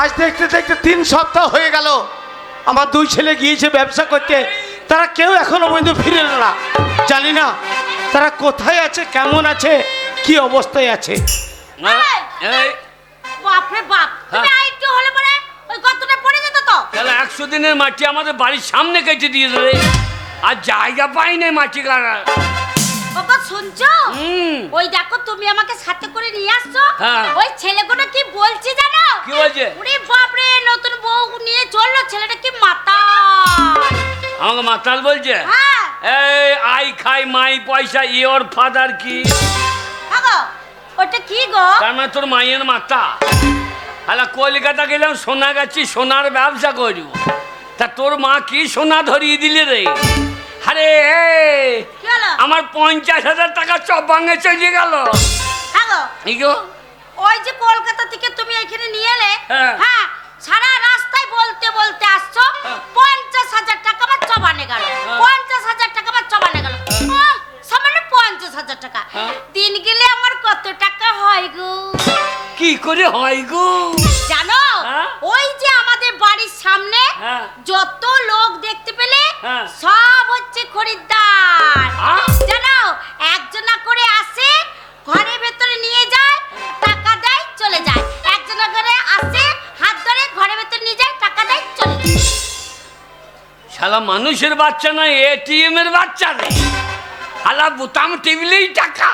আজ দেখতে দেখতে 3 সপ্তাহ হয়ে গেল। আমার 2 ছেলে গিয়েছে ব্যবসা করতে, তারা কেউ এখনো পর্যন্ত ফিরে এলো না। জানি না তারা কোথায় আছে, কেমন আছে, কি অবস্থায় আছে। বাপরে বাপ, তুমি আইটো হলে পরে ওই কতটা পড়ে যেত তো। তাহলে 100 দিনের মাটি আমাদের বাড়ির সামনে কেটে দিয়ে দেবে, আর জায়গা পাই নাই মাটি কাটার। বাবা শুনছো? ওই দেখো তুমি আমাকে সাথে করে নিয়ে আসছো, ওই ছেলেগুলো কি বলছি জানো? কি বলছে? ওরে বাপ রে, নতুন বউ নিয়ে চললো, ছেলেটা কি মাতাল। আমাকে মাতাল বলছে? হ্যাঁ। এই আই খাই মাই পয়সা, ইওর ফাদার কি? আগো ওটা কি গো? তার মানে তোর মায়ের মাতা। আলা কলকাতা গেলাম সোনা গাছি, সোনার ব্যবসা করব। তা তোর মা কি সোনা ধরিয়ে দিলে রে? আরে আমার 50,000 টাকা চপ ভাঙে চলে গেল। ওই যে কলকাতা থেকে তুমি এখানে নিয়ে এলে, হ্যাঁ সারা রাস্তায় বলতে বলতে আসছো 50,000 টাকা আমার চবানে গেল, 50,000 টাকা আমার চবানে গেল। সামান্য 50,000 টাকা। দিন গেলে আমার কত টাকা হয় গো? কি করে হয় গো জানো? ওই যে আমাদের বাড়ির সামনে যত লোক দেখতে পেলে সব হচ্ছে খরিদ্দার। জানো, একজনা করে আসে, ঘরের ভেতরে নিয়ে যায়, টাকা দেয়, চলে যায়। একজনা করে আসে, হাত ধরে ঘরের ভেতরে নিয়ে যায়, টাকা দেয়, চলে যায়। শালা মানুষের বাচ্চা না, এটিএম এর বাচ্চা রে। শালা বোতাম টেবিলেই টাকা।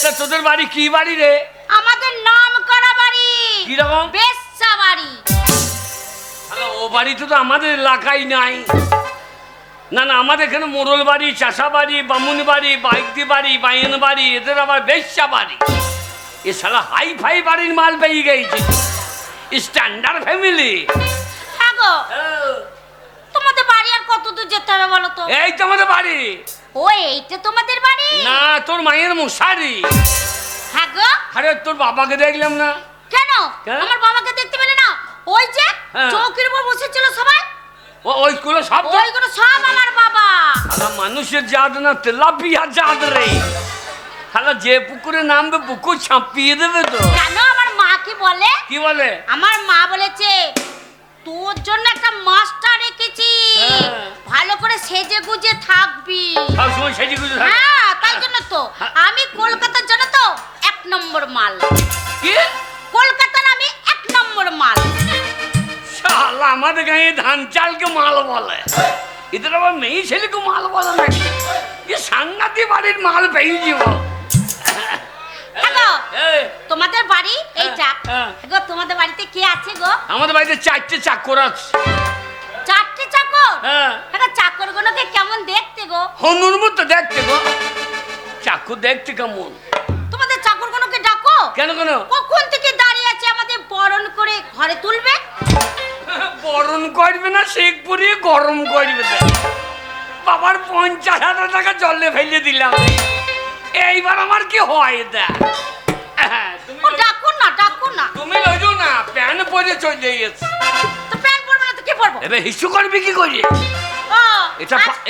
তা তোদের বাড়ি কি বাড়ি রে? আমাদের নাম করা বাড়ি। কি রকম? বেশ্যা বাড়ি। ও বাড়ি তো আমাদের এলাকায় নাই। না না, আমাদের এখানে মোড়ল বাড়ি, চাষা বাড়ি, বামুন বাড়ি, বাইকদি বাড়ি, বাইন বাড়ি, এদের আবার বেশ্যা বাড়ি। এ শালা হাই ফাই বাড়ির মাল পেয়ে গেছে, স্ট্যান্ডার্ড ফ্যামিলি। তোমাদের বাড়ি আর কত দূর যেতে হবে বলো তো? এই তো আমাদের বাড়ি। ও এইটা তোমাদের বাড়ি? না, তোর মায়ের মশারি। হ্যাঁ গো। আরে তোর বাবাকে দেখলাম না। কেন? আমার বাবাকে দেখতে পেলে না? ওই যে চৌকির উপর বসেছিল সবাই, ওইগুলো সব আমার বাবা। মানুষের জাত না, তেলাপিয়া জাত রে। তাহলে যে পুকুরে নামবে পুকুর ছাপিয়ে দেবে তো। জানো আমার মা কি বলে? কি বলে? আমার মা বলেছে তোর জন্য একটা মাস্টার রেখেছি, ভালো করে সেজে গুজে থাকবি। সবসময় সেজে গুজে থাকবি? হ্যাঁ, তাই জন্য তো আমি কলকাতার জন্য তো 1 নম্বর মাল। কি? কলকাতার আমি 1 নম্বর মাল। শালা আমাদের গায়ে ধান চালকে মাল বলে, এদের আবার মেয়ে ছেলেকে মাল বলে নাকি? এ সাংঘাতিক বাড়ির মাল পেয়ে যাব। তোমাদের বাড়ি এইটা? গো তোমাদের বাড়িতে কে আছে গো? আমাদের বাড়িতে 4টে চাকর আছে। 4টে চাকর? হ্যাঁ। চাকরগুলোকে কেমন দেখতে গো? হনুর মতো দেখতে গো। চাকর দেখতে কেমন? তোমাদের চাকরগুলোকে ডাকো। কেন কেন? কখন থেকে দাঁড়িয়ে আছে আমাদের বরণ করে ঘরে তুলবে। বরণ করবে না, শেখ পুরিয়ে গরম করবে। বাবার 50,000 টাকা জলে ফেলে দিলাম, এইবার আমার কি হয়? ডাকো না, ডাকো না। তুমি লইছো না, প্যান পরে চলে গেছে। তো প্যান পরবে না তো কি পরবো? এবে হিসু করবি কি করে?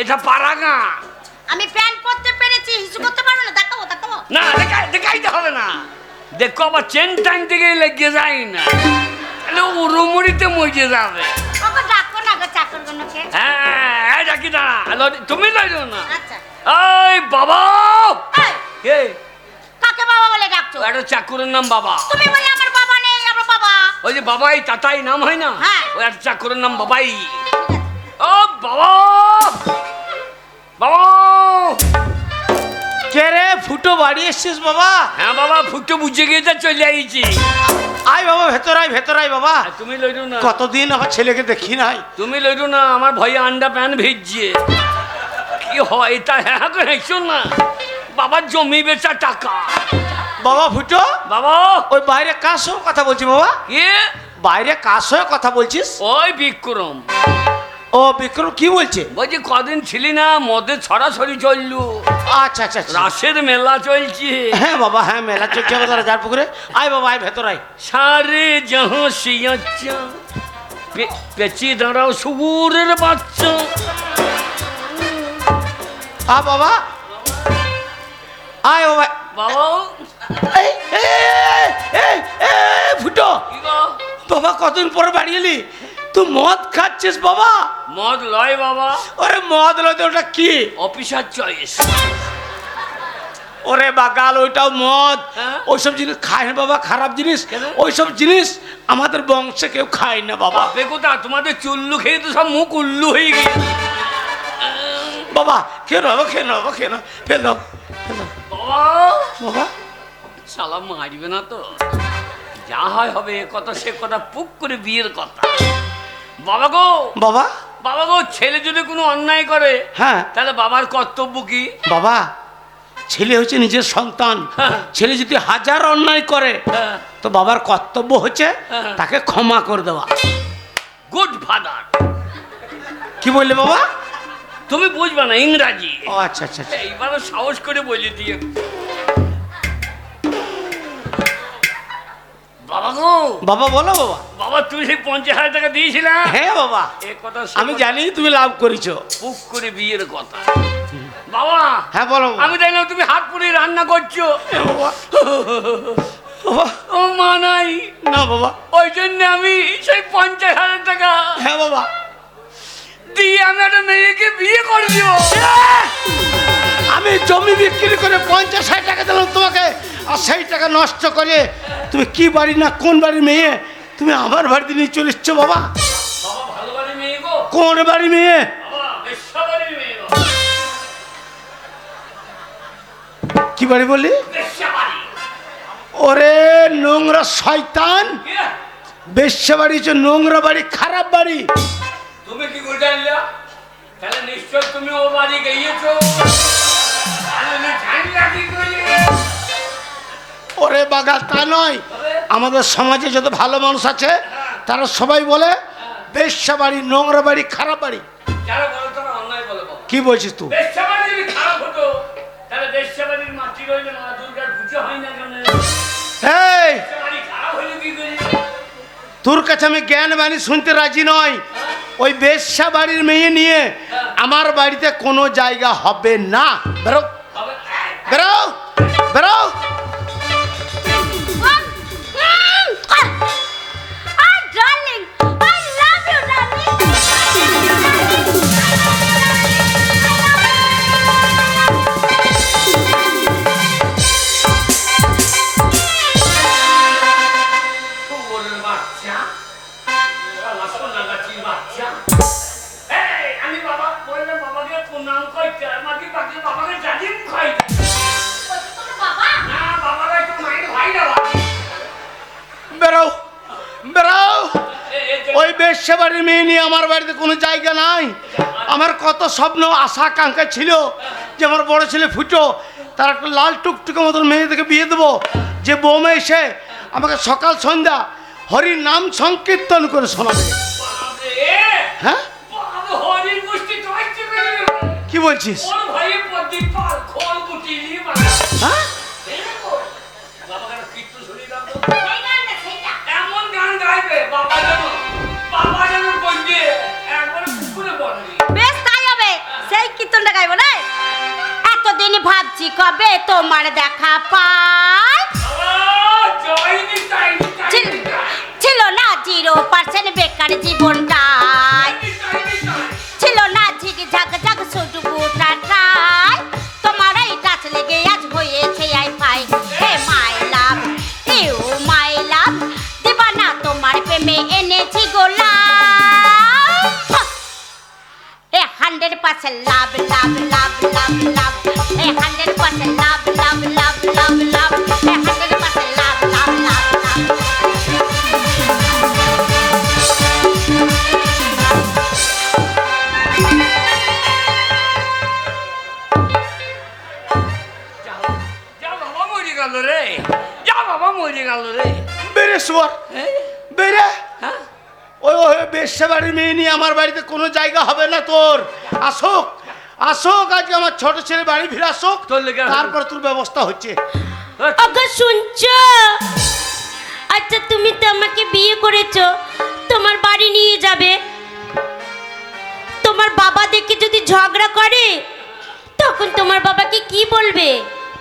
এটা পারাগা। আমি প্যান পরতে পেরেছি, হিসু করতে পারবো না। দেখাবো, দেখাবো না, দেখাইতে হবে না। দেখো আবার চেন টাইম থেকে লেগে যায় না, তাহলে উড়ুমুড়িতে মজে যাবে। ওকে ডাকো না গো চাকরগুলোকে। হ্যাঁ, ডাকি দাঁড়া। তুমি লইছো না? আচ্ছা। এই বাবা। কে? কাকে বাবা বলে ডাকছো? একটা চাকরের নাম বাবা। তুমি বলে আমার বাবা নেই, আমার বাবা। ওই যে বাবাই তাতাই নাম হয় না? হ্যাঁ। ওই একটা চাকরের নাম বাবাই। ও বাবা, বাবা। কে রে? ফুটো বাড়ি এসছিস বাবা? হ্যাঁ বাবা, ফুটো বুঝে গিয়ে চলে আইছি। আয় বাবা, ভেতর আয় বাবা। তুমি লইরো না। কতদিন আমার ছেলেকে দেখি নাই। তুমি লইরো না, আমার ভয়ে আন্ডা প্যান ভিজছে। কি হয় তা? হ্যাঁ শোন না, বাবার জমি বেচা টাকা। বাবা ফুটো, বাবা ওই বাইরে কার সঙ্গে কথা বলছিস বাবা? কি বাইরে কার সঙ্গে কথা বলছিস? ওই বিক্রম। ও বিক্রম কি বলছে? বলছি কদিন ছিলি না, মদের ছড়াছড়ি চললো। আচ্ছা আচ্ছা, রাসের মেলা চলছে। হ্যাঁ বাবা, হ্যাঁ মেলা চলছে আমাদের রাজার পুকুরে। আয় বাবা, আয় ভেতর আয়। সারে যাহা সিয়াচ্ছা, পেঁচি দাঁড়াও সুরের বাচ্চা। বাবা আয় বাবা। বাবা ফুটো, বাবা কতদিন পরে বাড়ি এলি? তুই মদ খাচ্ছিস বাবা? মদ লয় বাবা, ওরে মদ লইতে ওটা কি? Officer choice. ওরে বাগাল, ওইটাও মদ। হ্যাঁ? ওইসব জিনিস খায় না বাবা, খারাপ জিনিস। কেন? ওইসব জিনিস আমাদের বংশে কেউ খায় না বাবা। বেকোটা তোমাদের চুল্লু খেয়ে তো সব মুখ উল্লু হয়ে গেছে। বাবা খেয়ে নেবো, খেয়ে নেবো, খেয়ে নেবো, ফেল দাও, ফেল দাও। বাবা বাবা শালা মারবে না তো? যা হয় হবে, এ কথা সে কথা, পুক করে বিয়ের কথা। বাবা গো, বাবা বাবা গো, ছেলে যদি কোনো অন্যায় করে, হ্যাঁ তাহলে বাবার কর্তব্য কি? বাবা, ছেলে হচ্ছে নিজের সন্তান। হ্যাঁ। ছেলে যদি হাজার অন্যায় করে, হ্যাঁ। তো বাবার কর্তব্য হচ্ছে হ্যাঁ। তাকে ক্ষমা করে দেওয়া। Good father. কি বললে বাবা? তুমি বুঝবে না ইংরাজি। ও আচ্ছা আচ্ছা আচ্ছা। এইবারও সাহস করে বলে দিয়ে। বাবা গো, বাবা বলো বাবা। বাবা তুমি সেই 50,000 টাকা দিয়েছিলে? হ্যাঁ বাবা, এ কথা আমি জানি তুমি লাভ করেছো। পুক করে বিয়ের কথা। বাবা হ্যাঁ বলো বাবা। আমি দেখলাম তুমি হাত পুড়ে রান্না করছো। হ্যাঁ বাবা। বাবা ও মা নাই, না বাবা। ওই জন্য আমি সেই 50,000 টাকা হ্যাঁ বাবা। দিয়ে আমি একটা মেয়েকে বিয়ে করে দিব। আমি জমি বিক্রি করে 50,000 টাকা দিলাম তোমাকে, আর সেই টাকা নষ্ট করে তুমি কি বাড়ি না কোন বাড়ির মেয়ে তুমি আমার বাড়িতে নিয়ে চলে এসছো বাবা? বাবা ভালো বাড়ি মেয়ে গো। কোন বাড়ি মেয়ে? বাবা বেশ্যা বাড়ির মেয়ে গো। কি বাড়ি বললি? বেশ্যা বাড়ি। ওরে নোংরা শয়তান, কি রে? বেশ্যা বাড়ি হচ্ছে নোংরা বাড়ি, খারাপ বাড়ি। তুমি কি করে জানলা? তাহলে নিশ্চয় তুমি ও বাড়ি গিয়েছো। তাহলে জানলা কি করে? ওরে বাগা, তা নয়। আমাদের সমাজে যত ভালো মানুষ আছে তারা সবাই বলে বেশ্যা বাড়ি, নোংরা বাড়ি, খারাপ বাড়ি। যারা বলো তারা অন্যায় বলে বাবা। কি বলছিস তুই? বেশ্যা বাড়ি যদি খারাপ হতো, তাহলে বেশ্যা বাড়ির মাটি রইলে মা দুর্গার পুজো হয় না কেন? এই বেশ্যা বাড়ি খারাপ হইলো কি করে? তোর কাছে আমি জ্ঞান বাণী শুনতে রাজি নই। ওই বেশ্যা বাড়ির মেয়ে নিয়ে আমার বাড়িতে কোনো জায়গা হবে না। বেরো, হবে বেরো, বেরো। Darling, I love you, darling. ওরে বাচ্চা, শালা সোনাগাছির বাচ্চা। এই, আমি বাবা বললাম বাবাকে প্রণাম করতে, আমাকে বাবাকে জালিম খাইতে। না, বাবারা একটু মাইন্ড ভাই না বাবা। বেরো, বেরো। এই যে ওই বেশ্যা বাড়ির মেয়ে নিয়ে আমার বাড়িতে কোনো জায়গা নাই। আমার কত স্বপ্ন আশা আকাঙ্ক্ষা ছিল যে আমার বড় ছেলে ফুটো, তার একটা লাল টুকটুকে মতন মেয়ে থেকে বিয়ে দেবো, যে বৌমা এসে আমাকে সকাল সন্ধ্যা হরির নাম সংকীর্তন করে শোনাবে। বাবারে, হ্যাঁ বাবা হরির মুষ্টি চাইতে পেরে। কি বলছিস? ওর ভাই প্রদীপ পাল খোল কুটিলি মানে। হ্যাঁ বাবাকে একটা কীর্তন শুনিয়ে দাও তো। সেই গানটা, সেইটা। এমন গান গাইবে বাবা যেন কইবে একবারে পুকুরে পড়বে। বেশ তাই হবে, সেই কীর্তনটা গাইবো না? এতদিন ভাবছি কবে তোমার দেখা পাই। জয়নি চাইনি ছিল- ছিল না 0% বেকার জীবনটাই, ছিল না ঝিকঝাক ঝাক শুধু গোটাটাই। তোমার এই টাচ লেগে আজ হয়েছে আই ফাই। Hey my love, you my love, দিবানা তোমার প্রেমে এনেছি গোলাপ। এ 100% লাভ লাভ লাভ লাভ লাভ, এ 100% লাভ লাভ লাভ লাভ লাভ, এ 100% লাভ লাভ লাভ লাভ। যা বাবা মরে গেল রে, যা বাবা মরে গেল রে। বেরে শুয়ার, হ্যাঁ? বেরে। হ্যাঁ? ওই ওই বেশ্যা বাড়ির মেয়ে নিয়ে আমার বাড়িতে কোনো জায়গা হবে না তোর। আসুক, আসুক, আজকে আমার ছোট ছেলে বাড়ি ফিরে আসুক, তোর লেগে আসুক। তারপর তোর ব্যবস্থা হচ্ছে। ওগো শুনছো? আচ্ছা তুমি তো আমাকে বিয়ে করেছো, তোমার বাড়ি নিয়ে যাবে। তোমার বাবা দেখে যদি ঝগড়া করে, তখন তোমার বাবাকে কি বলবে?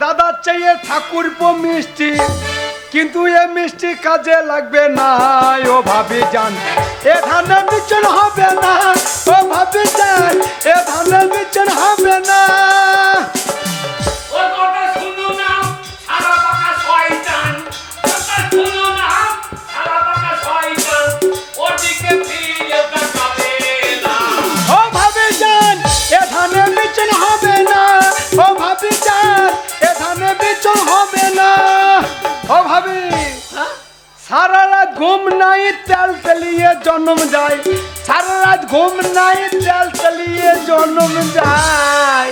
দাদার চাইয়ে ঠাকুরপো মিষ্টি, কিন্তু এ মিষ্টি কাজে লাগবে না। ও ভাবি যান এ ধানের বিচন হবে না, ও ভাবি যান এ ধানের বিচন হবে না। ওর কথা শুনো না, সারা পাকা শয়তান। কথা শুনো না, সারা পাকা শয়তান। ওদিকে ফিরে তাকাবে না। ও ভাবি যান এ ধানের বিচন হবে না, ও ভাবি যান এ ধানের বিচন হবে না। ও ভাবি সারা রাত ঘুম নাই তেল তেলিয়ে জন্ম যায়, সারা রাত ঘুম নাই তেল তেলিয়ে জন্ম যায়।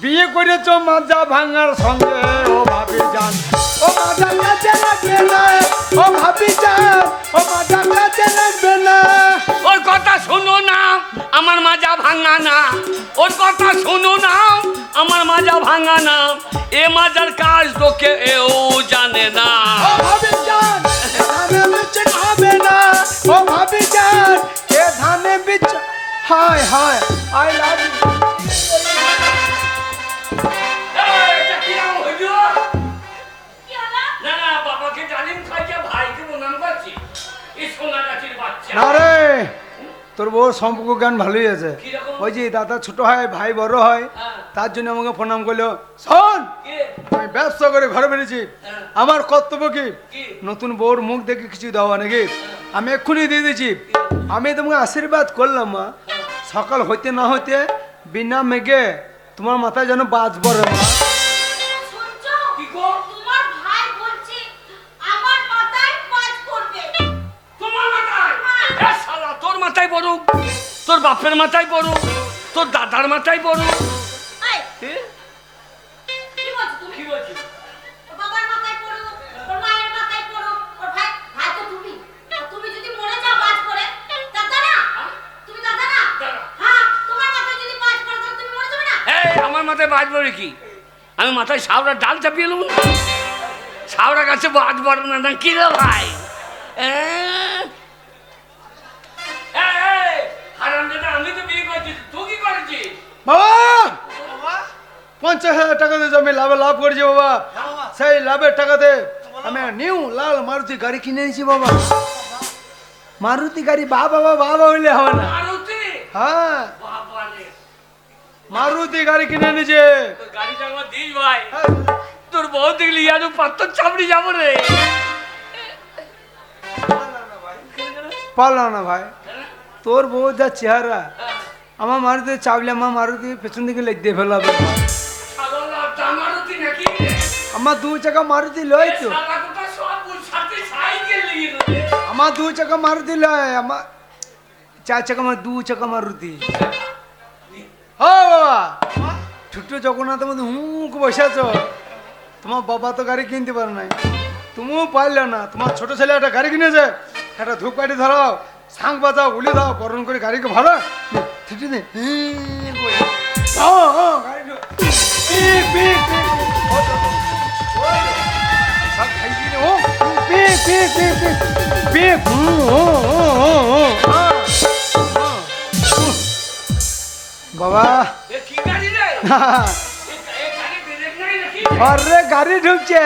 বিয়ে করেছো মাজা ভাঙার সঙ্গে, ও ভাবি যান ও মাজা কাজে লাগবে না, ও ভাবি যান ও মাজা কাজে লাগবে না। ওর কথা শুনো না, আমার মাজা ভাঙা না। ওর কথা শুনো না, আমার মাজা ভাঙা না। এ মাজার কাজ তো কেউ জানে না। ও ভাবি যান এ ধানে বিচ হবে না, ও ভাবি যান এ ধানে বিচ। হায় হায় আই লাভ ইউ। এই, এটা কিরম হইলো? কি হলো? না না, বাবাকে জালিম খাইয়ে ভাইকে প্রণাম করছি। এই সোনা গাছির বাচ্চা। না রে, তোর বউ সম্পর্ক জ্ঞান ভালোই আছে। কিরকম? ওই যে দাদা ছোট হয় ভাই বড় হয়, হ্যাঁ। তার জন্য আমাকে প্রণাম করলো। শোন, কে? আমি ব্যবসা করে ঘরে বেরিয়েছি, হ্যাঁ। আমার কর্তব্য কি কি? নতুন বউর মুখ দেখে কিছু দেওয়া নাকি? আমি এক্ষুনি দিয়ে দিয়েছি। আমি তোমাকে আশীর্বাদ করলাম মা, সকাল হইতে না হইতে বিনা মেঘে তোমার মাথায় যেন বাজ পড়ে মা। শুনছো? কি গো? তোমার ভাই বলছে আমার মাথায় বাজ পড়বে। তোমার মাথায়? হ্যাঁ। এ শালা, তোর মাথায় পড়ুক, তোর বাপের মাথায় পড়ুক, তোর দাদার মাথায় পড়ুক। এই, এ? কি বলছো তুমি? কি বলছিস? ওর বাবার মাথায় পড়ুক, ওর মায়ের মাথায় পড়ুক, ওর ভাই ভাই তো তুমি। আর তুমি যদি মরে যাও বাজ পড়ে, দাদা না? তুমি দাদা না? দাদা। হ্যাঁ, তোমার মাথায় যদি বাজ পড়ে তাহলে তুমি মরে যাবে না? এই, আমার মাথায় বাজ পড়ে কি? আমি মাথায় শাওড়ার ডাল চাপিয়ে নেব? শাওড়া গাছে বাজ পড়ে না, না কি রে ভাই? হারামজাদা, আমি তো বিয়ে করেছি, তুই কি করেছিস? বাবা 50,000 টাকা দিয়ে আমি লাভ করেছি বাবা। সেই লাভের টাকাতে আমি নিউ লাল মারুতি গাড়ি কিনে নিয়েছি বাবা। মারুতি গাড়ি বাবা হইলে হবে না। মারুতি? হ্যাঁ, বাবা রে, মারুতি গাড়ি কিনে নিয়েছে। তোর গাড়িটা আমার দিস ভাই। তোর বউ দেখলি আরো পাত্তর চাপড়ি যাবো রে। পারলাম না ভাই, তোর বউ যা চেহারা, আমার মারুতি চাপলে আমার মারুতি পেছন দিকে লেগ দিয়ে ফেলাবে। শালা, তা মারুতি নাকি রে? আমার 2 চাকা মারুতি লয় তো, শালা কোথা সব ওর সাথে সাইকেল নিয়ে রে। আমার 2 চাকা মারুতি লয়, আমার 4 চাকা, আমার 2 চাকা মারুতি। ও বাবা, ছোট্ট জগন্নাথের মধ্যে হুঁক বসে আছো। তোমার বাবা তো গাড়ি কিনতে পারে নাই, তুমিও পারলে না। তোমার ছোট ছেলে একটা গাড়ি কিনেছে, একটা ধূপকাঠি ধরাও, সাং বাজাও, উলি দাও, বরণ করে গাড়িকে ভালো ঠিক নেই। গাড়ি ঢো- পিক, পিক, পিক, পিক। ও তো, ও তো। সব খাইয়ে নে, ও, পিক, পিক, পিক, পিক, পিক, বাবা এ কি গাড়ি রে? এ গাড়ি ব্রেক নাই নাকি? ঘরে গাড়ি ঢুকছে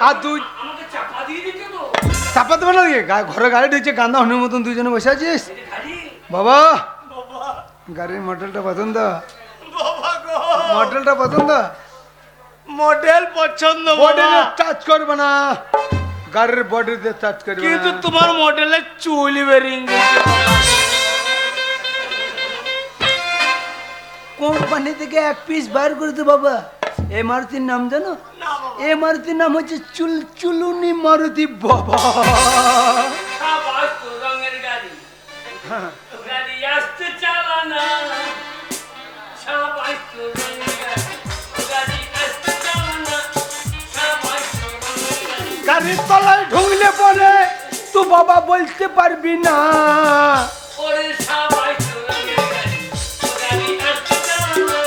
আর দুই আমাকে চাপা দিয়ে দিতে তো। চাপা দেবে না নাকি? ঘরে গাড়ি ঢুকছে, গান্দা হনের মতন দুজনে বসে আছিস। এই গাড়ি? বাবা গাড়ির মডেলটা পছন্দ? মডেলটা পছন্দ? মডেল পছন্দ বডিতে বাবা, টাচ করবে না, গাড়ির বডিতে টাচ করবে কিন্তু না। তোমার মডেলের চুল বেরিং কোম্পানি থেকে 1 পিস বার করে দে বাবা। এই মারুতির নাম জানো? এই মারুতির নাম হচ্ছে চুলুনি মারুতি বাবা। সাবাস, তোর রঙের গাড়ি। গাড়ি আসতে চালানা। সাবাস, তোর রঙের গাড়ি। গাড়ি আসতে চালানা। সাবাস, তোর রঙের গাড়ি। গাড়ির তলায় ঢুকলে পরে তুই বাবা বলতে পারবি না। ওরে সাবাস, তোর রঙের গাড়ি। গাড়ি আসতে চালানা।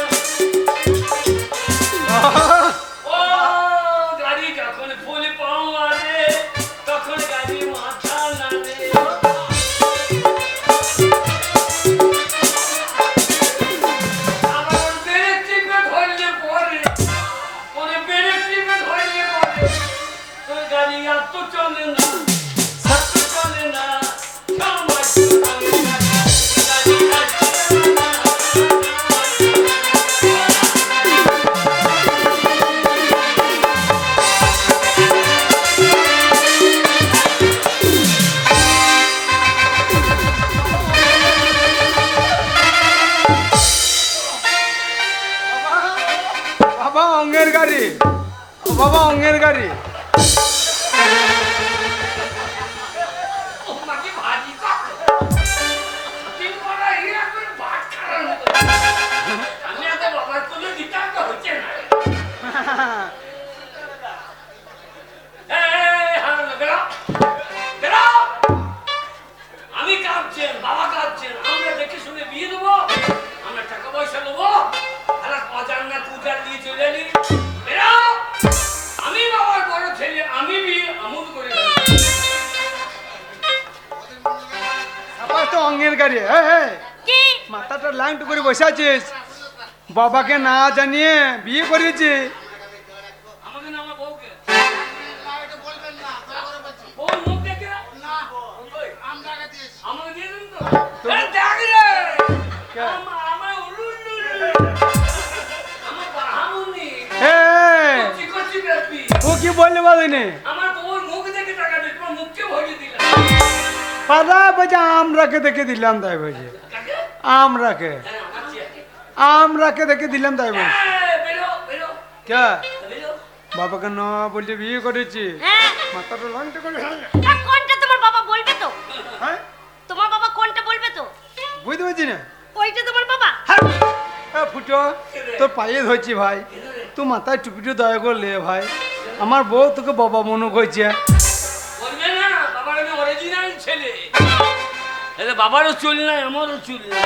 ও গাড়ি যখন ফুল পাওয়া রে, তখন গাড়ি মাথা নাড়ে। আবার ওর ব্রেক টিপে ধরলে পরে, ওরে ব্রেক বাবা অঙ্গের গাড়ি। মাকে ভাজি তো তিন বড় হিরা করে ভাত খারাপ আমি এত বাবার কোলে দিতাম তো হচ্ছে না আমি কাঁদছেন বাবা কাঁদছেন আমরা দেখে শুনে বিয়ে দেবো আমরা টাকা পয়সা নেবো আর অজান না পূজার দিয়ে চলে এলি বেরাও আমি বাবার বড় ছেলে আমি বিয়ে আমুদ করে আবার তো অঙ্গের গাড়ি। হ্যাঁ কি মাথাটা লাইনটু করে বসে আছিস, বাবাকে না জানিয়ে বিয়ে করিয়েছি। আমাকে না আমার বউকে বউর মুখ দেখে আমাকে দিয়ে দিন তো দেখ রে আমার উলুল্লু আমার বাহামুনি কচি বেপি ও কি বললে বলিনি? আমার বউর মুখ দেখে টাকা দিই তোমার মুখকে ভরিয়ে দিলাম পাদা বলছে আমরাকে দেখে দিলাম তাই বলছে। কাকে আমরাকে হ্যাঁ আমার চেয়ে আমরাকে দেখে দিলাম তাই বলছে। বেরো বেরো কে বেরো বাবাকে না বলছে বিয়ে করেছি, হ্যাঁ মাথাটা লাইনটু করে। তা কোনটা তোমার বাবা বলবে তো? হ্যাঁ তোমার বাবা কোনটা বলবে তো? বুঝতে পারছি না। ওইটা তোমার বাবা? ফুটো তোর পায়ে ধরছি ভাই, তুই মাথায় টুপিটা দয়া করে লে ভাই। আমার বউ তোকে বাবা মনে করছে। বলবে না বাবার আমি অরিজিনাল ছেলে এলে বাবারও চুল নাই আমারও চুল নাই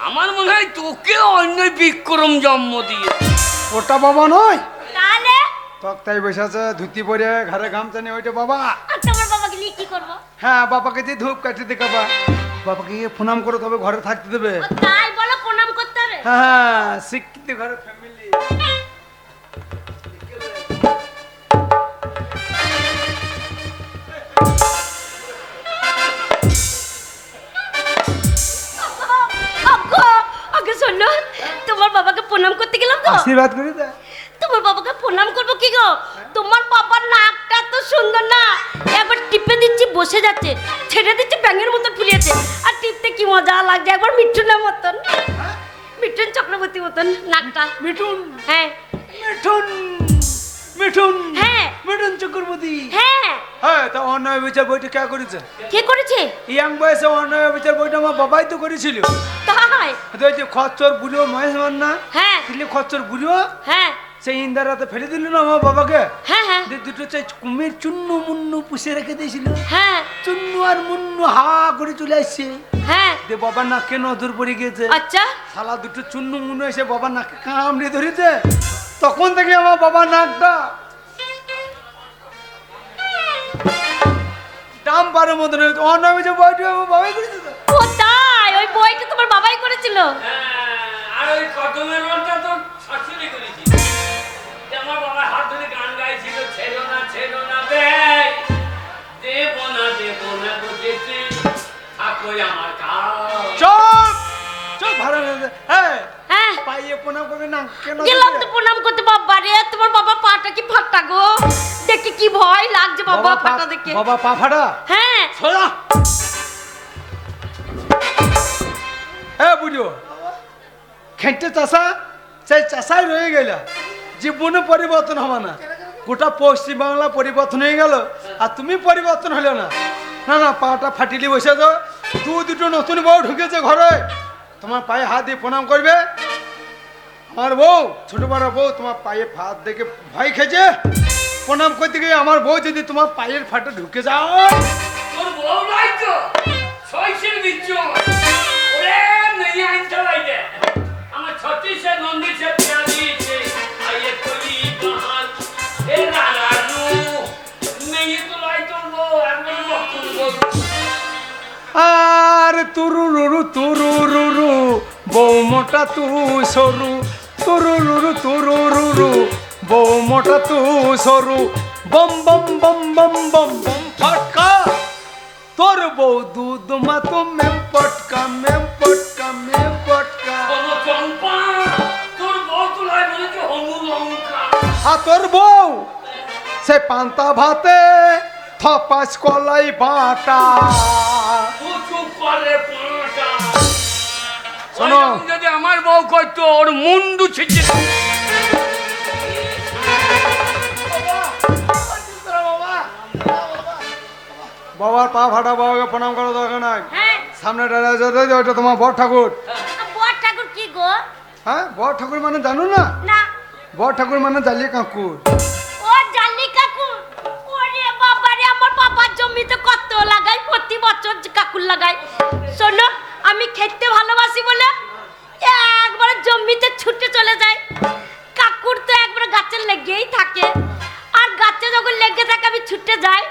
আমার মনে হয় তোকে অন্য বিক্রম জন্ম দিয়ে ওটা বাবা নয়, তাহলে তক্তায় বসে আছে ধুতি পরে ঘরে গামছা নিয়ে, ওইটা বাবা। আর তোমার বাবাকে নিয়ে কি করবো? হ্যাঁ বাবাকে দিয়ে ধূপ কাটি দেখাবা, বাবাকে গিয়ে প্রণাম করে তবে ঘরে থাকতে দেবে। ও তাই বলো প্রণাম করতে হবে? হ্যাঁ শিক্ষিত ঘরে ফ্যামিলি। আব্বা আগে শোনো, তোমার বাবাকে প্রণাম করতে গেলাম তো, আশীর্বাদ করে দে। তোমার বাবাকে প্রণাম করবো কি গো? তোমার বাবার নাকটা তো সুন্দর না, একবার টিপে দিচ্ছি বসে যাচ্ছে, ছেড়ে দিচ্ছি ব্যাঙের মতন ফুলিয়েছে, আর টিপতে কি মজা লাগছে, একবার মিঠুনের মতন, মিঠুন চক্রবর্তী মতন নাকটা। মিঠুন হ্যাঁ মিঠুন মিঠুন হ্যাঁ মিঠুন চক্রবর্তী। হ্যাঁ হ্যাঁ তা অন্যায় বিচার বইটা কে করেছে? কে করেছে? ইয়াং বয়সে অন্যায় বিচার বইটা আমার বাবাই তো করেছিল। তাই? যে খচ্চর বুড়ো মহেশ মান্না হ্যাঁ দিল্লি খচ্চর বুড়ো হ্যাঁ সেই ইন্দারাতে ফেলে দিল না আমার বাবাকে। হ্যাঁ হ্যাঁ দিয়ে দুটো চাই কুমির চুন্নু মুন্নু পুষে রেখে দিয়েছিল। হ্যাঁ চুন্নু আর মুন্নু হা করে চলে আসছে, হ্যাঁ দিয়ে বাবার নাকে নজর পড়ে গেছে। আচ্ছা শালা দুটো চুন্নু মুন্নু এসে বাবার নাকে কামড়ে ধরেছে, তখন থেকে আমার বাবার নাকটা দাম পারের মতো অন্যায় বিচার বইটা আমার বাবাই করেছে তো। ও তাই, ওই বইটা তোমার বাবাই করেছিল? আর ওই কদমের রোলটা তো শাশুড়ি করেছি আমার বাবা হাত ধরে গান গাইছিল ছেড়ো না বেই দেব না বুঝেছি থাকো আমার কাজ চুপ চুপ ভাড়া হ্যাঁ হ্যাঁ পাইয়ে প্রণাম করবে না কেন? গেলাম তো প্রণাম করতে, বাবা রে তোমার বাবা পাটা কি ফাটা গো, দেখে কি ভয় লাগছে বাবা ফাটা দেখে। বাবা পা ফাটা? হ্যাঁ সোজা হ্যাঁ বুঝো খেটে চাষা সেই চাষাই রয়ে গেল, জীবনে পরিবর্তন হবে না। গোটা পশ্চিমবাংলা পরিবর্তন হয়ে গেল আর তুমি পরিবর্তন হলো না। না না পাটা ফাটিলি বসে তো, দুটো নতুন বউ ঢুকেছে ঘরে, তোমার পায়ে হাত দিয়ে প্রণাম করবে। আমার বউ ছোট বড় বউ তোমার পায়ে হাত দেখে ভয় খেয়েছে, প্রণাম করতে গিয়ে আমার বউ যদি তোমার পায়ের ফাটে ঢুকে যাও। তোর বউ নাই তো ছয়শের বিচ্ছু ওরে নেই আনতে লাইতে আমার ছত্রিশের নন্দিশের পেয়ারিছে আইয়ে কলি বাহাল এ রানু নেই তো লাই তোর বউ একবার বক্তব্য বল আর তুরু বউ মোটা তু সরু, তুরু বউ মোটা তু সরু, বম বম বম বম বম বম ফটকা তোর বউ দুধ মাতো মেম পটকা মেম পটকা মেম পটকা। কোনো চম্পা তোর বউ তো লাই বলে যে হনু লঙ্কা আর তোর বউ সে পান্তা ভাতে থপাস কলাই বাটা। উঁচু করে পাঁটা শোনো। যদি আমার বউ করতো ওর মুন্ডু ছিঁচে বাবার পা ফাটা, বাবাকে প্রণাম করার দরকার নাই। হ্যাঁ সামনে ওটা তোমার বড় ঠাকুর। বড় ঠাকুর কি গো? হ্যাঁ, বড় ঠাকুর মানে জানো না? না। বড় ঠাকুর মানে জালি কাকুর। ও জালি কাকু। ওরে বাবা রে, আমার বাবার জমিতে কত লাগাই, প্রতি বছর কাকুর লাগাই। শোনো, আমি খেতে ভালোবাসি বলে একবার জমিতে ছুটে চলে যাই। কাকুর তো একবার গাছে লেগেই থাকে, আর গাছে যখন লেগে থাকে আমি ছুটে যাই,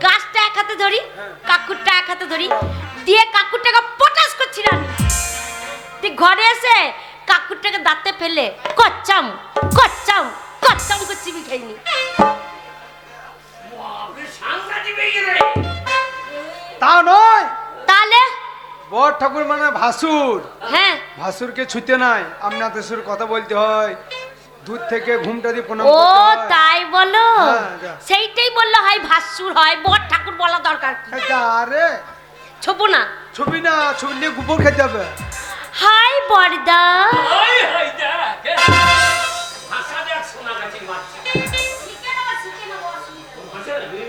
গাছটা এক হাতে ধরি, কাকুরটা এক হাতে ধরি, দিয়ে কাকুরটাকে পটাশ করছি না। তুই ঘরে এসে কাকুরটাকে দাঁতে ফেলে কচ্চাম কচ্চাম কচ্চাম করছি, খাইনি। বাপরে, সাংঘাতিক হয়ে গেলে। তা নয়, তাহলে বড় ঠাকুর মানে ভাসুর। হ্যাঁ, ভাসুরকে ছুঁতে নাই, আপনাদের সুর কথা বলতে হয়, দুধ থেকে ঘুমটা দিয়ে প্রণাম ও করতে হয়। তাই বলো? হ্যাঁ, যা। সেইটাই বললো হয় ভাসুর হয়, বড় ঠাকুর বলা দরকার কি? আরে ছবো না। ছবি না, ছবি নিয়ে গোবর খেতে হবে। হাই বড়দা। ওই, ওই, দেখ। ভাষা দেখ, সোনাগাছির বাচ্চা। ভাষা দেখ।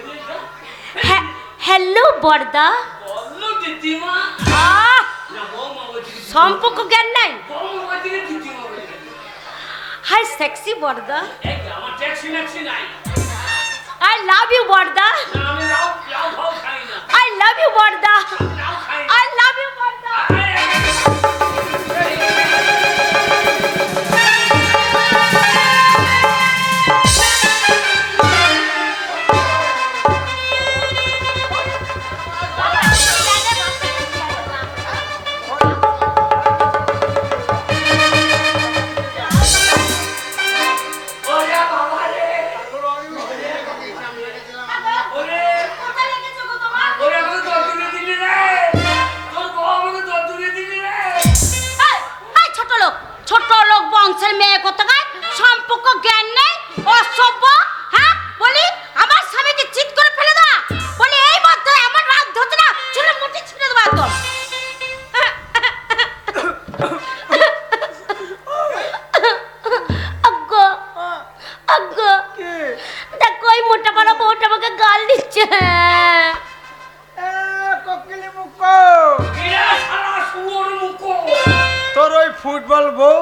হ্যালো বড়দা। বললো দিদিমা। আহ, না, বৌমা বলছি। সম্পর্ক জ্ঞান নাই। বৌমা বলছি কি দিদিমা বলছি? হাই সেক্সি বড়দা। এই যে, আমার ট্যাক্সি ম্যাক্সি নাই। আই লাভ ইউ বড়দা। না, আমি লাউ ফাউ খাই না। আই লাভ ইউ বড়দা। লাউ খাই না। আই লাভ ইউ বড়দা। ওরে বাবা রে। ওরে, কোথায় লেগেছো গো তোমার? ওরে, আমাকে দর্দুরে দিলি রে। তোর বউ আমাকে দর্দুরে দিলি রে। এই, এই ছোট লোক বংশের মেয়ে কোথাকার, সম্পর্ক জ্ঞান নেই, অসভ্য। হ্যাঁ বলি, আমার স্বামীকে চিৎ করে ফেলে দেওয়া, বলি এই মধ্যে আমার রাগ ধরছে না, চুলে মুঠি ছিঁড়ে দেবো একদম। আগ্গো, আগ্গো, দেখো ওই মোটা পাড়া বউটা আমাকে গাল দিচ্ছে। কোকিলি মুখ, এরা শালা শুয়োর মুখো। তোর ওই ফুটবল বউ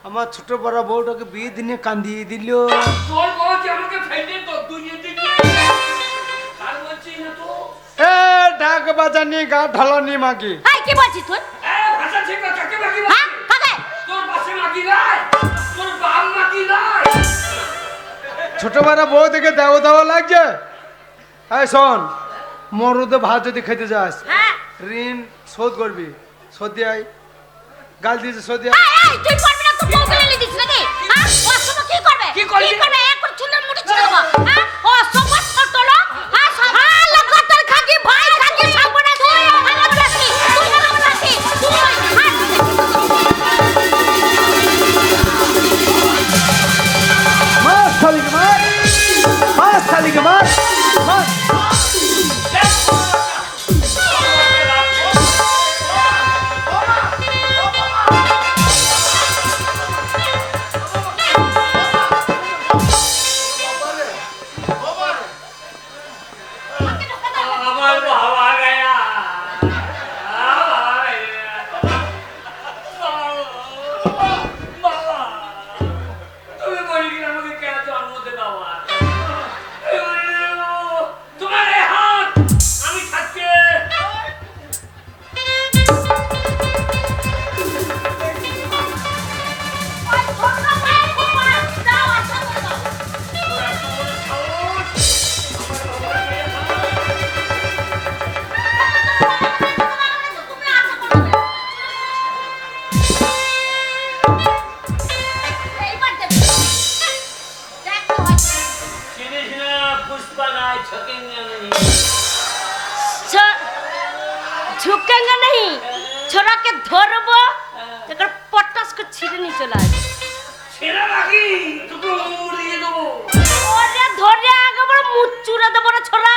আমার ছোট বড় বউটাকে বিয়ে দিনে কান্দিয়ে দিল। তোর বউ যে আমাকে ফেলে দর্দুরে দিলি। তার বলছি না তো। এ ঢাক বাজানি গা ঢালানি মাগি। এই কি বলছিস তুই? ভাষা শেখা, কাকে মাগি হ্যাঁ বলছি? কাকে? তোর পাশে মাগি নাই, তোর বাপ মাগি নাই। ছোট বড় বউ দেখে দেওয়া দেওয়া লাগছে। এই শোন, মরুদে ভাত যদি খেতে যাস, হ্যাঁ, ঋণ শোধ করবি, শোধ দিয়ে আয়। গাল দিয়েছে শোধ দিয়ে আয়। এই তুই করবি না, তো বউকে লেলি দিস নাকি? হ্যাঁ, অসভ্য কি করবে? কি করবি? কি করবে? এক করে চুলের মুঠি ছিঁড়ে দেবো। হ্যাঁ, অসভ্য ছোট লোক। হ্যাঁ, হ্যাঁ, লাগাতার খাকি, ভাই খাকি, সর্বনাশ। তুই লাগাতার তুই, হ্যাঁ। মাস শালিকে মার, মাস শালিকে মার, মাস। আমার বাবা গয়া। বাবা, তুমি বলি কি আমাকে কেন জন্ম দে বাবা? তোমার এই হাত আমি থাকতে। চিনিস না পুষ্পা নাই, ছকেঙ্গা নেই। झुकेंगे नहीं, छोरा के धरबो, एकर पटास को छिड़े नहीं चला। ছেড়ে রাখি, তোকে মুড়িয়ে দেবো। ওরে ধরে একবার মুচুরা দেবো না ছোরা।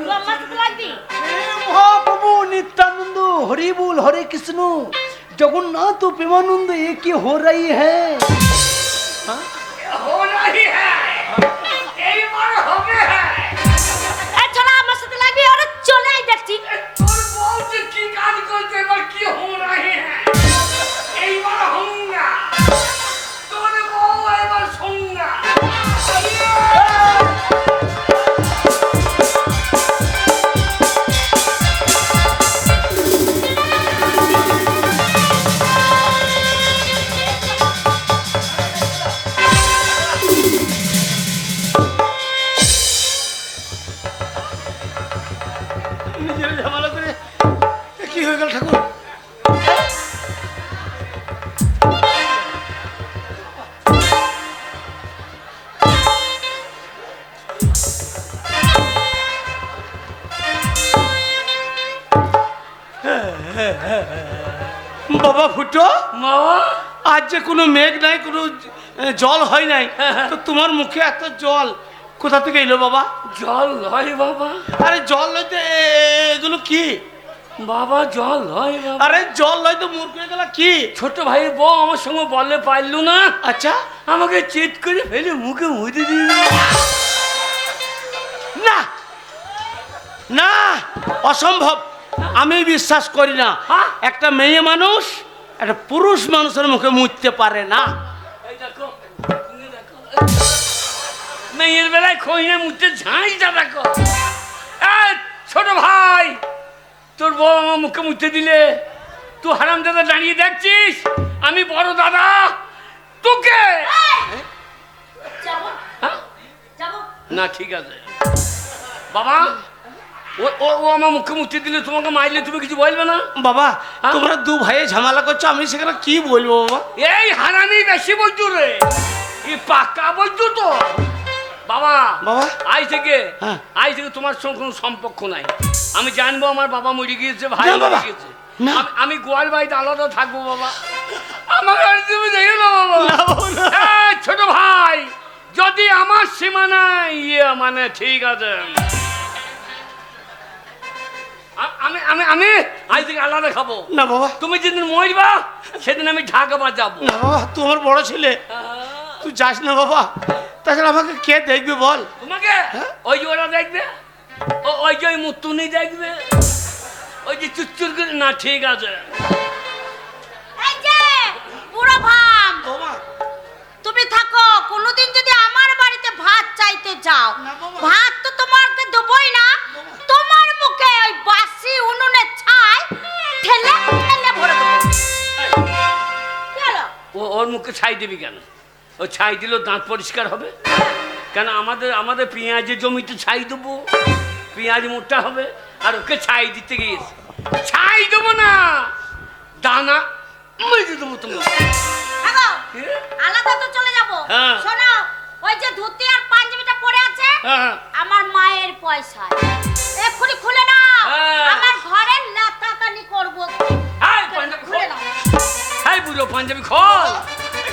লম্বা তো লাগবি। মহাপ্রভু नित्यानंद हरि बोल हरे कृष्ण जगन्नाथ प्रेमानंद एक ही हो रही है। हो रही है, এই বার হবে। এই ছোরা আমার নিজের ঝামেলা করে এ কি হয়ে গেল ঠাকুর? বাবা ফুটো, বাবা আজ যে কোনো মেঘ নাই, কোনো জল হয় নাই, তো তোমার মুখে এত জল কোথা থেকে এলো বাবা? জল হয় বাবা? আরে জল নয়তো এগুলো কি? বাবা জল হয় বাবা? আরে জল নয়তো মূর্খ হয়ে গেল কি? ছোট ভাই বউ আমার সঙ্গে বলে পারলো না, আচ্ছা, আমাকে চেট করে ফেলে মুখে মুড়ে দিল। না না, অসম্ভব, আমি বিশ্বাস করি না। হ্যাঁ? একটা মেয়ে মানুষ একটা পুরুষ মানুষের মুখে মুছতে পারে না। এই দেখো, তুমি দেখো, মেয়ের বেলায় খইনে মুখে ঝাঁইটা দেখো। এই ছোট ভাই, তোর বউ আমার মুখে মুছতে দিলে, তুই হারাম দাদা দাঁড়িয়ে দেখছিস, আমি বড় দাদা তোকে। যাবো হ্যাঁ? যাবো। না ঠিক আছে বাবা, ও ও ও আমার মুখে মুছতে দিলে, তোমাকে মারলে তুমি কিছু বলবে না? বাবা, হ্যাঁ? তোমরা দু ভাইয়ে ঝামেলা করছো, আমি সেখানে কি বলবো বাবা? এই হারামি বেশি বলছো রে, এই পাক্কা বলছো তো বাবা। বাবা? আজ থেকে তোমার সঙ্গে কোনো সম্পর্ক নাই। আমি জানবো আমার বাবা মরে গিয়েছে, ভাই না মরে বাবা, গিয়েছে, না। আমি গোয়াল বাড়িতে আলাদা থাকবো বাবা। আমার বাড়ি তুমি দেখে না বাবা। না বাবা, না। এই ছোট ভাই, যদি আমার সীমানা ইয়ে মানে ঠিক আছে, আমি আমি আমি আজ থেকে আলাদা খাবো। না বাবা, তুমি যেদিন মরবা সেদিন আমি ঢাকা বাজাবো। না বাবা, তোমার বড় ছেলে, তুই যাস না বাবা। তাছাড়া আমাকে কে দেখবে বল? তোমাকে ওই যে ওরা দেখবে, ওই যে ওই মুতুনি দেখবে, ওই যে চুচুর করে। না ঠিক আছে এই যে বুড়ো ভাম, বাবা, তুমি থাকো। কোনোদিন যদি আমার বাড়িতে ভাত চাইতে যাও, না বাবা। ভাত তো তোমাকে দেবই না, তোমার মুখে ওই বাসি উনুনের ছাই ঠেলে ঠেলে ভরে দেবো। কি হলো? ওর মুখে ছাই দিবি কেন? ও ছাই দিলেও দাঁত পরিষ্কার হবে কেন? আমাদের পেঁয়াজের জমিতে ছাই দেবো, পেঁয়াজ মোটা হবে, আর ওকে ছাই দিতে গিয়েছে। ছাই দেবো না, দানা মেজে দেবো তোমার। থাকো, কি? আলাদা তো চলে যাবো। হ্যাঁ। শোনো, ওই যে ধুতি আর পাঞ্জাবিটা পরে আছে, হ্যাঁ। আমার মায়ের পয়সা, এক্ষুনি খুলে নাও। হ্যাঁ। আমার ঘরের লাতাকানি করবো। হাই পাঞ্জাবি খুলে খোল, নাও। হাই বুড়ো পাঞ্জাবি খোল।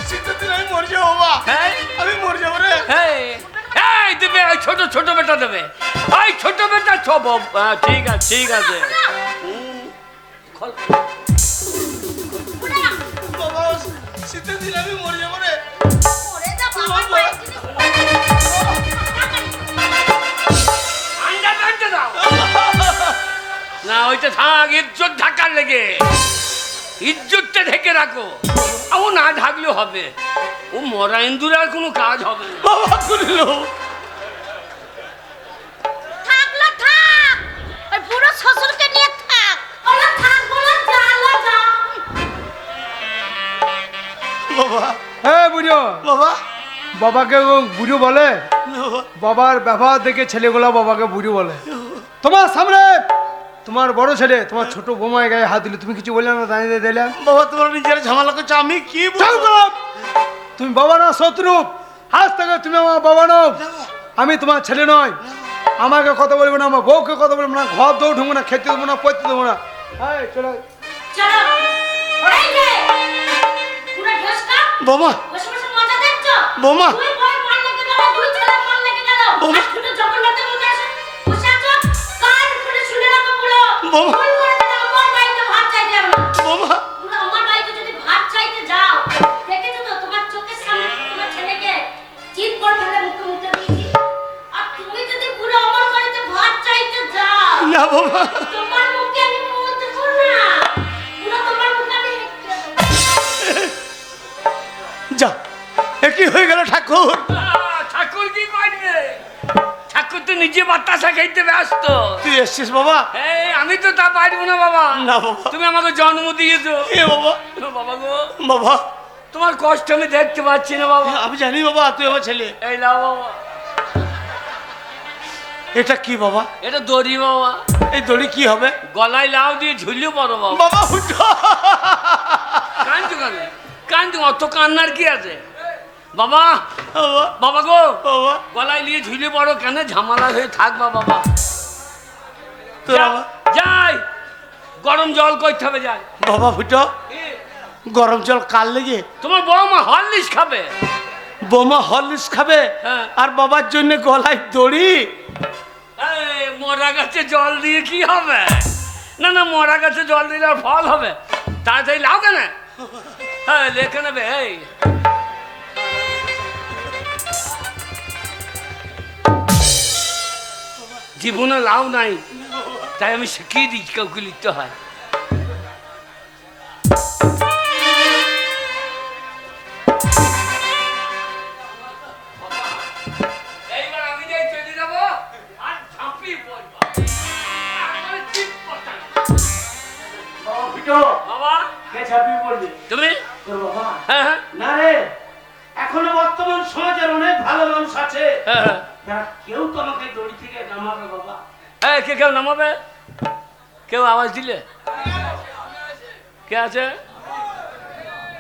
শীতের দিন আমি মরে যাবো বাবা, হ্যাঁ আমি মরে যাবো রে। এই দেবে, ওই ছোট ছোট বেটা দেবে, ওই ছোট বেটা সব। ঠিক আছে ঠিক আছে। খোল। খুলে নাও। বাবা, শীতের দিন আমি মরে যাবো রে। মরে যাবো, আমার মায়ের জিনিস। আন্ডা টানতে দাও না, ওইটা থাক, ইজ্জত ঢাকার লেগে, ইজ্জতটা ঢেকে রাখো। ও না ঢাকলেও হবে, ও মরা ইন্দুর আর কোনো কাজ হবে না। বাবা খুললো। থাকলো থাক, ওই বুড়ো শ্বশুরকে নিয়ে থাক। ওরা থাক বলে জ্বালা যা। বাবা, হ্যাঁ বুড়ো, বাবা, বাবাকে ও বুড়ো বলে? না বাবা, বাবার ব্যবহার দেখে ছেলেগুলো বাবাকে বুড়ো বলে। তোমার সামনে তোমার বড় ছেলে তোমার ছোট বোমায় গায়ে হাত দিলে, তুমি কিছু বললে না, দাঁড়িয়ে দিলে? বাবা, তোমরা নিজের ঝামেলা করছো, আমি কি বলবো? তুমি বাবা না শত্রু, আজ থেকে তুমি আমার বাবা নও, আমি তোমার ছেলে নয়। আমাকে কথা বলবো না, আমার বউকে কথা বলবো না, ঘর দৌড় ঢুকবো না, খেতে দেবো না, পড়তে দেবো না। হ্যাঁ চলো। চলো। এই যে, পুরো ঢেসকা, বোমা, বসে বসে মজা দেখছো? বোমা, দুই বই মান লেগে গেল, দুই ছেলে মান লেগে গেল। বোমা। আর দুটো জগন্নাথের মধ্যে এসে বসে আছো, কান খুলে শুনে রাখো পুরো। বোমা। ভুল করে দিলে আমার বাড়িতে ভাত চাইতে হবে না। বোমা, পুরো আমার বাড়িতে যদি ভাত চাইতে যাও, দেখেছো তো তোমার চোখের সামনে তোমার ছেলেকে চিৎ করে ফেলে মুখে মুখে দিয়েছি। আর তুমি যদি পুরো আমার বাড়িতে ভাত চাইতে যাও, না বাবা, তোমার মুখে আমি মুখ দেবো না, পুরো তোমার মুখে আমি যা, এ কি হয়ে গেল ঠাকুর? ঠাকুর কি করবে? ঠাকুর তো নিজে বাতাসা খাইতে ব্যস্ত। তুই এসছিস বাবা? এই আমি তো তা পারবো না বাবা। না বাবা। তুমি আমাকে জন্ম দিয়েছো। এ বাবা, বাবা গো, বাবা, তোমার কষ্ট আমি দেখতে পাচ্ছি না বাবা। আমি জানি বাবা তুই আমার ছেলে। এই লাও বাবা। এটা কি বাবা? এটা দড়ি বাবা। এই দড়ি কি হবে? গলায় লাউ দিয়ে ঝুলিয়ে পড়ো বাবা। বাবা ফুটো কান্দু কেন? কান্দু, অত কান্নার কি আছে বাবা? বাবা বাবা গো, বাবা গলায় নিয়ে ঝুলিয়ে পড়ো কেন? ঝামেলা হয়ে থাকবা বাবা। তো বাবা যাই, গরম জল করতে হবে। যাই বাবা ফুটো, গরম জল কার লেগে? তোমার বৌমা হরলিক্স খাবে। বোমা হরলিক্স খাবে? হ্যাঁ। আর বাবার জন্য গলায় দড়ি? এই মরা গাছে জল দিয়ে কি হবে? না না, মরা গাছে জল দিলে আর ফল হবে। তাড়াতাড়ি লাও কেন? হ্যাঁ, লেখে নেবে। এই জীবনে লাউ নাই, তাই আমি শিখিয়ে দিচ্ছি কাউকে লিখতে হয়। এইবার আমি যাই চলে যাবো আর ঝাঁপিয়ে পড়বো। একবারে চিৎ করতাম। বাবা ফুটো, বাবা, কে ঝাঁপিয়ে পড়বে? তুমি? তোর বাবা? হ্যাঁ হ্যাঁ না রে, এখনো বর্তমান সমাজের অনেক ভালো মানুষ আছে, হ্যাঁ হ্যাঁ। যারা কেউ তো আমাকে দড়ি থেকে নামাবে বাবা। এই, কে কেউ নামাবে? কেউ আওয়াজ দিলে? কে আছে?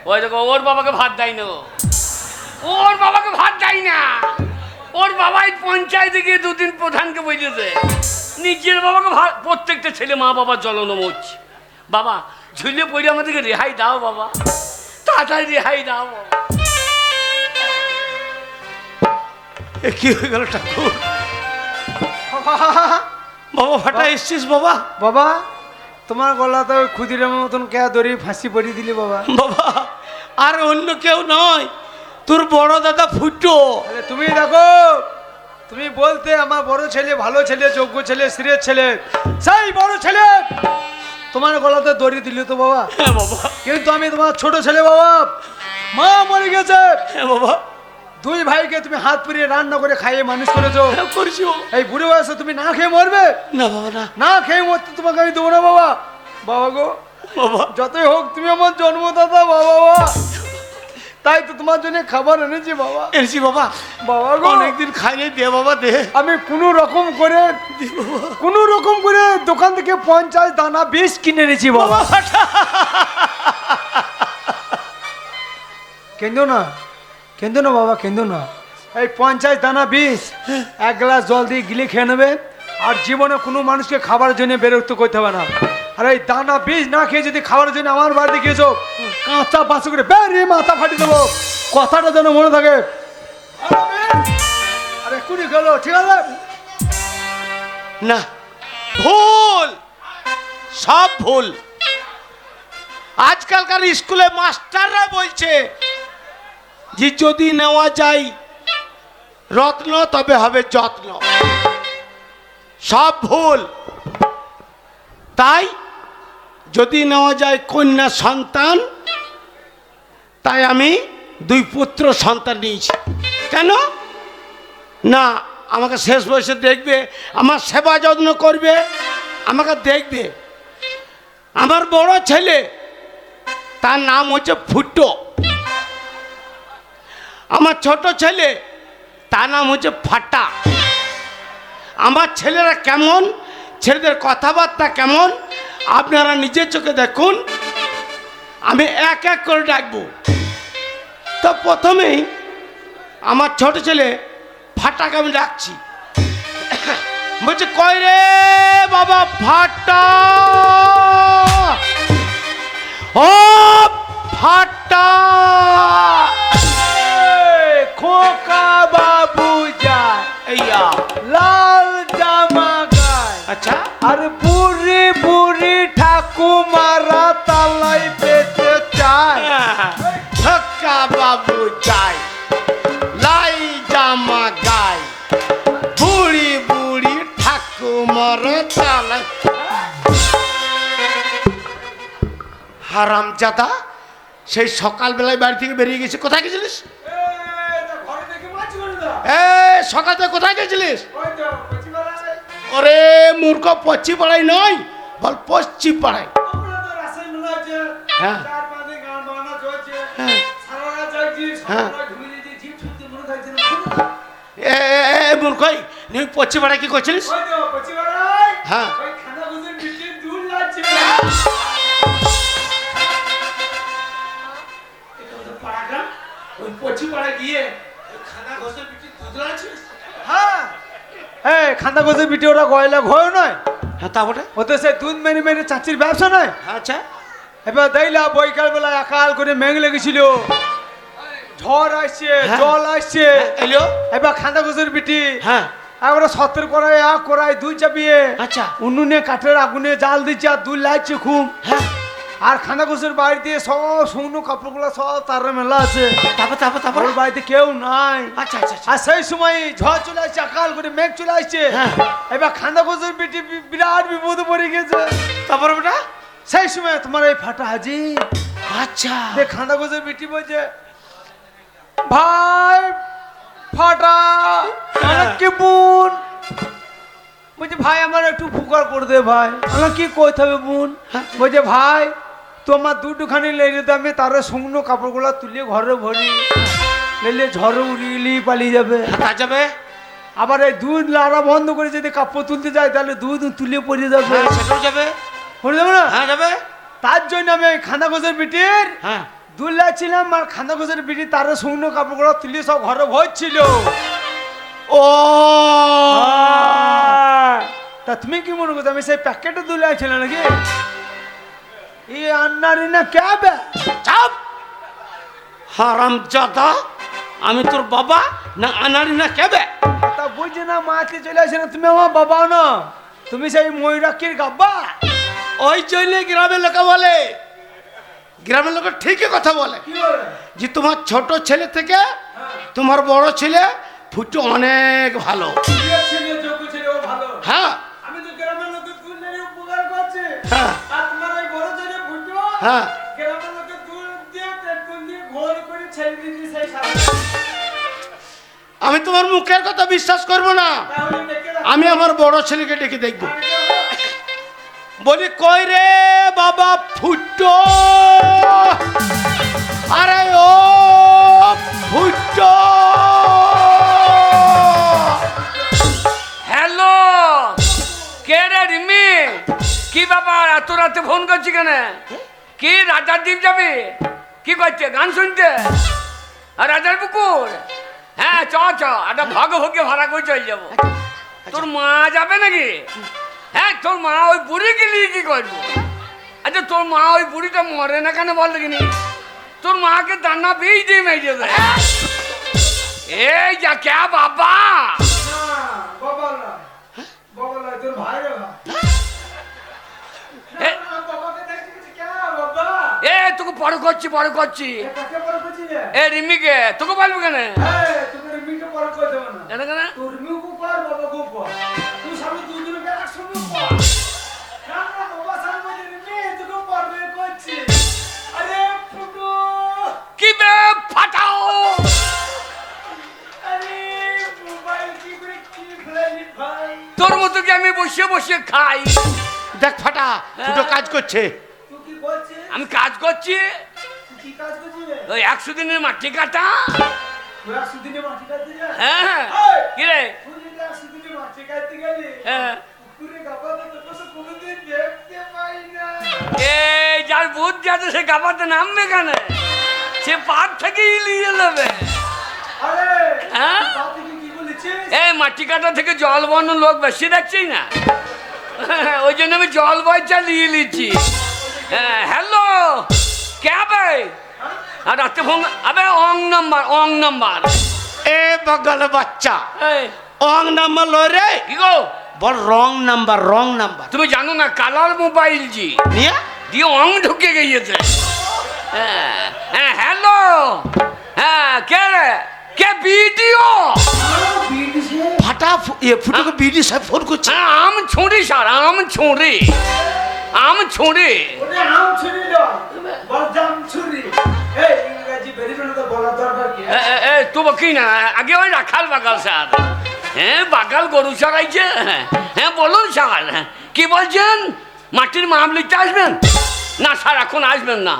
ওই দেখো, ওর বাবাকে ভাত দেয় না। ওর বাবাকে ভাত দেয় না। ওর বাবাই পঞ্চায়েতে গিয়ে দুদিন প্রধানকে বলেছে নিজের বাবাকে ভাত। প্রত্যেকটা ছেলে মা বাবার জ্বলনো মরছে। বাবা, ঝুলিয়ে পড়ে আমাদেরকে রেহাই দাও বাবা, তাড়াতাড়ি রেহাই দাও বাবা। এ কি হয়ে গেল ঠাকুর? বাবা ফাটা এসছিস বাবা? বাবা, তোমার গলাতে ওই ক্ষুদিরামের মতন কে দড়ি ফাঁসি পড়িয়ে দিলি বাবা? বাবা আর অন্য কেউ নয়, তোর বড় দাদা ফুটো। আরে তুমি দেখো, তুমি বলতে আমার বড় ছেলে, ভালো ছেলে, যোগ্য ছেলে, শ্রেয় ছেলে, সেই বড় ছেলে তোমার গলাতে দড়ি দিল তো বাবা। হ্যাঁ বাবা, কিন্তু আমি তোমার ছোট ছেলে বাবা, মা মরে গেছে, হ্যাঁ বাবা, দুই ভাইকে তুমি হাত পুড়িয়ে রান্না করে খাইয়ে মানুষ করেছো। হ্যাঁ করেছি বাবা। এই বুড়ো বয়সে তুমি না খেয়ে মরবে? না বাবা না। না খেয়ে মরতে তোমাকে আমি দেবো না বাবা। বাবা গো, বাবা যতই হোক তুমি আমার জন্মদাতা বাবা। তাই তো তোমার জন্য খাবার এনেছি বাবা। এনেছি বাবা। বাবা গো, অনেকদিন খাইনি, দে বাবা দে। আমি কোনো রকম করে দোকান থেকে 50 দানা বিষ কিনে এনেছি বাবা। কেন্দো না, কেন্দো না বাবা, কেন্দো না। এই 50 দানা বিষ 1 গ্লাস জল দিয়ে গিলে খেয়ে নেবেন, আর জীবনে কোনো মানুষকে খাবারের জন্য বিরক্ত করতে হবে না। আর এই দানা বিষ না খেয়ে যদি খাবারের জন্য আমার বাড়িতে গিয়েছো, কাঁচা বাসে করে বেরিয়ে মাথা ফাটিয়ে দেবো, কথাটা যেন মনে থাকে। আরে কুড়ি গেল, ঠিক আছে? না, ভুল, সব ভুল। আজকালকার স্কুলে মাস্টাররা বলছে যে যদি নেওয়া যায় রত্ন তবে হবে যত্ন। সব ভুল। তাই যদি নেওয়া যায় কন্যা সন্তান, তাই আমি 2 পুত্র সন্তান নিয়েছি। কেন না, আমাকে শেষ বয়সে দেখবে, আমার সেবা যত্ন করবে, আমাকে দেখবে। আমার বড় ছেলে, তার নাম হচ্ছে ফুটো। আমার ছোট ছেলে, তার নাম হচ্ছে ফাটা। আমার ছেলেরা কেমন, ছেলেদের কথাবার্তা কেমন, আপনারা নিজের চোখে দেখুন। আমি এক এক করে ডাকবো। তো প্রথমেই আমার ছোট ছেলে ফাটাকে আমি ডাকছি। বলছে কই রে বাবা ফাটা, ও ফাটা। খোকা বাবু যায়, এইয়া লাল জামা গায়, আচ্ছা, আর বুড়ি বুড়ি ঠাকুমারা তালাই পেতে চায়। ঠক্কা বাবু যাই, লাই জামা গাই, বুড়ি বুড়ি ঠাকুমার চালাই। হারামজাদা, সেই সকালবেলায় বাড়ি থেকে বেরিয়ে গেছে। কোথায় গেছিলিস? সকাল থেকে কোথায় গেছিলিস? ওরে মূর্খ, পশ্চিম পাড়ায় নয়, বল পশ্চিম পাড়ায়। হ্যাঁ হ্যাঁ হ্যাঁ। মূর্খই, নিয়ে পশ্চিম পাড়ায় কি করছিলিস? ওই তো পশ্চিম পাড়ায় হ্যাঁ। ওই খানা গুজের বিটির দুধ লাগছে। পাড়াগ্রাম ওই পশ্চিম পাড়ায় গিয়ে ওই খানা ঘষে পিঠে দুধ লাগাচ্ছিস? হ্যাঁ এই খান্দা গুজের বিটি ওরা গয়লা ঘয় নয়, হ্যাঁ তা বটে। ওতে সে দুধ মেরে মেরে চাচির ব্যবসা নয়। আচ্ছা এবার দেখলা বৈকাল বেলা একাল করে মেঘ লেগেছিল, ঝড় আসছে, হ্যাঁ। জল আসছে। এলো এবার খান্দা গুজের বিটি হ্যাঁ একবারে সতের করায় এক করায় দুধ চাপিয়ে আচ্ছা উনুনে কাঠের আগুনে জাল দিচ্ছে আর দুধ লাগছে খুব। হ্যাঁ আর খান্দা গুজের বাড়িতে সব শুকনো কাপড়গুলো সব তার মেলা আছে, তারপর ওর বাড়িতে কেউ নাই। আচ্ছা আচ্ছা আচ্ছা। আর সেই সময় ঝড় চলে আসছে, আকাল করে মেঘ চলে আসছে। হ্যাঁ। এবার খান্দা গুজের বিটি বিরাট বিপদে পড়ে গেছে। তারপরে বেটা সেই সময় তোমার এই ফাটা হাজি আচ্ছা যে খান্দা গুজের বিটি বলছে, ভাই ফাটা আমার কি বোন বলছে, ভাই আমার একটু উপকার করে দে ভাই। আমার কি কইতে হবে বোন? বলছে, ভাই তোমার দুটোখানি লেগে তো আমি তার শুকনো কাপড়গুলো তুলে ঘরে ভরি, লেলে ঝড়ে উড়িয়ে পালিয়ে যাবে। তা যাবে আবার এই দুধ লাড়া বন্ধ করে যদি কাপড় তুলতে যায় তাহলে দুধ তুলে পড়ে যাবে, হ্যাঁ সেটাও যাবে পড়ে যাবে না? হ্যাঁ যাবে তার জন্য আমি এই খান্দা গোছের বিটির হ্যাঁ দুধ লাগছিলাম, আর খান্দা গোছের বিটি তার শুকনো কাপড়গুলো তুলে সব ঘরে ভরছিল। ও তা তুমি কি মনে করছো আমি সেই প্যাকেটে দুধ লাগছিল নাকি? এই আন্নারি না ক্যাবে চাপ হারামজাদা, আমি তোর বাবা না আনারি না কেবে? তা বুঝছি না, মাকে চলে আসে না, তুমি আমার বাবা না, তুমি সেই ময়ূরাক্ষীর গাব্বা। ওই জন্য গ্রামের লোকে বলে, গ্রামের লোক ঠিকই কথা বলে কি বলে? যে তোমার ছোট ছেলে থেকে তোমার বড় ছেলে ফুটো অনেক ভালো। প্রিয় ছেলে, যোগ্য ছেলে, ও ভালো। হ্যাঁ আমি তো গ্রামের লোকের দুধ নিয়ে উপকার করছি, হ্যাঁ আর তোমার ওই বড় ছেলে ফুটো হ্যাঁ গ্রামের লোকের দুধ দিয়ে পেট্রোল দিয়ে ঘোল করে ছেড়ে দিয়েছি সেই সাথে। আমি তোমার মুখের কথা বিশ্বাস করব না, তাহলে দেখে রাখো। আমি আমার বড় ছেলেকে ডেকে দেখবো। বলি কই রে বাবা ফুটো, আরে ও ফুটো। হ্যালো, কে রে রিমি? কি ব্যাপার এত রাতে ফোন করছি কেন? কি রাজার দ্বীপ যাবি? কি করছে, গান শুনতে? আর রাজার পুকুর? হ্যাঁ চ চ, একটা ভগে ভগে ভাড়া করে চলে যাবো। তোর মা যাবে নাকি? হ্যাঁ তোর মা ওই বুড়িকে নিয়ে কি করবো? আচ্ছা তোর মা ওই বুড়িটা মরে না কেন বল দেখিনি? তোর মাকে দান্না পেয়ে দিয়ে মেরে দেবে। এই যা কে বাবা? না, বাবা না, বাবা না, তোর ভাই রে ভাই। এ, না, বাবাকে দেখছি বলছি, কে বাবা? এ তোকে বড় করছি বড় করছি। এ কাকে বড় করছিস রে? এ রিমিকে তোকে বলবো কেন? এই, তোকে রিমিকে বড় করে দেবো না। কেন কেন? তোর রিমিকেও কর, বাবাকেও কর। তুই সামনে দুজনকে একসঙ্গে কর। না, না, বাবা সামনে বলছে, রিমি, তোকেও বড় করছি। আরে ফুটো, কি বে ফাটাও? আরে মোবাইল কি করে কি ফেলালি ভাই? তোর মতো কি আমি বসে বসে খাই? দেখ ফাটা ফুটো কাজ করছে। তুই কি বলছিস? আমি কাজ করছি তুই কি কাজ করছিস রে? ওই 100 দিনের মাটি কাটা। তুই 100 দিনে মাটি কাটতে যা? হ্যাঁ কি রে? তুই যদি 100 দিনে মাটি কাটতে গেলি, হ্যাঁ। পুকুরে গাবাতে তোকে তো কোনোদিন দেখতে পাই না। এই যার বুধ যাতে সে গাবাতে নামবে কেন? সে পার থেকেই নিয়ে নেবে। আরে, হ্যাঁ? তুই বাপ থেকে কি বলেছিস? এই মাটি কাটা থেকে জল বন্য লোক বেশি দেখছি না, ওই জন্য আমি জল বয় চালিয়ে নিচ্ছি। হ্যালো কে ভাই? আর রাতে ফোন আবে অং নাম্বার এ বগল বাচ্চা এই অং নাম্বার লয় রে, কি গো? বল রং নাম্বার রং নাম্বার তুমি জানো না কালার মোবাইল জি নিয়ে দিয়ে অং ঢুকে গিয়েছে। হ্যাঁ হ্যালো, হ্যাঁ কে রে? কে ভিডিও? ফাটা ফুটোকে বিডি সাহেব ফোন করছে। হ্যাঁ আম ছুঁড়ি স্যার, আম ছুঁড়ি। ওরে আম ছুরি লয়, বল জাম ছুরি। এই ইংরেজি বেরিয়ে তো বলা দরকার কি? তো কি না আগে ওই রাখাল বাগাল স্যার। হ্যাঁ বাগাল গরু চড়াইছে। হ্যাঁ বলুন স্যার কি বলছেন? মাটির মাপ লিখতে আসবেন না স্যার? এখন আসবেন না,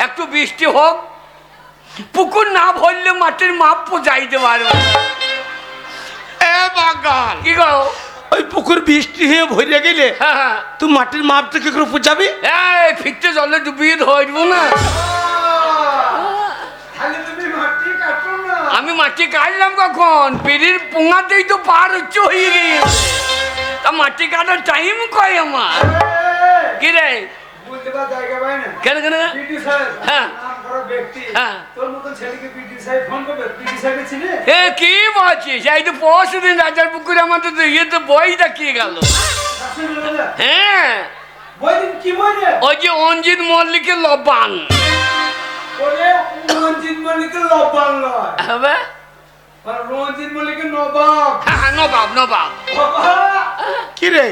একটু বৃষ্টি হোক, পুকুর না ভরলে মাটির মাপ যাইতে পারবে। এ বাগান কি গো? ওই পুকুর বৃষ্টি হয়ে ভরে গেলে হ্যাঁ, হ্যাঁ। তুই মাটির মাপটা কি করে বুঝাবি? এই ফিরতে জলে ডুবিয়ে ধরবো না। তাহলে তুমি মাটি কাটো না। আমি মাটি কাটলাম কখন? পিড়ির পোঙাতেই তো পার হচ্ছে হয়ে গিয়েছে। তা মাটি কাটার টাইম কয় আমার? কি রে? বুঝতে পার জায়গা পাই না। কেন কেন? পিটি সাহেব হ্যাঁ। নাম করা ব্যক্তি। হ্যাঁ। তোর মতন ছেলেকে পিটি সাহেব ফোন করবে? পিটি সাহেবকে চিনি? এ কি বলছিস? এই তো পরশু দিন রাজার পুকুরে আমাদের তো ইয়ে তো বই দেখিয়ে গেল। শাশুড়ি বলে না? হ্যাঁ, বই দিন কি বই রে? ওই যে অঞ্জিত মল্লিকের লবান। ওরে রঞ্জিত মল্লিকের লবান লয়। হবে? আর রঞ্জিত মল্লিকের নবাব। হ্যাঁ, নবাব নবাব। বাবা, কি রে?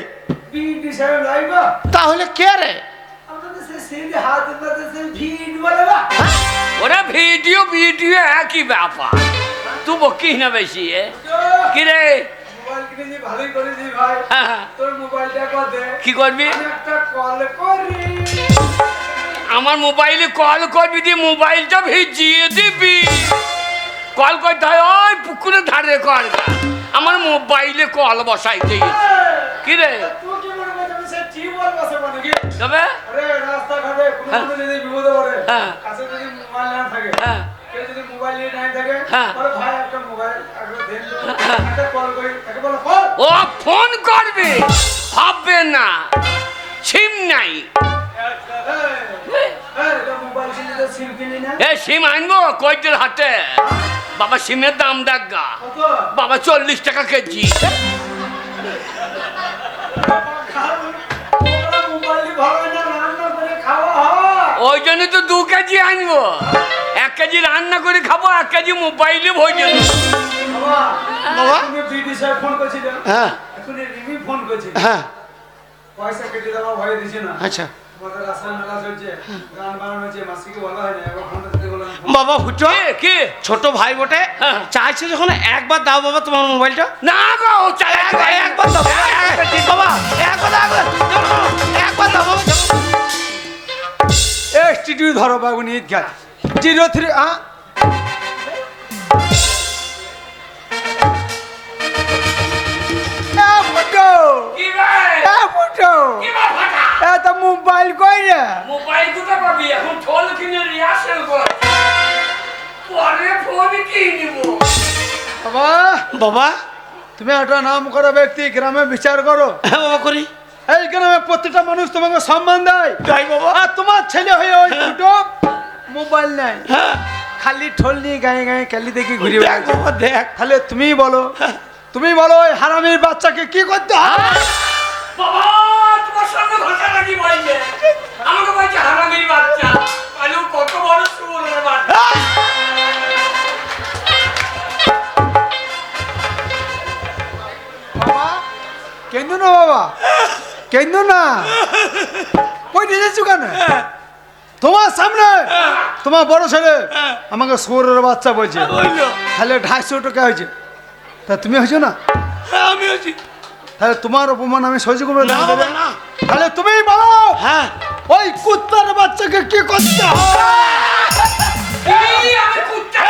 পিটি সাহেব লাইবা? তাহলে কে রে? আমাদের সে সিঁড়ি হাত মারতে সে ভিড় বলে না? ওরা ভিডিও ভিডিও একই ব্যাপার। তুই বকিস না বেশি। কি রে? মোবাইল কিনেছি ভালোই করেছি ভাই। হ্যাঁ, তোর মোবাইলটা কর দে। কি করবি? আমি একটা কল করি। আমার মোবাইলে কল করবি, দিয়ে মোবাইলটা ভিজিয়ে দিবি। কল করতে হয় ওই পুকুরে ধারে কর। আমার মোবাইলে কল বসাই দিই। কি রে? তুই কি মনে করছিস আমি সে টিউবওয়েল বসাবো নাকি? তবে আরে রাস্তাঘাটে কোনো হ্যাঁ। যদি বিপদে পড়ে, হ্যাঁ। কাছে যদি মোবাইল না থাকে, হ্যাঁ, কেউ যদি মোবাইল নিয়ে নাই থাকে, হ্যাঁ। বলে ভাই একটা মোবাইল একটা দেন তো, একটা কল করি, তাকে বলো কল। ও ফোন করবে, ভাববে না সিম নাই। এটা মোবাইল কিনে তো সিম কিনি না। এ সিম আনবো কয়টার হাতে? বাবা সিমের দাম দেখ গা কত? বাবা, 40 টাকা কেজি। ওরা মোবাইল ভালো না, রান্না করে খাওয়া হয়। ওই জন্য তো 2 কেজি আনবো। 1 কেজি রান্না করে খাবো, 1 কেজি মোবাইলে ভোজে দেবো। বাবা, বাবা? তুমি বিডি সাহেব ফোন করছিল, হ্যাঁ এখন রিমি ফোন করছিল। হ্যাঁ পয়সা কেটে দেওয়া ভয় দিছে না। আচ্ছা আমাদের রাস্তায় মেলা চলছে, গান বানানো হচ্ছে, মাসিকে বলা হয় না, একবার ফোনটা দিতে বললাম। বাবা ফুটো কি? ছোট ভাই বটে, হ্যাঁ। চাইছে যখন একবার দাও বাবা তোমার মোবাইলটা। না গো, চালা একবার দাও বাবা, বাবা একবার দাও, একবার দাও বাবা। এসটিডিউ ধরো বাগুনি ঈদগাহ 03 কি রে? কি বা ফাটা? মোবাইল কই রে? মোবাইল কোথা পাবি? এখন ঠোল কিনে রিহার্সেল কর, পরে ফোন কিনব। বাবা, বাবা তুমি একটা নাম করা ব্যক্তি, গ্রামে বিচার করো। হ্যাঁ বাবা করি। এই গ্রামে প্রত্যেকটা মানুষ তোমাকে সম্মান দেয়। তাই বাবা। আর তোমার ছেলে হয়ে ওই দুটো মোবাইল নাই, হ্যাঁ খালি ঠোল নিয়ে গায়ে গায়ে কালি দেখি ঘুরে দেখ বেড়াচ্ছে। বাবা দেখ। তাহলে তুমিই বলো, তুমি বলো ওই হারামির বাচ্চাকে কি করতে হবে? বাবা, তোমার সঙ্গে ভাষা নাকি বলছে? আমাকে বলছে হারামির বাচ্চা। আলু কত বড় সুরের বাচ্চা। বাবা কেন না, বাবা কেন না, কই দিয়েছো কেন? তোমার সামনে তোমার বড় ছেলে আমাকে সুরের বাচ্চা বলছে, বললো তাহলে 250 টাকা হয়েছে, তা তুমি হয়েছো না? হ্যাঁ আমি আছি। তাহলে তোমার অপমান আমি সহ্য করবো না না। বাবা না। তাহলে তুমি বলো হ্যাঁ ওই কুত্তার বাচ্চাকে কি করতে হবে? এই আমি কুত্তা।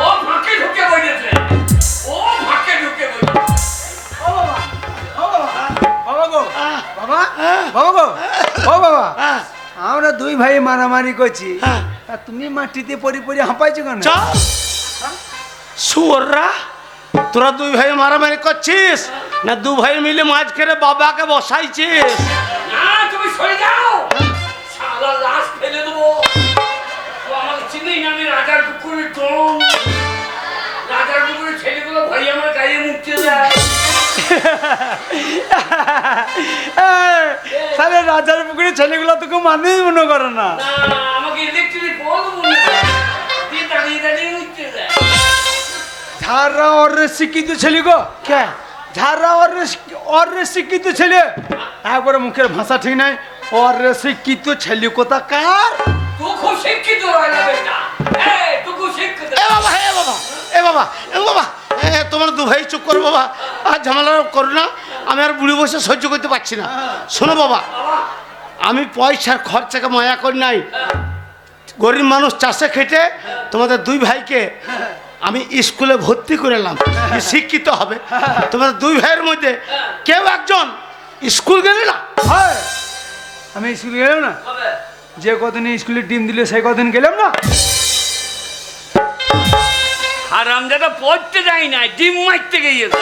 ও ফাঁকে ঢুকে বসেছে, ও ফাঁকে ঢুকে বসেছে। ও বাবা, ও বাবা, বাবা গো, বাবা, বাবা গো, ও বাবা, হ্যাঁ আমরা দুই ভাই মারামারি করছি, হ্যাঁ। আর তুমি মাটিতে পড়ে পড়ে হাঁপাইছো কেন? চল শুয়োররা, তোরা দুই ভাই মারামারি করছিস না দু ভাই মিলে মাঝ করে বাবাকে বসাইছিস? না, তুমি সরে যাও, শালা লাশ ফেলে দেবো। ও আমাকে চিনেই না, আমি রাজার পুকুরের টন। রাজার পুকুরের ছেলেগুলো ভাই আমার গায়ে মুখতে যায়। তাহলে রাজার পুকুরের ছেলেগুলো তোকে মানুষ মনে করে না। না, আমাকে ইলেকট্রিক বল মনে হয়। দিয়ে দাঁড়িয়ে দাঁড়িয়ে মুখতে যায়। ঝাড়রা ওর শিক্ষিত ছেলে গো, কে? ঝাড়রা ওর শিক্ষিত ছেলে, একবারে মুখের ভাষা ঠিক নাই, ওর শিক্ষিত ছেলে কোথা কার? তুই খুব শিক্ষিত হয় না বেটা। এই, তুই খুব শিক্ষিত। এ বাবা, এ বাবা, এ বাবা, এ বাবা, এ তোমার দু ভাই চুপ করো বাবা, আর ঝামেলা করো না, আমি আর বুড়ি বসে সহ্য করতে পারছি না। শোনো বাবা, আমি পয়সার খরচাকে মায়া করি নাই, গরিব মানুষ চাষে খেটে তোমাদের দুই ভাইকে আমি স্কুলে ভর্তি করলাম, শিক্ষিত হবে। তোমাদের দুই ভাইয়ের মধ্যে কেউ একজন স্কুল গেলে না? হয় আমি স্কুল গেলাম না, যে কদিন স্কুলে ডিম দিলে সেই কদিন গেলাম না। আর আমজাটা পড়তে যাই না, ডিম মারতে গিয়েছে।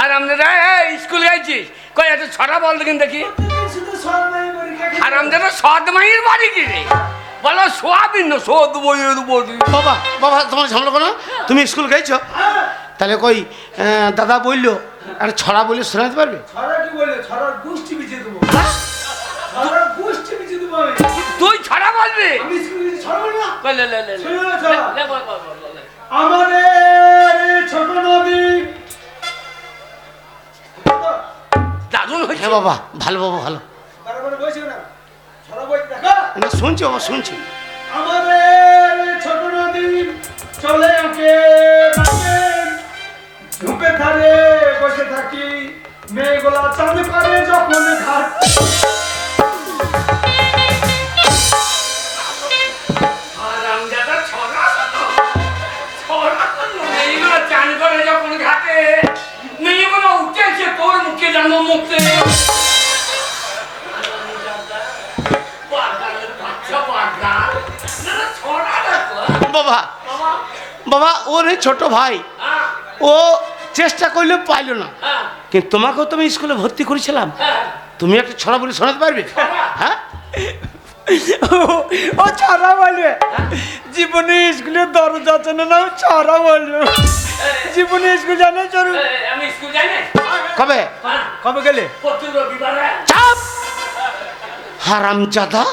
আর আমজাটা স্কুল গেছিস কই, এত ছড়া বল দেখেন দেখি। আর আমজাটা সদ মাইয়ের বাড়ি কি রে? বলো সোয়াবিন না সদ বইয়ের বাড়ি। বাবা বাবা তোমার ঝামেলা করো না, তুমি স্কুল গেছো? তাহলে কই দাদা বললো একটা ছড়া বলে শোনাতে পারবে? তুই ছড়া বলবি? আমাদের ছোট নদী। দারুণ হয়েছে। হ্যাঁ বাবা, ভালো বাবা, ভালো না, শুনছি বাবা, শুনছি। আমাদের ছোট নদী চলে ওকে ধূপে ধারে বসে থাকি, মেয়েগুলা চাঁদ করে যখন ঘাট। আর আমজাটা ছড়া ছড়া মেয়েগুলো চান করে যখন ঘাটে, মেয়েগুলো উঠেছে তোর মুখে জানো মুখে। বাবা বাবা, ওর এই ছোট ভাই ও চেষ্টা করলে পাইলো না, কিন্তু তোমাকেও তো আমি স্কুলে ভর্তি করেছিলাম, তুমি একটা ছড়া বলে শোনাতে পারবে? হ্যাঁ, ও ছড়া বলবে? জীবনে স্কুলের দরজা চেনে না, ছড়া বলবে। জীবনে স্কুল জানে চরু? আমি স্কুল যাই না। কবে কবে গেলে? প্রতি রবিবারে। চাপ! হারামজাদা,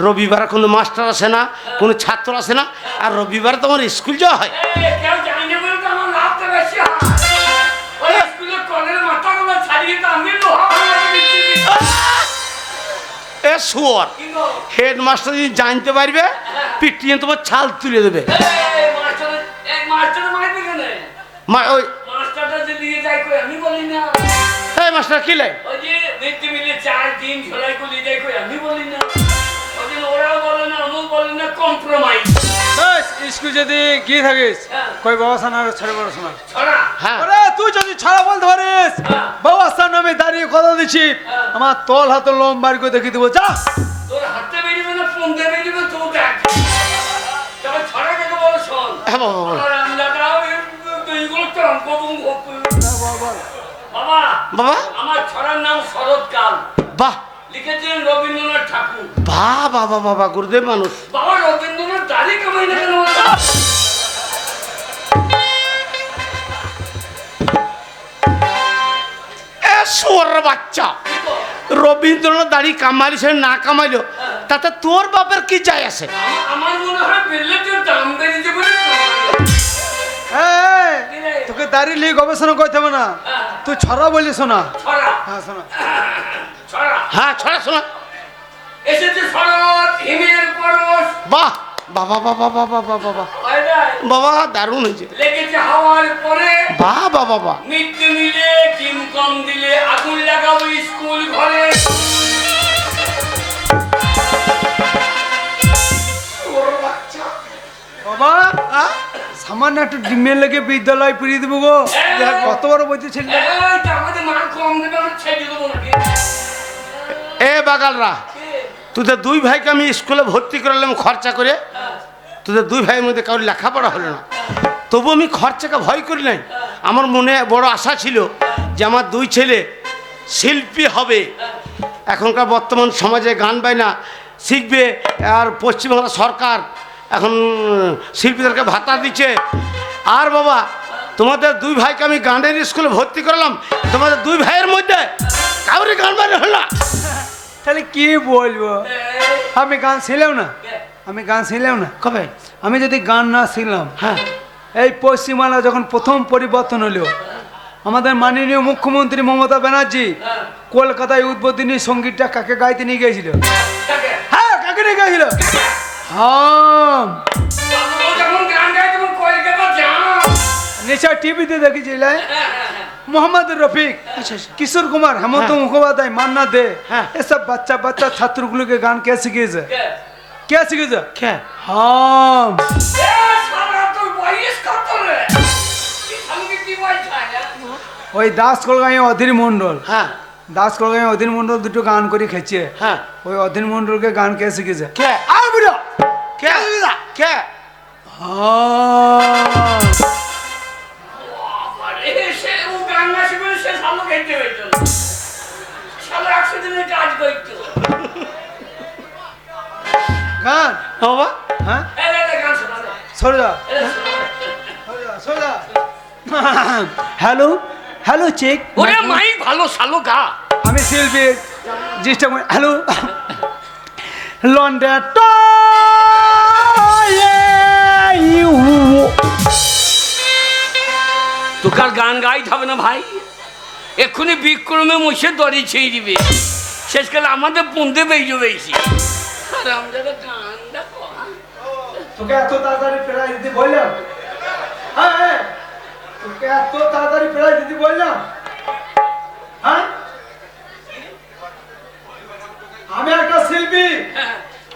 রবিবার কোনো মাস্টার আসে না, কোনো ছাত্র আসে না, আর রবিবার তোমার স্কুল যাওয়া হয়? কেউ জানি না বলে তো আমার লাভটা বেশি হয়। ওই স্কুলের কলের মাথাগুলো ছাড়িয়ে তো আমি লোহা ভাঙা দিচ্ছি। এ শুয়োর, হেডমাস্টার যদি জানতে পারবে পিটিয়ে তোমার ছাল তুলে দেবে। মাস্টার মারবে কেন? ওই মাস্টারটা যে নিয়ে যায় কই আমি বলি না। এই মাস্টার কি লাই? ওই যে মিড ডে মিলে 4 দিন ঝোলাই করে নিয়ে যায় কই আমি বলি না। ওই যে ওরাও বলে না, অমুক বলে না, কম্প্রোমাইজ। স্কুল যদি গিয়ে থাকিস কই বাবা সানার ছেড়ে বড় শোনা ছড়া। হ্যাঁ, আরে তুই যদি ছাড়া বলতে পারিস, বাবা সান আমি দাঁড়িয়ে কথা দিচ্ছি, আমার তল হাতে লোম বার করে দেখিয়ে দেবো। যা তোর হাতে বেরিয়ে না, ফোন দিয়ে বেরিয়ে তো দেখ। তবে ছড়া কাকে বলো শোন। হ্যাঁ বাবা, বলো। আর আমলাটাও এইগুলো তো অঙ্কবঙ্গ। বাবা বাবা, আমার ছড়ার নাম শরৎকাল, বাহ লিখেছিলেন রবীন্দ্রনাথ ঠাকুর। বাহ বাবা, বাবা গুরুদেব মানুষ। বাবা রবীন্দ্রনাথ দাড়ি কামাই না কেন? এ শুয়োর বাচ্চা, রবীন্দ্রনাথ দাড়ি কামাইলি সে না কামাইলো তাতে তোর বাপের কি যায় আসে? আমার মনে হয় বেলেটের দাম বেড়েছে বলে হ্যাঁ, তোকে দাঁড়িয়ে নিয়ে গবেষণা করতে হবে না, তুই ছড়া বলি শোনা। ছড়া। হ্যাঁ শোনা। ছড়া। হ্যাঁ, ছড়া শোনা। এসেছে শরৎ হিমের পরশ। বাহ বাবা, বাবা বাবা, বাবা বাবা, বাবা দারুণ হয়েছে। লেগেছে হাওয়ার পরে, বাহ বাবা, বাবা। মিড ডে মিলে ডিম কম দিলে আগুন লাগাবো স্কুল ঘরে। বাবা সামান্য একটু ডিমের লেগে বিদ্যালয় ফিরিয়ে দেবো গো। কত বড় বলতে ছিল। এইটা আমাদের মান কম দেবে, আমরা ছেড়ে দেবো নাকি? এ বাগালরা, তোদের দুই ভাইকে আমি স্কুলে ভর্তি করলাম খরচা করে, তোদের দুই ভাইয়ের মধ্যে কারোর লেখাপড়া হলো না, তবু আমি খরচাকে ভয় করি নাই। আমার মনে বড় আশা ছিল যে আমার দুই ছেলে শিল্পী হবে, এখনকার বর্তমান সমাজে গান বাজনা শিখবে, আর পশ্চিমবাংলা সরকার এখন শিল্পীদেরকে ভাতা দিচ্ছে। আর বাবা, তোমাদের দুই ভাইকে আমি গানের স্কুলে ভর্তি করলাম, তোমাদের দুই ভাইয়ের মধ্যে কাউরি গান বাজনা হলো না। তাহলে কি বলবো, আমি গান শিখলাম না, আমি গান শিখলাম না। কবে? আমি যদি গান না শিখলাম, হ্যাঁ, এই পশ্চিমবাংলা যখন প্রথম পরিবর্তন হলো, আমাদের মাননীয় মুখ্যমন্ত্রী মমতা ব্যানার্জি কলকাতায় উদ্বোধনী সঙ্গীতটা কাকে গাইতে নিয়ে গিয়েছিল? হ্যাঁ, কাকে এখানে গাইল হাম ও যখন গান গায় তখন কলকাতা যাও। নেশা টিভিতে দেখেছিলেন मोहम्मद रफीक किशोर कुमार हेमंत मुखोपाध्याय मान्ना दे ये सब बच्चा बच्चा छात्रों के गान क्या सीखे क्या सीखे কে हाँ এ সারা তো বয়স কত রে? কি সঙ্গীত কি বলছা? ওই দাস কলগাঁয়ে অধীর মন্ডল হ্যাঁ দাস কলগাঁয়ে অধীর মন্ডল দুটো গান করে খেয়েছে হ্যাঁ ওই অধীর মন্ডলকে গান কে শিখেছে কে আর বুড়ো কে কে হ্যাঁ আরে সে ও গান না শিখে সে ভালো গাইতে হইতো। শালা 100 দিনের কাজ করতো। গান বাবা হ্যাঁ এলে গান শোনা। সরে যা সরে যা হ্যালো হ্যালো চেক ওরে মাইক ভালো শালো গা। আমি শিল্পী জিনিসটা হ্যালো লন্ডন তোকার গান গাইতে হবে না ভাই, এক্ষুনি বিক্রমে মুছে দড়ি ছেড়ে দিবে, শেষকালে আমাদের পুঁতে বেজে বেশি। আর আমাদের গান দেখো তোকে এত তাড়াতাড়ি প্রাইজ দিতে বললাম হ্যাঁ হ্যাঁ তোকে এত তাড়াতাড়ি প্রাইজ দিতে বললাম হ্যাঁ আমি একটা শিল্পী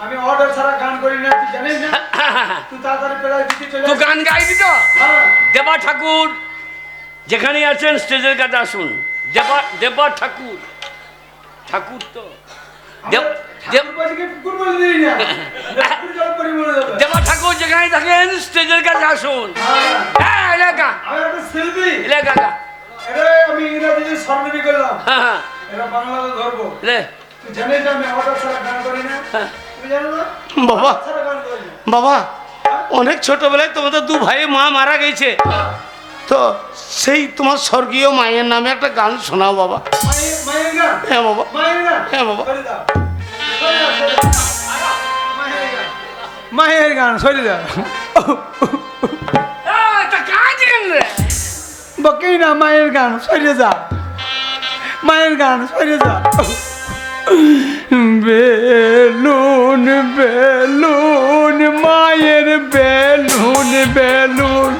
আমি অর্ডার ছাড়া গান করি না তুই জানিস না তুই তাড়াতাড়ি প্রাইজ দিতে চলে তো গান গাইবি তো? হ্যাঁ দেবা ঠাকুর যেখানে আছেন স্টেজের কাছে আসুন। দেবা ঠাকুর ঠাকুর তো কুকুর বলে দিই না কুকুর জল পরি বলে দেবে দেবা ঠাকুর যেখানে থাকেন স্টেজের কাছে আসুন। হ্যাঁ এলাকা আমি একটা শিল্পী এলাকা আরে আমি ইংরেজি স্বর্ণবী করলাম হ্যাঁ এরা বাংলাতে ধরবো লে তুই জানিস না আমি অর্ডার ছাড়া গান করি না তুমি জানো না বাবা ছাড়া গান করি না বাবা অনেক ছোটবেলায় তোমাদের দু ভাই মা মারা গেছে, তো সেই তোমার স্বর্গীয় মায়ের নামে একটা গান শোনাও বাবা। মায়ের গান হ্যাঁ বাবা মায়ের গান হ্যাঁ বাবা সরে দাও মায়ের গান সরে দাও তা কাজ রে বকেই না মায়ের গান সরে যা মায়ের গান সরে যা বেলুন বেলুন মায়ের বেলুন বেলুন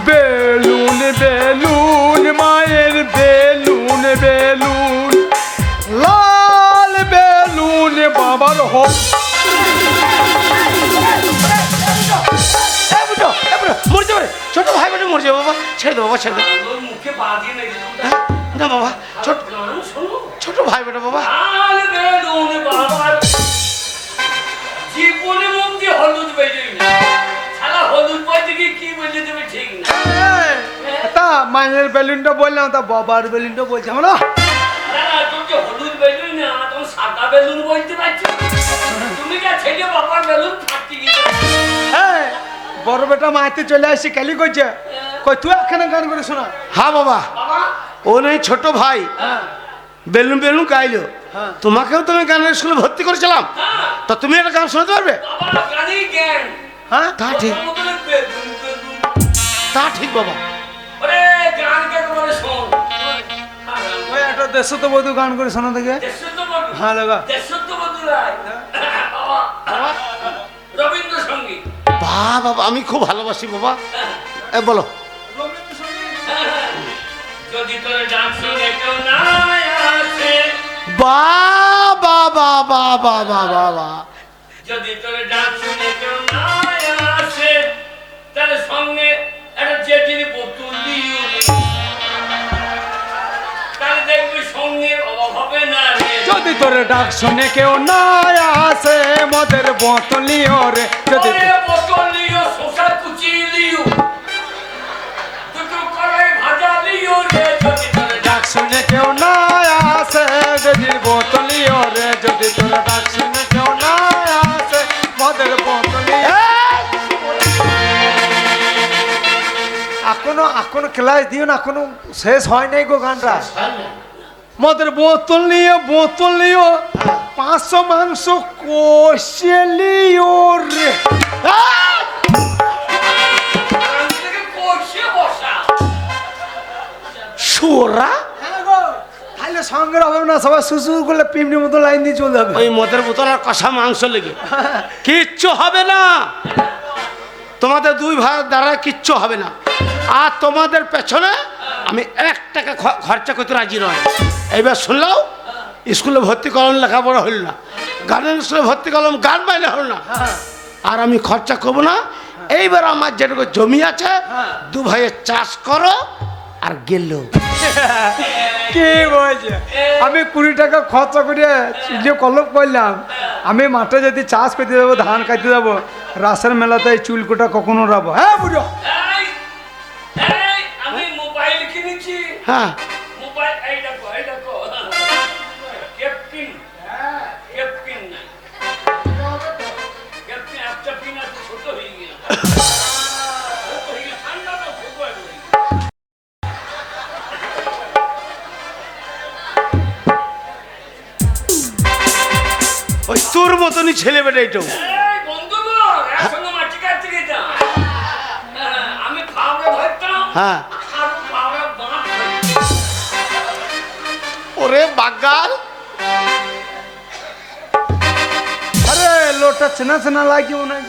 বেলুন বেলুন মায়ের বেলুন বেলুন লাল বেলুন বাবার হোক মরছে পারে ছোট ভাই বোনে মরছে বাবা, ছেড়ে দে বাবা ছেড়ে দে। ওর মুখে পা দিয়ে নেই হ্যাঁ? না বাবা ছোট গান শোনো। ছোট ভাই বোনে বাবা। লাল বেলুন বাবার জীবনে মুখ দিয়ে হলুদ বেজে না, শালা হলুদ বাজে কি বলে দেবে ঠিক না। তা মায়ের বেলুনটা বললাম তা বাবার বেলুনটা বলছি আমরা না তোর যে হলুদ বেলুন না তখন সাদা বেলুন বলতে পারছি। তুমি যা ছেলে বাবার বেলুন ফাটি গেছে। হ্যাঁ বড় বেটা মাইতে চলে আসছে কালি কইছে কই তুই একখানে গান করে শোনা হ্যাঁ বাবা বাবা ও নেই ছোট ভাই বেলুন বেলুন গাইলো, তোমাকেও তুমি গানের স্কুলে ভর্তি করেছিলাম, তা তুমি একটা গান শোনাতে পারবে? বাবা গানেই জ্ঞান। হ্যাঁ তা ঠিক বেলুন বেলুন তা ঠিক বাবা। ওরে গান কে করে শোন। ওই একটা দেশত্ববোধ গান করে শোনা থেকে দেশত্ববোধ হ্যাঁ লাগা দেশত্ববোধ রায় বাবা রবীন্দ্রসঙ্গীত। বাহ বাবা আমি খুব ভালোবাসি বাবা। বলো যদি তোর ডাক শুনে কেউ না আসে, বা বা বা বা বা বা বা বা যদি তোর ডাক শুনে কেউ না আসে, তাহলে সঙ্গে একটা জেটির বোতল দিও রে। তাহলে দেখবি সঙ্গে অভাব হবে না রে। যদি তোর ডাক শুনে কেউ না আসে মদের বোতলিও রে যদি ওরে বোতল লিও, শসা কুচি লিও, দুটো কড়াই ভাজা লিও রে। যদি তোর ডাক ডাক শুনে কেউ না আসে যদি বোতলিও রে যদি তোর ডাক শুনে কেউ না আসে মদের বোতলিও এখনো ক্লাস দিও না এখনো শেষ হয় নাই গো গানটা মদের বোতল নিও 500 মাংস কষে লিও রে কষে বসা। সোরা হ্যাঁ গো তাহলে আজকে সঙ্গে হবে না, সবাই শুশু করলে পিমনির মতো লাইন দিয়ে চলে যাবে। ওই মদের বোতল আর কষা মাংস লেগে কিচ্ছু হবে না। তোমাদের দুই ভাইয়ের দ্বারা কিচ্ছু হবে না। আর তোমাদের পেছনে আমি 1 টাকা খরচা করতে রাজি নয়। এইবার শুনলাও, স্কুলে ভর্তি করলাম, লেখাপড়া হল না, গানের স্কুলে ভর্তি করলাম, গান বাইনা হল না, আর আমি খরচা করবো না। এইবার আমার যেটুকু জমি আছে, দু ভাইয়ের চাষ করো আর গেল। কি বলছে? আমি 20 টাকা খরচা করে যে কলপ করলাম, আমি মাঠে যদি চাষ করতে যাবো, ধান কাটতে যাবো, রাসের মেলাতে এই চুলকোটা কখনো রাবো। হ্যাঁ বুঝো, এই, আমি মোবাইল কিনেছি। হ্যাঁ, মোবাইল এই দেখো ক্যাপ্টেন নাই। ক্যাপ্টেন একটা পিন আছে, ছোট হয়ে গেল। ঠান্ডা তো ছোট হয়ে গেল। ওই তোর মতনই ছেলে বেটা এটাও। এই বন্ধুগণ, একসঙ্গে মাটি কাটতে গেতাম। আমি ফাবড়ে ধরতাম, হ্যাঁ, আর ফাবড়ে বাঁধ ধরতাম। ওরে বাগাল, আরে লোটা চেনা চেনা লাগে মনে হয়।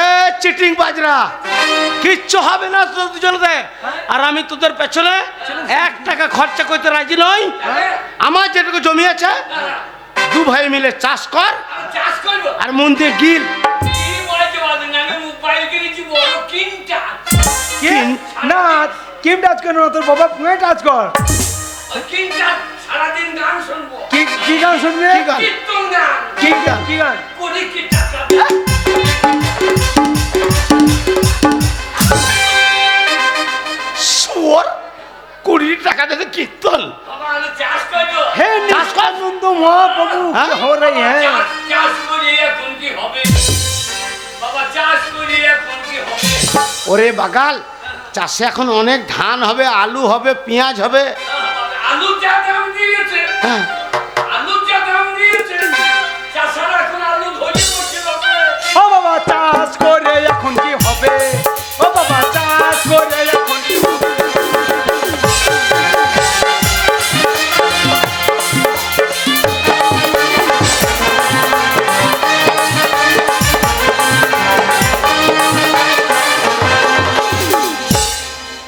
এ চিটিং বাজরা, কিচ্ছু হবে না তোদের দুজনেতে। আর আমি তোদের পেছনে 1 টাকা খরচা করতে রাজি নই। আমার যেটুকু জমি আছে, দু ভাই মিলে চাষ কর চাষ করবো। আর মন দিয়ে গিল। কি বলেছে বলেন, আমি মোবাইল কিনেছি বড় কিনটা। না কিম টাচ করো না, তোর বাবা পুয়ে টাচ কর। ওই কিনটা সারাদিন গান শুনবো। কি গান শুনবে? কি গান? কীর্তন গান। কি গান? কি গান? কোটি কি টাকা। শুয়োর, 20 টাকা দেখে কীর্তন। বাবা আমি চাষ করবো। হে চাষ কর। নিত্যানন্দ মহাপ্রভু হ্যাঁ? हो रही है। চাষ করি এখন কি হবে? বাবা চাষ করি এখন কি হবে? ওরে বাগাল, চাষে এখন অনেক ধান হবে, আলু হবে, পেঁয়াজ হবে। আলুর যা দাম দিয়েছে, হ্যাঁ, আলুর যা দাম দিয়েছে, চাষারা এখন আলু ধরে বসে লোকে। ও বাবা চাষ করে এখন কি হবে? ও বাবা চাষ করে এখন কি হবে?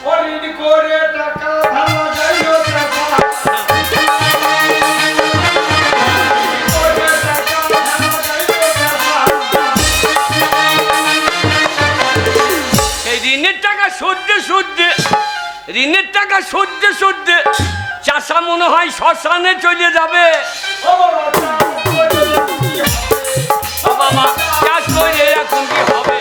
হরিণ করে টাকা ধালা যাইও টাকা। করে টাকা ধালা যাইও টাকা। এই ঋণের টাকা সদ্যে সদ্যে, ঋণের টাকা সদ্যে সদ্যে চাষা মনে হয় শ্মশানে চলে যাবে। ও বাবা চাষ করে এখন কি হবে? ও বাবা চাষ করে এখন কি হবে?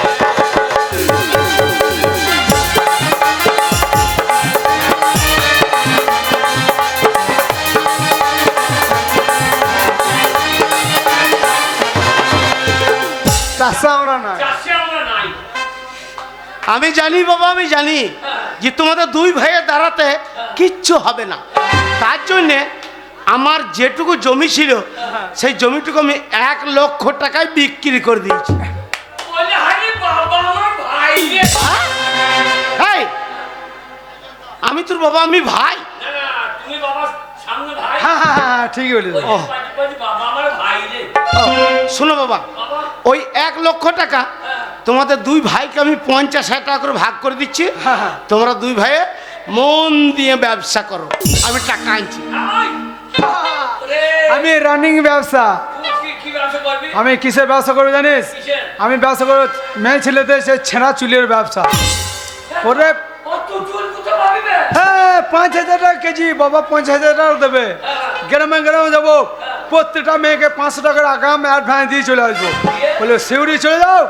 চাষা আমরা না। চাষে আমরা নাই। আমি জানি বাবা, আমি জানি যে তোমাদের দুই ভাইয়ের দ্বারাতে কিচ্ছু হবে না। তার জন্যে আমার যেটুকু জমি ছিল, সেই জমিটুকু আমি 1 লক্ষ টাকায় বিক্রি করে দিয়েছি। বলে আরে বাবা আমার ভাই রে। এই, আমি তোর বাবা, আমি ভাই। না না তুমি বাবা সামনে ভাই। হ্যাঁ হ্যাঁ হ্যাঁ ঠিকই বলেছ। ওই যে পাটি পাটি বাবা আমার ভাই রে। ও, শোনো বাবা, বাবা ওই 1 লক্ষ টাকা তোমাদের দুই ভাইকে আমি 50,000 টাকা করে ভাগ করে দিচ্ছি। হ্যাঁ। তোমরা দুই ভাইয়ে মন দিয়ে ব্যবসা করো, আমি টাকা আনছি। আই ওরে আমি রানিং ব্যবসা। তুই কি ব্যবসা করবি? আমি কিসের ব্যবসা করবো জানিস? কিসের? আমি ব্যবসা করবো মেয়ে ছেলেদের সে ছেঁড়া চুলের ব্যবসা। ওরে কত চুল কোথা পাবি বে? হ্যাঁ 5,000 টাকা কেজি, বাবা 50,000 টাকা দেবে। গ্রামে গ্রামে যাবো, প্রত্যেকটা মেয়েকে 500 টাকার আগাম অ্যাডভান্স দিয়ে চলে আসবো। বলে শিউরি চলে যাও,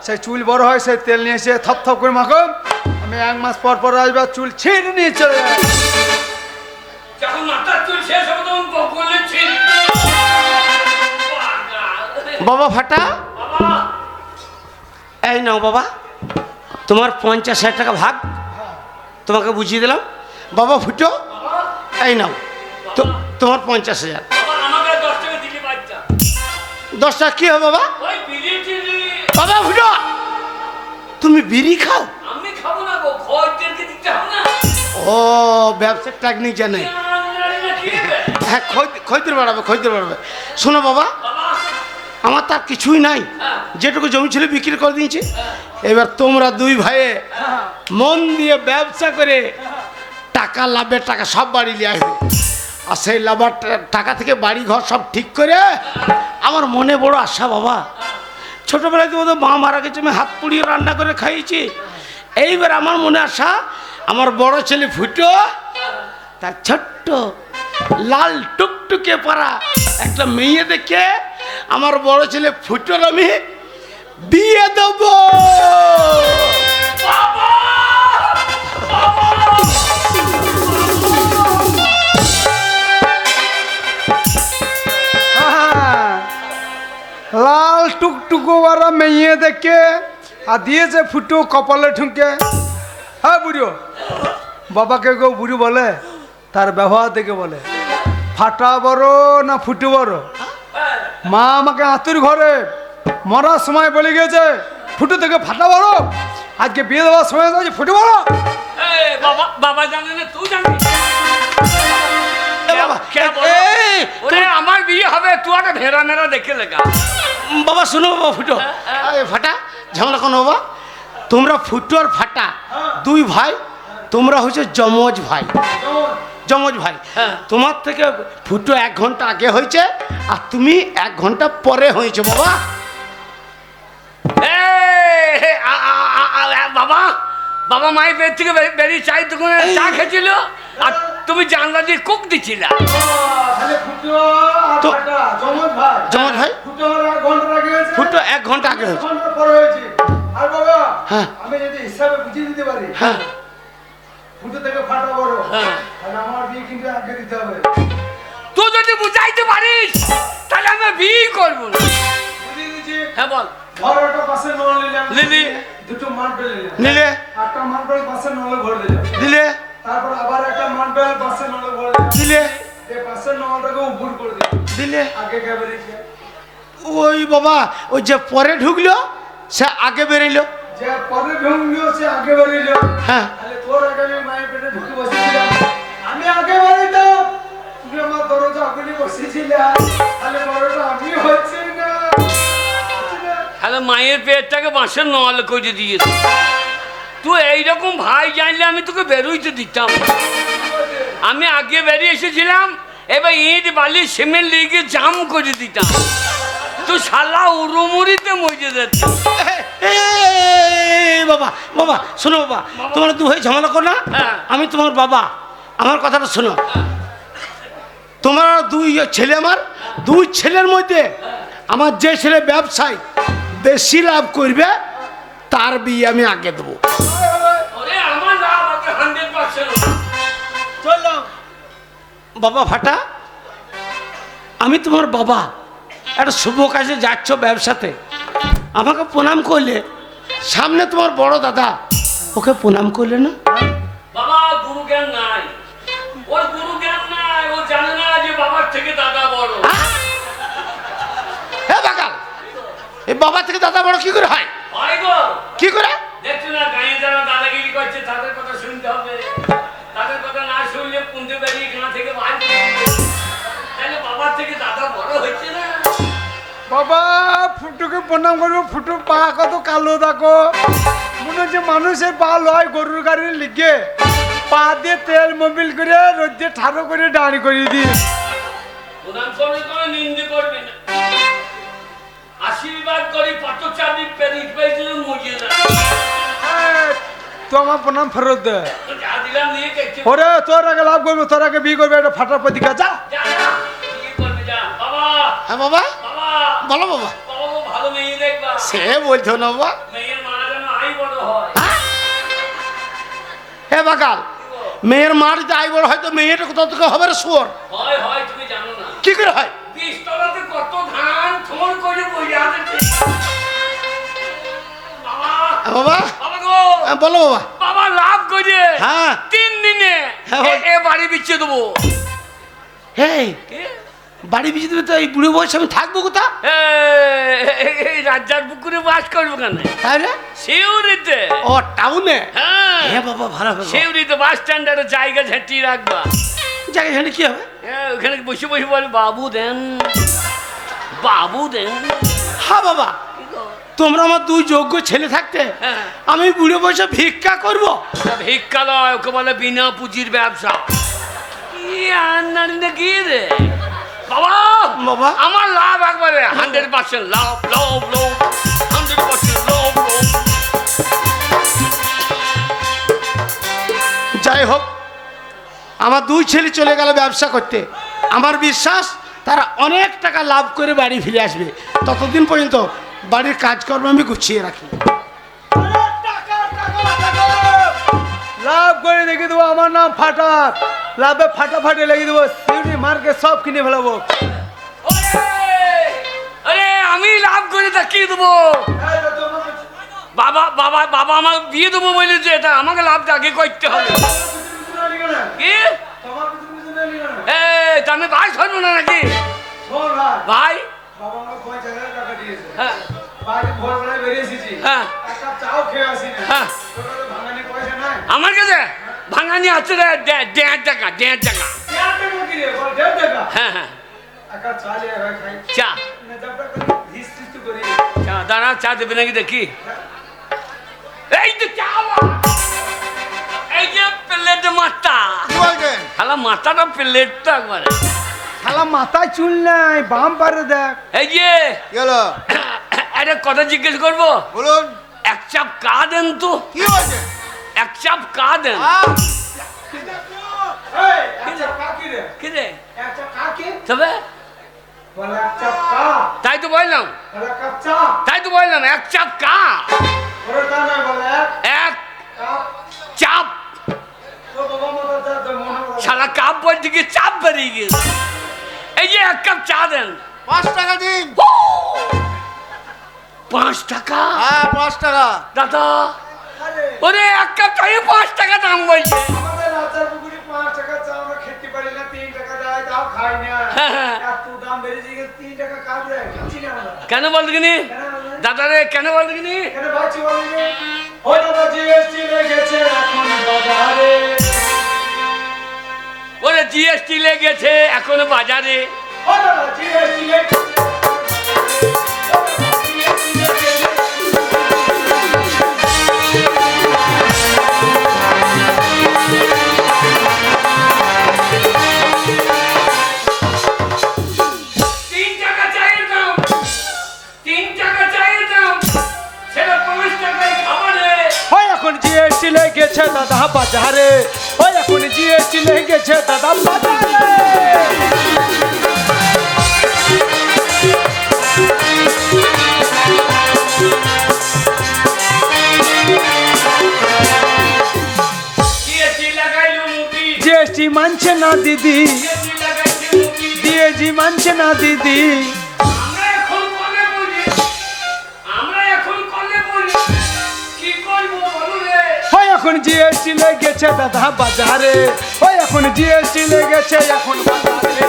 সেই চুল বড় হয়, সেই তেল নিয়ে এসে থপ থপ করে মাখো। আমি 1 মাস পর পর আসবো, চুল ছিঁড়ে নিয়ে চলে যাবো। যখন মাথার চুল শেষ হবে তখন বকলে ছিল। বাবা ফাটা, বাবা এই নাও বাবা, তোমার 50,000 টাকা ভাগ তোমাকে বুঝিয়ে দিলাম। বাবা ফুটো, এই নাও তো তোমার 50,000। বাবা আমাকে 10 টাকা দিলি বাচ্চা। 10 টাকা কি হবে বাবা? ওই বিড়ি টিড়ি বাবা ফুটো, তুমি বিড়ি খাও? আমি খাবো না গো, খরচেরকে দিতে হবে না। ও ব্যবসার টেকনিক জানে। হ্যাঁ, খৈদের বাড়াবে। শোনো বাবা, আমার তার কিছুই নাই, যেটুকু জমি ছিল বিক্রি করে দিয়েছি। এবার তোমরা দুই ভাইয়ে মন দিয়ে ব্যবসা করে টাকা লাভের টাকা সব বাড়ি নিয়ে আসবে। আর সেই লাভের টাকা থেকে বাড়ি ঘর সব ঠিক করে আমার মনে বড় আশা বাবা। ছোটোবেলায় তোমাদের মা মারা গেছে, আমি হাত পুড়িয়ে রান্না করে খাইয়েছি। এইবার আমার মনে আশা, আমার বড় ছেলে ফুটো তার ছোট্ট লাল টুকটুকে পারা একটা মেয়ে দেখে আমার বড় ছেলে ফুটোর আমি বিয়ে দেবো। লাল টুকটুকু ওরা মেয়ে দেখে আর দিয়েছে ফুটো কপালে ঠুকে। হ্যাঁ বুড়ো, বাবাকে কেউ বুড়ো বলে? তার ব্যবহার দেখে বলে। ফাটা বড় না ফুটো বড়? মা আমাকে আতুর ঘরে মরার সময় বলে গেছে ফুটো থেকে ফাটা বড়, আজকে বিয়ে দেওয়ার সময় আছে ফুটো বড়। বাবা জানে না, তুই জানিস? বাবা, আমার বিয়ে হবে, তুই একটা ভেড়া মেরা দেখে লেগা। বাবা শোনো বাবা, ফুটো ফাটা ঝামেলা কোনো বাবা। তোমরা ফুটো আর ফাটা দুই ভাই, তোমরা হচ্ছে যমজ ভাই। তোমার থেকে ফুটো 1 ঘন্টা আগে হয়েছে আর তুমি 1 ঘন্টা পরে হয়েছে বাবা। বাবা মায়ের পেট থেকে বেরিয়ে চাই তখন চা খেয়েছিল আর তুমি জানলা দিয়ে কুক দিচ্ছিলা। যমজ ভাই ফুটো 1 ঘন্টা আগে হয়েছে। আর বাবা, হ্যাঁ। আমি যদি হিসাবে বুঝিয়ে দিতে পারি, হ্যাঁ, ফুটো থেকে ফাটা বড়, হ্যাঁ। তাহলে আমার বিয়ে কিন্তু আগে দিতে হবে। তুই যদি বুঝাইতে পারিস তাহলে আমি বিয়ে করবো না। বুঝিয়ে দিচ্ছি। হ্যাঁ বল। বড়টা পাশে নল নিলাম, লিলি দুটো মার্বেল নিলাম, নিলে একটা মার্বেল পাশে নলে ভরে দিলাম, দিলে তারপর আবার একটা মার্বেল পাশে নলে ভরে দিলাম, দিলে এই পাশে নলটাকে উপর করে দিলাম, দিলে আগে কে বেরিয়েছে? ওই বাবা, ওই যে পরে ঢুকলো সে আগে বেরোলো। যে পরে ঢুকলো সে আগে বেরিয়েছিল। হ্যাঁ, তাহলে তোর আগে আমি মায়ের পেটে ঢুকে বসেছিলাম, আমি আগে বেরিয়েতাম, তুমি আমার দরজা আগুনে বসেছিলে, তাহলে বড়টা আমি হচ্ছে না। তাহলে মায়ের পেটটাকে বাঁশের নল করে দিয়েছে। তুই এইরকম ভাই জানলে আমি তোকে বেরোইতে দিতাম। আমি আগে বেরিয়ে এসেছিলাম, এবার ইট বালি সিমেন্ট লিগে জাম করে দিতাম। তুই শালা উড়ুমুড়িতে মজে যাচ্ছে। বাবা বাবা শোনো বাবা, তোমার দু হয়ে ঝামেলা করো না। হ্যাঁ। আমি তোমার বাবা, আমার কথাটা শোনো। তোমার দুই ছেলে, আমার দুই ছেলের মধ্যে আমার যে ছেলে ব্যবসায় বেশি লাভ করবে তার বিয়ে আমি আগে দেবো। ওরে আমার লাভ আছে 100%। চলো বাবা ফাটা, আমি তোমার বাবা, একটা শুভ কাজে যাচ্ছ ব্যবসাতে, আমাকে প্রণাম করলে, সামনে তোমার বড় দাদা, ওকে প্রণাম করলে না? বাবা গুরু জ্ঞান নাই, ওর গুরু জ্ঞান নাই, ও জানে না যে বাবার থেকে দাদা বড়। হে বাগাল, এই বাবা থেকে দাদা বড় কি করে হয়? হয় গো, কি করে? দেখছো না গায়ে যারা দাদাগিরি করছে তাদের কথা শুনতে হবে। তাদের কথা না শুনলে পুঁতে বেরিয়ে গাঁ থেকে বাইর করে দিবে। তাহলে বাবার থেকে দাদা বড় হচ্ছে না। বাবা ফুটুকে প্রণাম করবো, ফুটু পা কত কালো দেখো, মনে হচ্ছে মানুষের পা লয় গরুর গাড়ির লিখে, পা দিয়ে তেল মোবিল করে রোদ্রে ঠাড়ো করে দাঁড়ি করিয়ে দিই। প্রধান করবে করে নিন্দে করবে না, আশীর্বাদ করি পাথর চাবি পেরিট পেয়েছিল মজিয়ে না। তো আমার প্রণাম ফেরত দে। যা দিলাম নিয়ে দেখছি। ওরে তোর আগে লাভ করবো, তোর আগে বিয়ে করবে, এটা ফাটার প্রতিকা যা। যা যা, কি করবে যা। বাবা হ্যাঁ বাবা, বাবা বলো বাবা। বাবা ভালো মেয়ে দেখবা। সে বলছো না বাবা। মেয়ের মারা যেন আই বড় হয়। হে বাগাল, মেয়ের মার যদি আই বড় হয় তো মেয়েটা কোথাও থেকে হবে রে শুয়োর? হয় হয় তুমি জানো না। কি করে হয়? বীজতলাতে কত ধান থোর করে বইয়া আছে। বাবা বাবা বাবা গো, বলো বাবা। বাবা লাভ করে হ্যাঁ 3 দিনে হ্যাঁ, এ বাড়ি বিচ্ছে দেবো। হে কি? বাড়ি বিজে দেবে তো এই বুড়ো বয়সে আমি থাকবো কোথা? এই রাজ্জার পুকুরে বাস করবো কেন? তাহলে শিউরিতে। ও টাউনে? হ্যাঁ হ্যাঁ বাবা ভালো হবে সেউরি তো বাস স্ট্যান্ডে একটা জায়গা ঝাঁটিয়ে রাখবা। জায়গা এখানে কি হবে? ওখানে বসে বসে বলে বাবু দেন, বাবু দেন। হ্যাঁ বাবা, তোমরা আমার দুই যোগ্য ছেলে থাকতে হ্যাঁ। আমি বুড়ো বসে ভিক্ষা করব? ভিক্ষা লয়, ওকে বলে বিনা পুঁজির ব্যবসা। কি আন্নারি না কি রে বাবা? বাবা। আমার লাভ একবারে 100% লাভ, লাভ, লাভ, 100% লাভ, লাভ। যাই হোক, আমার দুই ছেলে চলে গেল ব্যবসা করতে। আমার বিশ্বাস তারা অনেক টাকা লাভ করে বাড়ি ফিরে আসবে। ততদিন পর্যন্ত বাড়ির কাজকর্ম আমি গুছিয়ে রাখি। লাভ করে দেখে দেবো, আমার নাম ফাটাক। লাভে ফাটাফাটি লেগে দেবো, সিউড়ি মার্কেট সব কিনে ফেলাবো। আরে আমি লাভ করে দেখিয়ে দেবো। বাবা বাবা বাবা আমার বিয়ে দেবো বলেছে, এটা আমাকে লাভটা আগে করতে হবে। কি তা আমি ভাই শুনবো না নাকি? ভাই হ্যাঁ হ্যাঁ হ্যাঁ আমার কাছে ভাঙানি আছে রে 1.5 টাকা, 1.5 টাকা। হ্যাঁ হ্যাঁ চা চা দাঁড়া, চা দেবে নাকি দেখি। এই তো চা, এই যে প্লেট মাথা, খালা মাথাটা প্লেটটা একবারে। শালা মাথায় চুল নাই, বাম পারে দেখ। এই যে একটা কথা জিজ্ঞেস করবো, বলুন। এক চাপ কা দেন তো, কি হয়েছে? এক চাপ কা দেন। কি রে তবে তাই তো বললাম, তাই তো বললাম এক চাপ কা, এক চাপ। সারা কাপ বলতে গিয়ে চাপ বেরিয়ে গিয়েছে। এই যে এক কাপ চা দেন। 5 টাকা দিন। 5 টাকা? হ্যাঁ 5 টাকা। দাদা ওরে এক কাপ চায়ে 5 টাকা দাম বলছে। কেন বলতে কিনি দাদা রে, কেন বলতে কিনি? ওরে জিএসটি লেগেছে এখনো বাজারে। এখন জিএসটি লেগেছে দাদা বাজারে, ওই এখন জিএসটি লেগেছে দাদা বাজারে। জিএসটি মানছে না দিদি, জিএসটি মানছে না দিদি। এখন জিএসটি লেগেছে দাদা বাজারে, ওই এখন জিএসটি লেগেছে এখন বাজারে।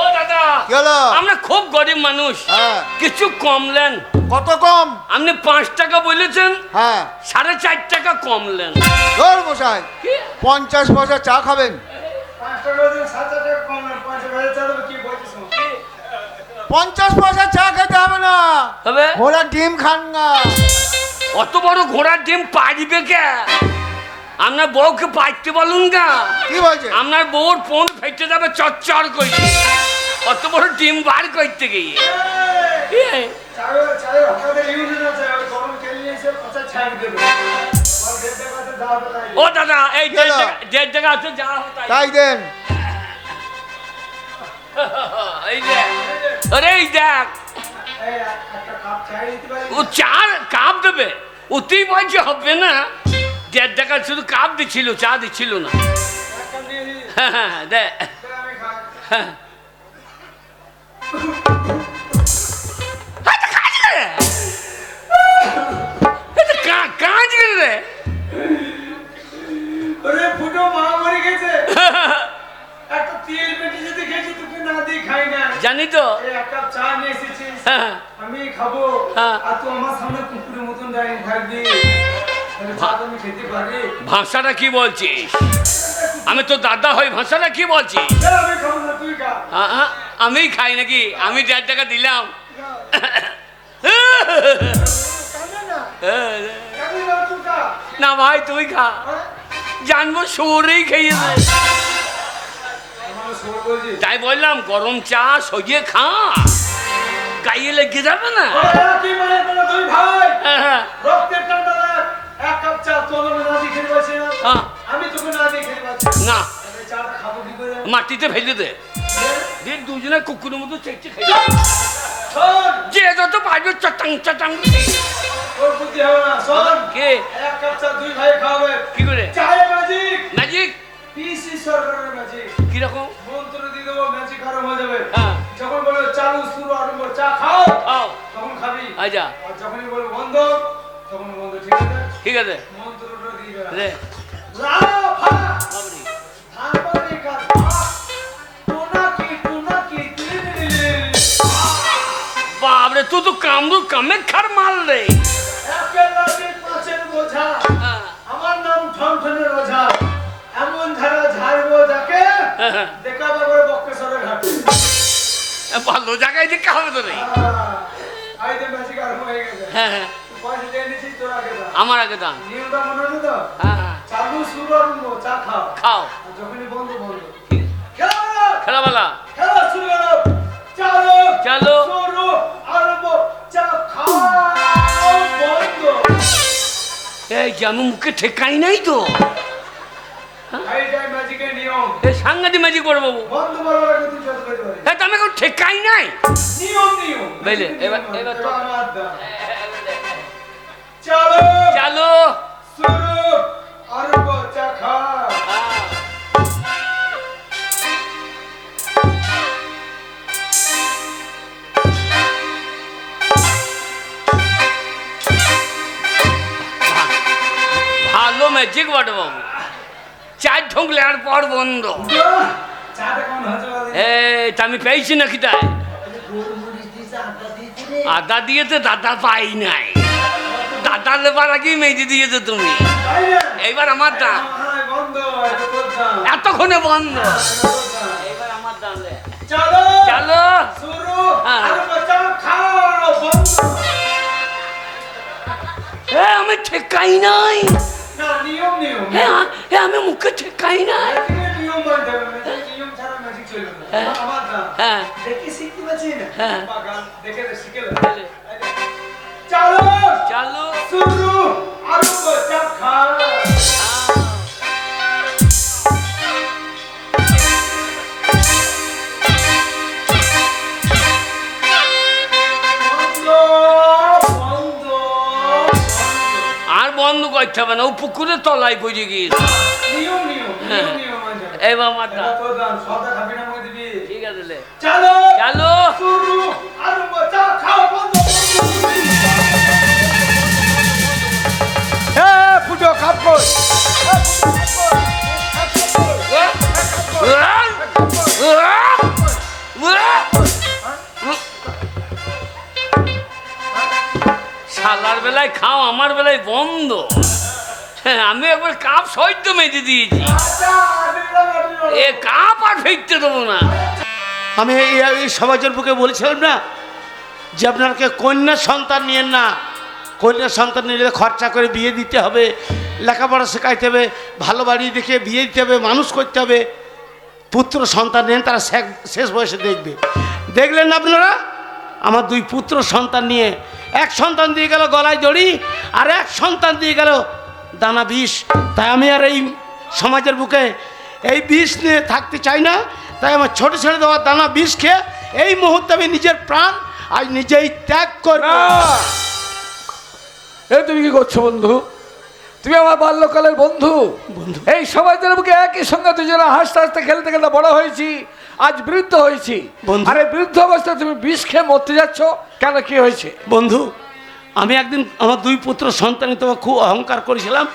ও দাদা আমরা খুব গরিব মানুষ, কিছু কমলেন। কত কম? আপনি 5 টাকা বলেছেন, হ্যাঁ 4.5 টাকা কমলেন। ধর মশাই, 50 পয়সা চা খাবেন? 50 পয়সা চা খেতে হবে না, তবে ঘোড়া ডিম খান না। অত বড় ঘোড়ার ডিম পাইবে কে? আপনার বউকে পাইতে বলুন গা। কি বলছে? আপনার বউর ফোন ফেটে যাবে চচ্চর করে, অত বড় ডিম বার করতে গিয়ে। ও দাদা এই 1.5 টাকা আছে, যা তাই দেন। এই যে আরে এই দেখ, ও 4 কাপ দেবে, ওতেই বলছে হবে না। 1.5 টাকা শুধু কাপ দিচ্ছিল, চা দিচ্ছিল না। দে কাজ করে রে। থাকবি তাহলে ভাত আমি খেতে পারি। ভাষাটা কি বলছিস? আমি তো দাদা হই, ভাষাটা কি বলছিস? আমি খাবো না, তুই খা। আমি খাই নাকি? আমি 1.5 টাকা দিলাম। খাবে না? খাবি না, তুই খা। না ভাই তুই খা, জানবো শহরেই খেয়েছে। আমার শোর বলছি। তাই বললাম গরম চা সইয়ে খা, গায়ে লেগে যাবে না। ওরা কি মানে তোরা দুই ভাই? হ্যাঁ, রক্তের টানটা দেখ। এক কাপ চা তো আমি না দিয়ে খেতে পারছি না। হ্যাঁ। আমি তোকে না দিয়ে খেতে পারছি না তাহলে চাটা খাবো কি করে? মাটিতে ফেলে দে, দিয়ে দুজনে কুকুরের মতো চেকচে খেয়ে শোন, যে যত পারবে চটাং চটাং। তোর বুদ্ধি হবে না। শোন, কে এক কাপ চা দুই ভাই খাবে। কি করে? চায়ে ম্যাজিক, ম্যাজিক পিসি সরকারের ম্যাজিক। কিরকম? মন্ত্র দিয়ে দেবো, ম্যাজিক আরম্ভ হয়ে যাবে। হ্যাঁ। যখন বলবে চালু শুরু আরম্ভ, চা খাও, খাও, তখন খাবি। আচ্ছা আর যখনই বলবে বন্ধ, তখন বন্ধ। ঠিক আছে? ঠিক আছে মন্ত্রটা দিয়ে দেবে। রে লাফা, বাবরি। ধাপানি কাজ, টুনাকি, তিলিবিলি। বাবরে তুই তো কামড়ু কামে খার মাল রে। একের লাঠি পাঁচের বোঝা, হ্যাঁ, আমার নাম ঠনঠনের ওঝা। এমন ধারা ঝাড়বো যাকে হ্যাঁ। দেখাবো করে বক্রেশ্বরের ঘাটে। ভালো জায়গায় যে খাবে তো নেই। আইতে ম্যাজিক আরম্ভ হয়ে গেছে। হ্যাঁ হ্যাঁ, তুই পয়সা দিয়ে নিয়েছিস, তোর আগে দা। আমার আগে দাম। নিয়মটা মনে আছে তো? হ্যাঁ হ্যাঁ, চালু শুরু আরম্ভ, চা খাও। খাও। আর যখনই বন্ধ, বন্ধ। ঠিক। খেলা বলো, খেলাবেলা খেলা শুরু করো। চালু চালু। শুরু আরম্ভ, চা খাও, বন্ধ। এই যে আমি মুখে ঠেকাই নাই তো। এইটাই ম্যাজিকের নিয়ম। এই সাংঘাতিক ম্যাজিক বড় বাবু। বন্ধ বলবার আগে তুই যত করতে পারিস। হ্যাঁ, তো আমি এখন ঠেকাই নাই। নিয়ম, নিয়ম। বুঝলে? ম্যাজিকের এবার- নিয়ম। এবার তো- এবার আমার দাও। চালু চালু। শুরু আরম্ভ, চা খাও। ভালো ম্যাজিক বড় বাবু। চার ঢুকলে আর পর বন্ধ। চাটা কেমন হয়েছে বল? এই তা আমি পেয়েছি নাকি তাই? আদা দিয়েছে, দাদা পাই নাই। দাদা লেবার আগে মেজে দিয়েছে তুমি। তাই না? এইবার আমার দাম। হ্যাঁ, বন্ধ, এটা তোর দাম। এতক্ষণে বন্ধ। এটা তোর দাম। এইবার আমার দাম রে। চালু চালো। শুরু হ্যাঁ। আরম্ভ, চা খাও, বন্ধ। আমি ঠেকাই নাই। না, নিয়ম, নিয়ম। আমি মুখে ঠেকাই নাই। ম্যাজিকের নিয়ম মানতে হবে। ম্যাজিকের নিয়ম ছাড়া ম্যাজিক চলবে না। হ্যাঁ। আমার দাম। হ্যাঁ দেখে শিখতে পারছি না। হ্যাঁ। বাগান দেখে শিখে নে। চালু চালো। শুরু আরম্ভ, চা খাও। বন্ধ, বন্ধ, আর বন্ধ করতে হবে না, ও পুকুরের তলায় পড়ে গিয়েছে। নিয়ম, নিয়ম, নিয়ম, নিয়ম মানতে হবে। এইবার আমার দাম। এবার তোর দাম। সবটা খাবি না, আমাকে দিবি। ঠিক আছে লে। চালু চালো। শুরু আরম্ভ, চা খাও, বন্ধ, ফুটো কাপ কর। শালার বেলায় খাও, আমার বেলায় বন্ধ। হ্যাঁ, আমি একবার কাপ সহ্য মেজে দিয়েছি। এ কাপ আর ফিরতে দেবো না। আমি এই সমাজের বুকে বলেছিলাম না যে আপনাকে কন্যা সন্তান নিয়েন না। কন্যা সন্তান নিলে খরচা করে বিয়ে দিতে হবে, লেখাপড়া শেখাইতে হবে, ভালো বাড়ি দেখে বিয়ে দিতে হবে, মানুষ করতে হবে। পুত্র সন্তান নেন, তারা শেষ বয়সে দেখবে। দেখলেন না আপনারা? আমার 2 পুত্র সন্তান নিয়ে এক সন্তান দিয়ে গেল গলায় দড়ি, আর এক সন্তান দিয়ে গেল দানা বিষ। তাই আমি আর এই সমাজের বুকে এই বিষ নিয়ে থাকতে চাই না। তাই আমার ছোট ছেড়ে দেওয়া দানা বিষ খেয়ে এই মুহূর্তে আমি নিজের প্রাণ আজ নিজেই ত্যাগ করব। এ তুমি কি করছো বন্ধু? তুমি আমার বাল্যকালের বন্ধু। বন্ধু। এই সমাজের বুকে একই সঙ্গে দুজনে হাসতে হাসতে খেলতে খেলতে বড় হয়েছি, আজ বৃদ্ধ হয়েছি। বন্ধু। আর এই বৃদ্ধ অবস্থায় তুমি বিষ খেয়ে মরতে যাচ্ছ কেন? কি হয়েছে? বন্ধু, আমি একদিন আমার 2 পুত্র সন্তানে তোমার খুব অহংকার করেছিলাম।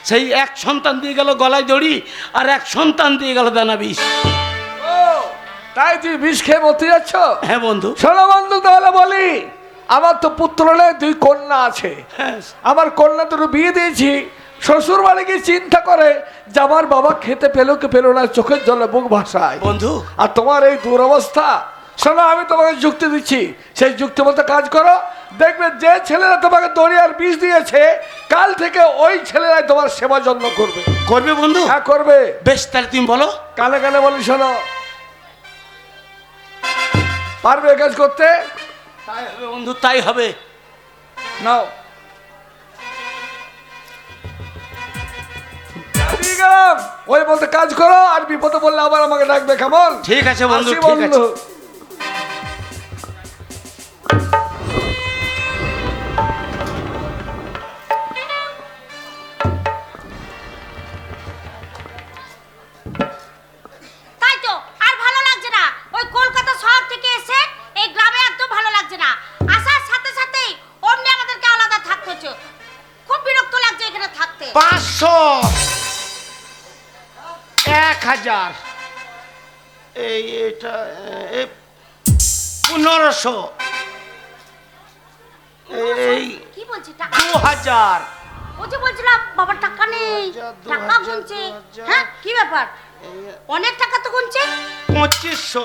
সেই এক সন্তান দিয়ে গেল গলায় দড়ি, আর এক সন্তান দিয়ে গেল দানা বিষ। ও তাই তুমি বিষ খেয়ে মরতে যাচ্ছ? হ্যাঁ বন্ধু। শোনো বন্ধু, তাহলে বলি আমার তো পুত্র নেই, 2 কন্যা আছে। আমার কন্যা দুটো বিয়ে দিয়েছি, শ্বশুর বাড়ি গিয়ে চিন্তা করে যে আমার বাবা খেতে পেলো কি পেলো না, চোখের জলে বুক ভাসায়। বন্ধু আর তোমার এই দুরবস্থা, শোনো আমি তোমাকে যুক্তি দিচ্ছি, সেই যুক্তি মতো কাজ করো। দেখবে যে ছেলেরা তোমাকে দরিয়ার বিষ দিয়েছে, কাল থেকে ওই ছেলেরাই তোমার সেবা যত্ন করবে। করবে বন্ধু? হ্যাঁ করবে। বেশ, তাহলে তুমি বলো। কানে কানে বলি, শোনো, পারবে কাজ করতে? তাই হবে বন্ধু, তাই হবে। নাও দিয়ে গেলাম, ওই বলতে কাজ করো, আর বিপদে বললে আবার আমাকে ডাকবে, কেমন? ঠিক আছে বন্ধু, আসি ঠিক আছে। তাই তো আর ভালো লাগছে না। ওই কলকাতা শহর থেকে এসে এই গ্রামে একদম ভালো লাগছে না। আসার সাথে সাথেই অমনি আমাদেরকে আলাদা থাকতে হচ্ছে। খুব বিরক্ত লাগছে এখানে থাকতে। 500, 1000, এটা 1500, এই কি বলছি টাকা? 2000, ও যে বলছিলাম বাবার টাকা নেই, 2000, টাকা গুনছে। 2000, হ্যাঁ কি ব্যাপার? অনেক টাকা তো গুনছে। 2500,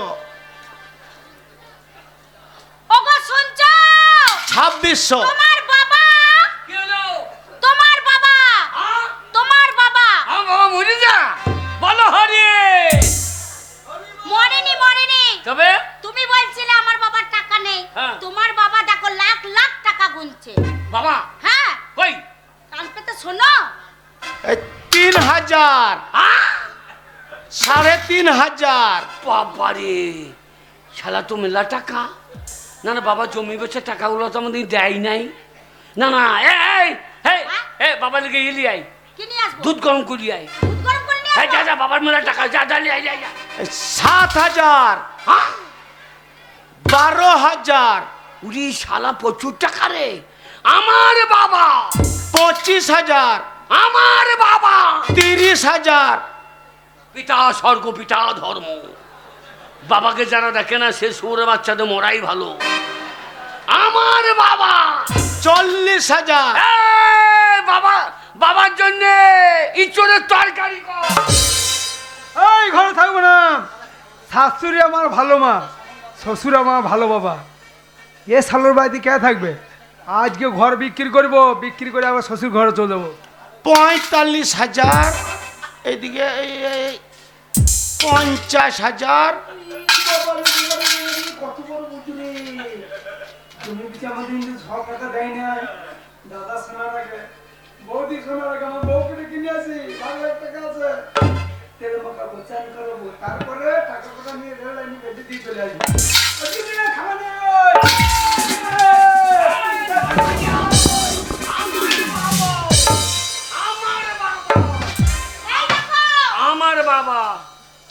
ওগো শুনছো? 2600। তোমার বাবা, কি হলো? তোমার বাবা, হ্যাঁ? তোমার বাবা আমার বাবা মরে যা, বলো হরি। মরেনি মরেনি। তবে তুমি বলছিলে আমার বাবার টাকা নেই, হ্যাঁ। তোমার বাবা দেখো লাখ লাখ টাকা গুনছে। বাবা হ্যাঁ কই? কান পেতে শোনো। 3000, 3500। বাবারে, শালা তো মেলা টাকা। না না বাবা, জমি বেচে টাকাগুলো তো আমাদের দেয় নাই। না না, এই বাবা লিখে এলি আই, কি নিয়ে আসবো? দুধ গরম করি আই। দুধ গরম করে নিয়ে হ্যাঁ আসবো? যা যা, বাবার মেলা টাকা, যা যা লিয়ে আই, যা যা। 7000, হ্যাঁ? 12000, উরি শালা প্রচুর টাকা রে। আমার বাবা 25000, আমার বাবা 30000। পিতা স্বর্গ পিতা ধর্ম। বাবাকে যারা দেখে না সে শুয়োরের বাচ্চাদের মরাই ভালো। আমার বাবা 40000। বাবা, বাবার জন্য ইঁচড়ের তরকারি কর। এই ঘরে থাকবো না। শাশুড়ি আমার ভালো মা, শ্বশুর আমার ভালো বাবা। এ শালোর বাড়িতে কে থাকবে? আজকে ঘর বিক্রি করব, বিক্রি করে আবার শ্বশুর ঘরে চলে যাবো। 45000, এদিকে 50000। কত বড় বুঝলি? তুমি কি আমাদের সব টাকা দেয় না? দাদা শোনার আগে, বৌদি শোনার আগে আমার বউকে কিনে আসি, 1,00,000 টাকা আছে। তেল মাখা চান করবো, তারপরে টাকা টাকা নিয়ে রেল লাইনে বেঁধে দিয়ে চলে আসবো। খাওয়া নেই। এই দেখো আমার বাবা।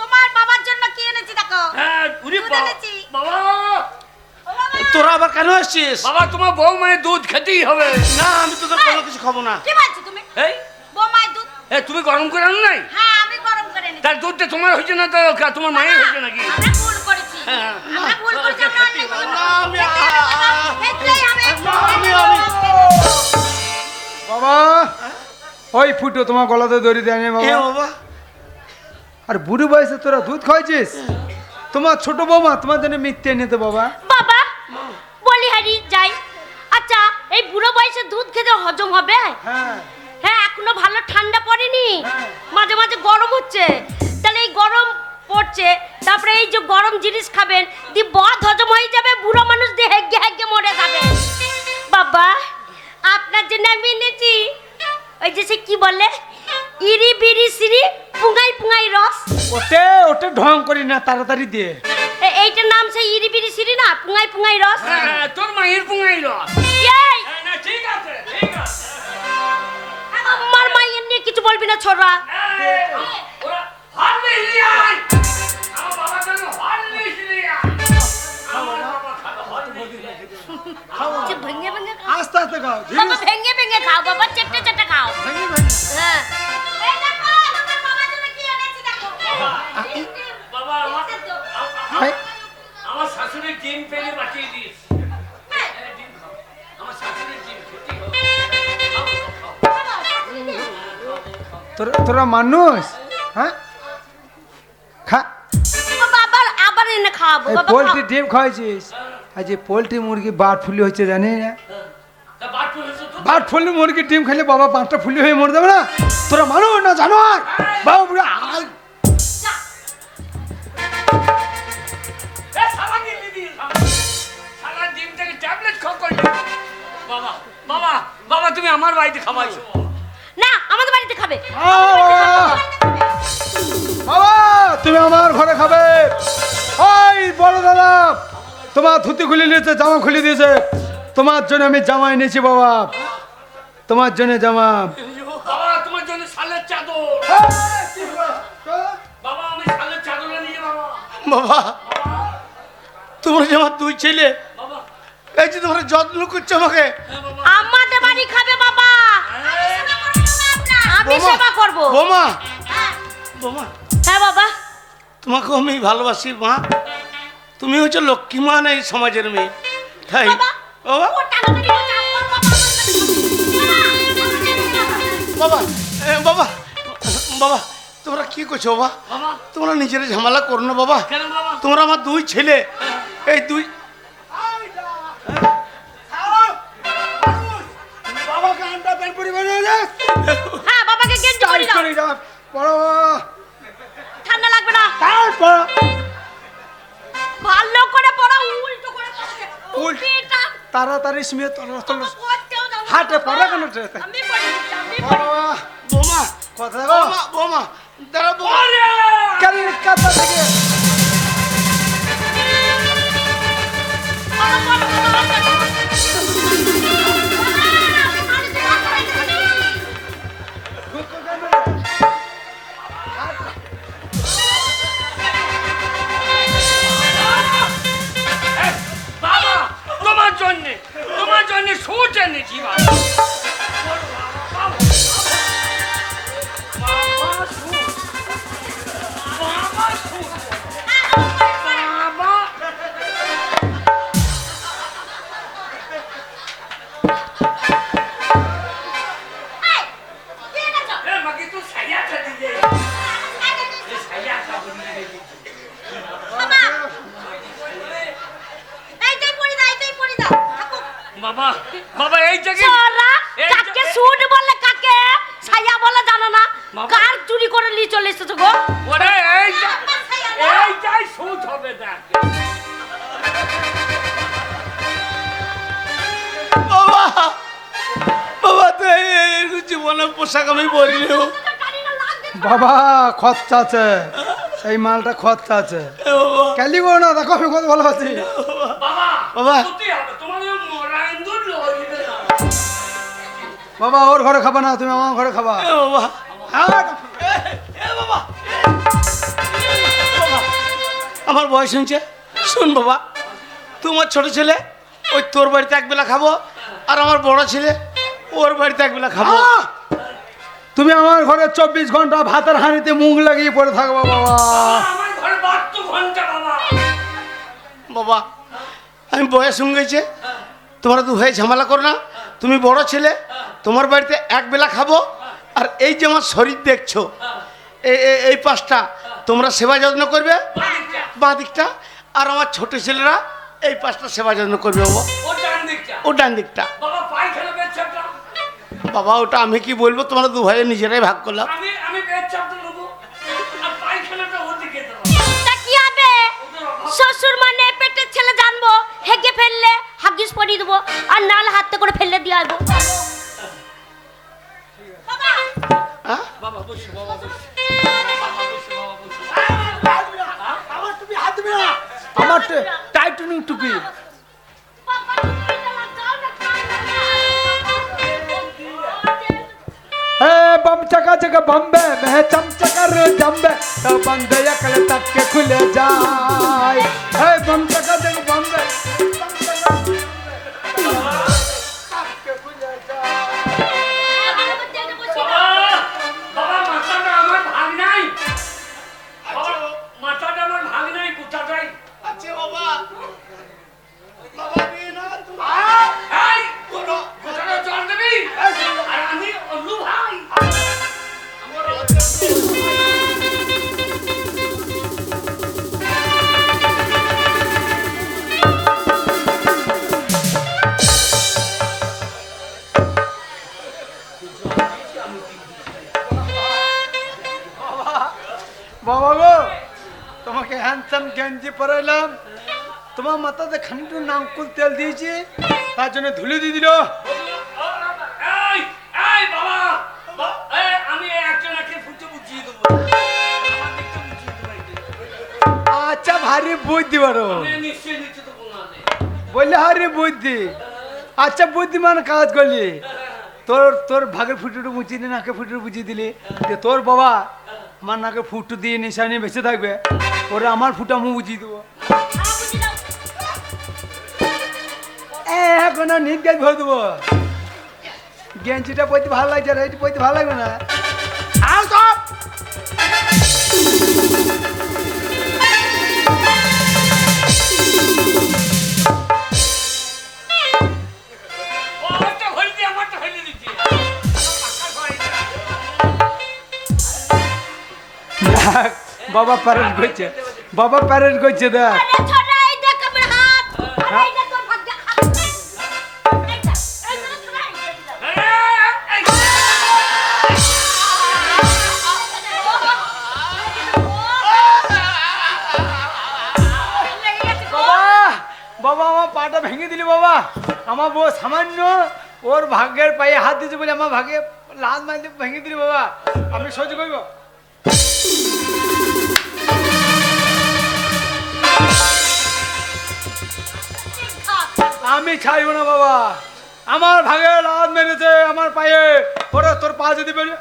তোমার বাবার জন্য কি এনেছি দেখো। হ্যাঁ উরি দুধ এনেছি। বাবা। ও বাবা, তোরা আবার কেন আসছিস? বাবা তোমার বউ মানে দুধ খেতেই হবে। না, আমি তোদের কোনো কিছু খাবো না। কি বলছো তুমি? এই বোমায় দুধ? তুমি গরম করে আনো নাই? হ্যাঁ আমি গরম করে এনেছি। তার দুধটা তোমার হয়েছে না তো তোমার মায়ের হয়েছে নাকি? আমরা ভুল করেছি। হ্যাঁ। আমরা ভুল করেছি, আমরা অন্যায় করেছি। না, আমি- খেতেই হবে। বাবা, ওই ফুটো তোমার গলাতে দড়ি দেয় না এ বাবা। বাবা, আর বুড়ো বয়সে তোরা দুধ খাইছিস? তোমার ছোট বৌমা তোমার জন্য মিথ্যে নিতে বাবা। বাবা বলি হারি যাই। আচ্ছা এই বুড়ো বয়সে দুধ খেতে হজম হবে? হ্যাঁ, হ্যাঁ এখনো ভালো ঠান্ডা পড়েনি, হ্যাঁ। মাঝে মাঝে গরম হচ্ছে। তাহলে এই গরম পড়ছে, তারপরে এই যে গরম জিনিস খাবেন দি বদ হজম হয়ে যাবে, বুড়ো মানুষ দিয়ে হেগে হেগে মরে যাবে। বাবা আপনার জন্য আমি এনেছি ওই যে সে কি বলে ইরি বিরি সিরি পুঙ্গাই পুঙ্গাই রস। ওটা ঢং করি না, তাড়াতাড়ি দিয়ে। এইটার নাম সেই ইরি বিরি সিরি না, পুঙ্গাই পুঙ্গাই রস। হ্যাঁ, তোর মায়ের পুঙ্গাই রস। এই, না ঠিক আছে, ঠিক আছে। আমার মায়ের নিয়ে কিছু বলবি না ছোড়া। ওরা হরলিক্স নিয়ে আয়। আমার বাবার জন্য হরলিক্স নিয়ে আয়। আমার বাবা খাবে হরলিক্স। যে ভেঙে ভেঙে খাও। আস্তে আস্তে খাও। বাবা ভেঙে ভেঙে খাও, বাবা চেটে চেটে খাও। হ্যাঁ এই দেখো তোমার বাবার জন্য কি এনেছি দেখো। বাবা আমার শাশুড়ি ডিম পেলে বাঁচিয়ে দিস। ডিম খাও। তোরা মানুষ হ্যাঁ খা বাবা আবার আবার এনে খাওয়াবো এই বাবা পোলট্রি ডিম খাওয়াইছিস আজ এই পোলট্রি মুরগি বার্ড ফ্লু হচ্ছে জানি না তা বাট পড়েছো তো? বার্ড ফ্লু মুরগি ডিম খেলে বাবা 5টা ফুলি হয়ে মরে যাবে না তোরা মানুষ না জানোয়ার বাবা বুড়া আয়। এ, শালা গিলি দিয়ে খাও। শালা ডিম থেকে ট্যাবলেট খাও করে। বাবা বাবা বাবা তুমি আমার বাড়িতে খাওয়াইছো না আমাদের বাড়িতে খাবে বাবা তুমি আমার ঘরে খাবে ওই বড় দাদা তোমার ধুতি খুলে নিয়েছে জামা খুলে দিয়েছে তোমার জন্য আমি জামা এনেছি বাবা তোমার জন্য জামা বাবা তোমার জন্য শালের চাদর বাবা আমি শালের চাদর নিয়ে বাবা বাবা তোমরা যে আমার দুই ছেলে বাবা এই যে তোমরা যত্ন করছো আমাকে হ্যাঁ বাবা আমাদের বাড়ি খাবে বাবা আমি বোমা, সেবা করব বোমা বোমা হ্যাঁ বাবা তোমাকে আমি ভালোবাসি মা তুমি হচ্ছে লক্ষ্মীমান এই সমাজের মেয়ে তাই বাবা বাবা ও টানাটানি করছে, আমার বাবা, বাবা বাবা বাবা তোমরা কি করছো বাবা বাবা তোমরা নিজের ঝামেলা করো না বাবা কেন বাবা তোমরা আমার দুই ছেলে এই দুই বাবাকে আন্ডা প্যান্ট পরিবার হ্যাঁ বাবাকে গেঞ্জি পরি দাও বড় ঠান্ডা লাগবে না তারপর ভালো করে পড়া উল্টো করে পড়ছে উল্টো। উল্টোটা তাড়াতাড়ি স্মিয়ে তোর করতেও দাও না। হাটে পড়া কেন আমি পড়ি দিচ্ছি, আমি পড়ি বোমা কথা বোমা বোমা দাঁড়া বোমা কলকাতা থেকে বাবা, বাবা, বাবা, বাবা। বাবা তোমার জন্য সুচ এনেছি বাবা বাবা, বাবা, সুচ। বাবা, সুচ। বাবা। এই, কে এনেছো? এ, মাকে তুই সাইয়াটা দিলে। এ, সাইয়াটা দিলে। বাবা। এইটাই পরি দাও, এইটাই পরি দাও। থাকুক। বাবা বাবা এই জায়গায় চোররা এই কাকে যে- সুট বলে কাকে ছায়া বলে জানো না বাবা। কার চুরি করে নিয়ে চলে এসেছো গো ওরে এইটাই সুচ হবে দেখ বাবা বাবা তো এই জীবনে পোশাক আমি বলিও বাবা খরচা আছে এই মালটা খরচা আছে বাবা কালি গো না দেখো আমি কত ভালো আছি বাবা বাবা। সত্যি হবে তোমার ওই মরাইন্দুর লইবে না বাবা ওর ঘরে খাবা না তুমি আমার ঘরে খাবা এ বাবা হ্যাঁ, এ বাবা বাবা আমার বয়স হয়েছে শুন বাবা তোমার ছোট ছেলে ওই তোর বাড়িতে একবেলা খাবো আর আমার বড় ছেলে ওর বাড়িতে একবেলা খাবো আহ! তুমি আমার ঘরে 24 ঘন্টা ভাতের হাঁড়িতে মুখ লাগিয়ে পড়ে থাকবো বাবা আমার ঘরে 72 ঘন্টা বাবা বাবা আমি বয়স হয়ে গেছে তোমরা দু ভাই ঝামেলা করো না তুমি বড় ছেলে তোমার বাড়িতে একবেলা খাবো আর এই যে আমার শরীর দেখছো এই পাশটা তোমরা সেবা যত্ন করবে বাঁ দিকটা আর আমার ছোট ছেলেরা এই পাশটা সেবা যত্ন করবে বাবা ও ডান দিকটা ও ডান দিকটা বাবা পায়খানা বেচ্ছাপটা বাবা ওটা আমি কি বলবো তোমরা দু ভাইয়ের নিজেরাই ভাগ করলাম আমি বেচ্ছাপটা নেবো আর পায়খানাটা ওদিকে দেবো তা কি হবে শ্বশুর মানে পেটের ছেলে জানবো হেগে ফেললে হাগিস পরিয়ে দেবো আর নালে হাতে করে ফেললে দিয়ে আসবো বাবা হ্যাঁ বাবা বসে বাবা বসে আমার টুপি হাত দিবি না আমার টাইটনিং টুপি বাবা তুমি না যাও না हे बम चका चका बम्बे में चमचकर जम्बे तो बंदे अकल तक के खुले जाए हे बम चका चका बम्बे বাবা মাথাটা আমার ভাগ নাই বাবা মাথাটা আমার ভাগ নাই কোথাটাই আচ্ছা বাবা বাবা নিয়ে না তুমি এই কোথাটা জল দিবি আর আমি অল্লু ভাই আমার বাবা গো, তোমাকে হ্যান্ডসাম গেঞ্জি পরাইলাম, তোমার মাথাতে খানিকটু নামকুল তেল দিয়েছি, তার জন্য ধুলে দিয়ে দিল। এই এই বাবা আমি একজনকে ফুটে বুঝিয়ে দেবো। আমার দিকটা বুঝিয়ে দেবো একদিন। আচ্ছা, ভারী বুদ্ধি বারো, আমি নিশ্চয়ই নিচ্ছে তো কোনো আনে। বললে হারি বুদ্ধি। আচ্ছা, বুদ্ধিমান কাজ করলি। তোর ভাগের ফুটুটু মুচিয়ে দিয়ে নাকে ফুটুটু বুঝিয়ে দিলি যে তোর বাবা আমার নাকে ফুটু দিয়ে নিশানি বেঁচে থাকবে, ওরা আমার ফুটা মুখ বুঝিয়ে দেবো। এখন নিট গাছ ভরে দেবো। গেঞ্জিটা পইতে ভালো লাগছে, আর এইটা পইতে ভালো লাগবে না। আও তো আমারটা হইলে দি, আমারটা হইলে দিচ্ছি। দেখ, বাবা প্যারেন্ট করছে, বাবা প্যারেন্ট করছে, দেখ। আরে ছোটা, এই দেখ আমার হাত। আরে এই দেখ তোর ভাগ্যে হাত। এইটা, এই ছোটা, এই দিলাম। বাবা, বাবা আমার পাটা ভেঙে দিলি বাবা। আমার বউ সামান্য ওর ভাগ্যের পায়ে হাত দিয়েছে বলে আমার ভাগ্যে লাল মাইলে ভেঙে দিলি বাবা। আমি সহ্য করব? আমি ছাইব না বাবা। আমার ভাগে লাল মেরেছে আমার পায়ে, ওরা তোর পা যদি বেরিয়ে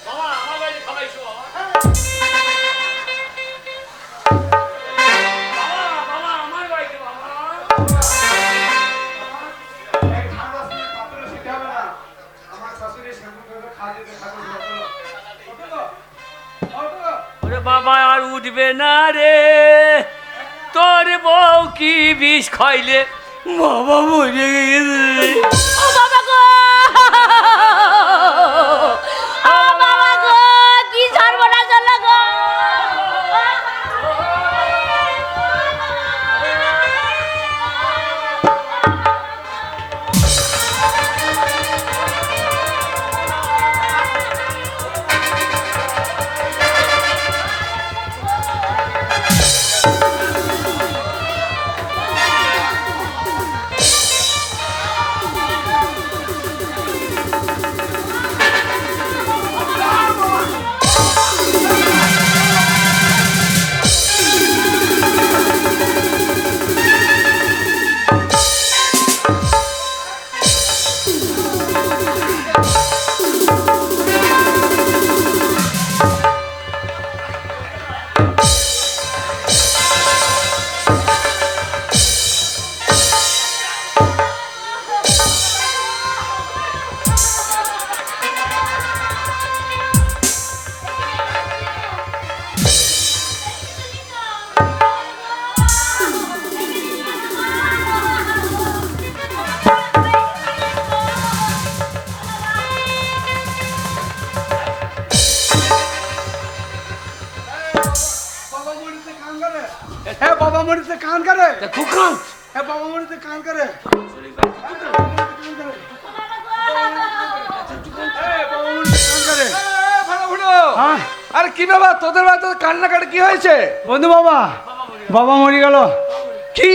বাবা আমার বাড়ি খাবাইছো বাবা। বাবা আমার বাড়িতে বাবা। ওরে বাবা আর উঠবে না রে, তোর বউ কি বিষ খাইলে বাবা মরে গেছে। ও বাবা গো, ও বাবা গো, কি সর্বনাশ হলো গো। হ্যাঁ বাবা মরিতে কান করে, কুকান হ্যাঁ বাবা মরিতে কান করে, হ্যাঁ। আরে কি বাবা, তোদের বাড়িতে কান্নাকাটি কি হয়েছে? বন্ধু বাবা, বাবা মরে গেল। কি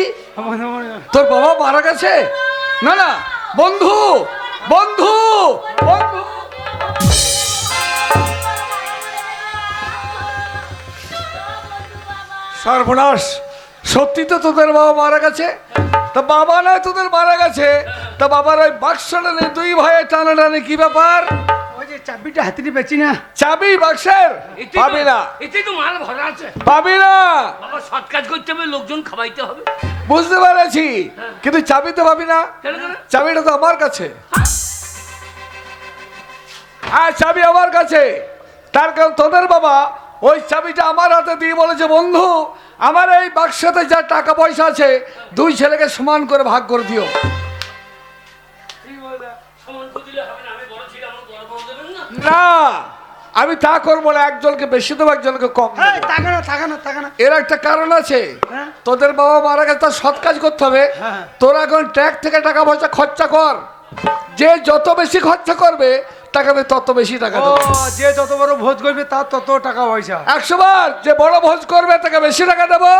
বন্ধু মরে গেল। তোর বাবা মারা গেছে? না না, বন্ধু বন্ধু বন্ধু, সর্বনাশ, সত্যি তো তোদের বাবা মারা গেছে? তা বাবা নয় তোদের মারা গেছে, তা বাবার ওই বাক্সটা নিয়ে দুই ভাইয়ে টানাটানি কি ব্যাপার? ওই যে চাবিটা হাতে নিয়ে বেচি না, চাবি বাক্সের পাবি না, এতেই তো মাল ভরা আছে পাবি না। বাবা। সৎ কাজ করতে হবে, লোকজন খাওয়াইতে হবে। বুঝতে পেরেছি, কিন্তু চাবি তো পাবি না। কেন কেন? চাবিটা তো আমার কাছে। হ্যাঁ, চাবি আমার কাছে। তার কারণ তোদের বাবা ওই চাবিটা আমার হাতে দিয়ে বলেছে, বন্ধু আমার এই বাক্সতে যা টাকা পয়সা আছে দুই ছেলেকে সমান করে ভাগ করে দিও। সমান তো দিলে হবে না, আমি বড় ছেলে। না, আমি তা করবো না, একজনকে বেশি দেবো একজনকে কম এই, দেবো। টাকা না, টাকা না, টাকা না। এর একটা কারণ আছে, হ্যাঁ। তোদের বাবা মারা গেছে, তার সৎ কাজ করতে হবে। হ্যাঁ। তোরা এখন ট্যাক্স থেকে টাকা পয়সা খরচা কর, যে যত বেশি খরচা করবে তাকে আমি তত বেশি টাকা ও, দেবো। যে যত বড় ভোজ করবে তার তত টাকা পয়সা। 100 বার যে বড় ভোজ করবে তাকে বেশি টাকা দেবো,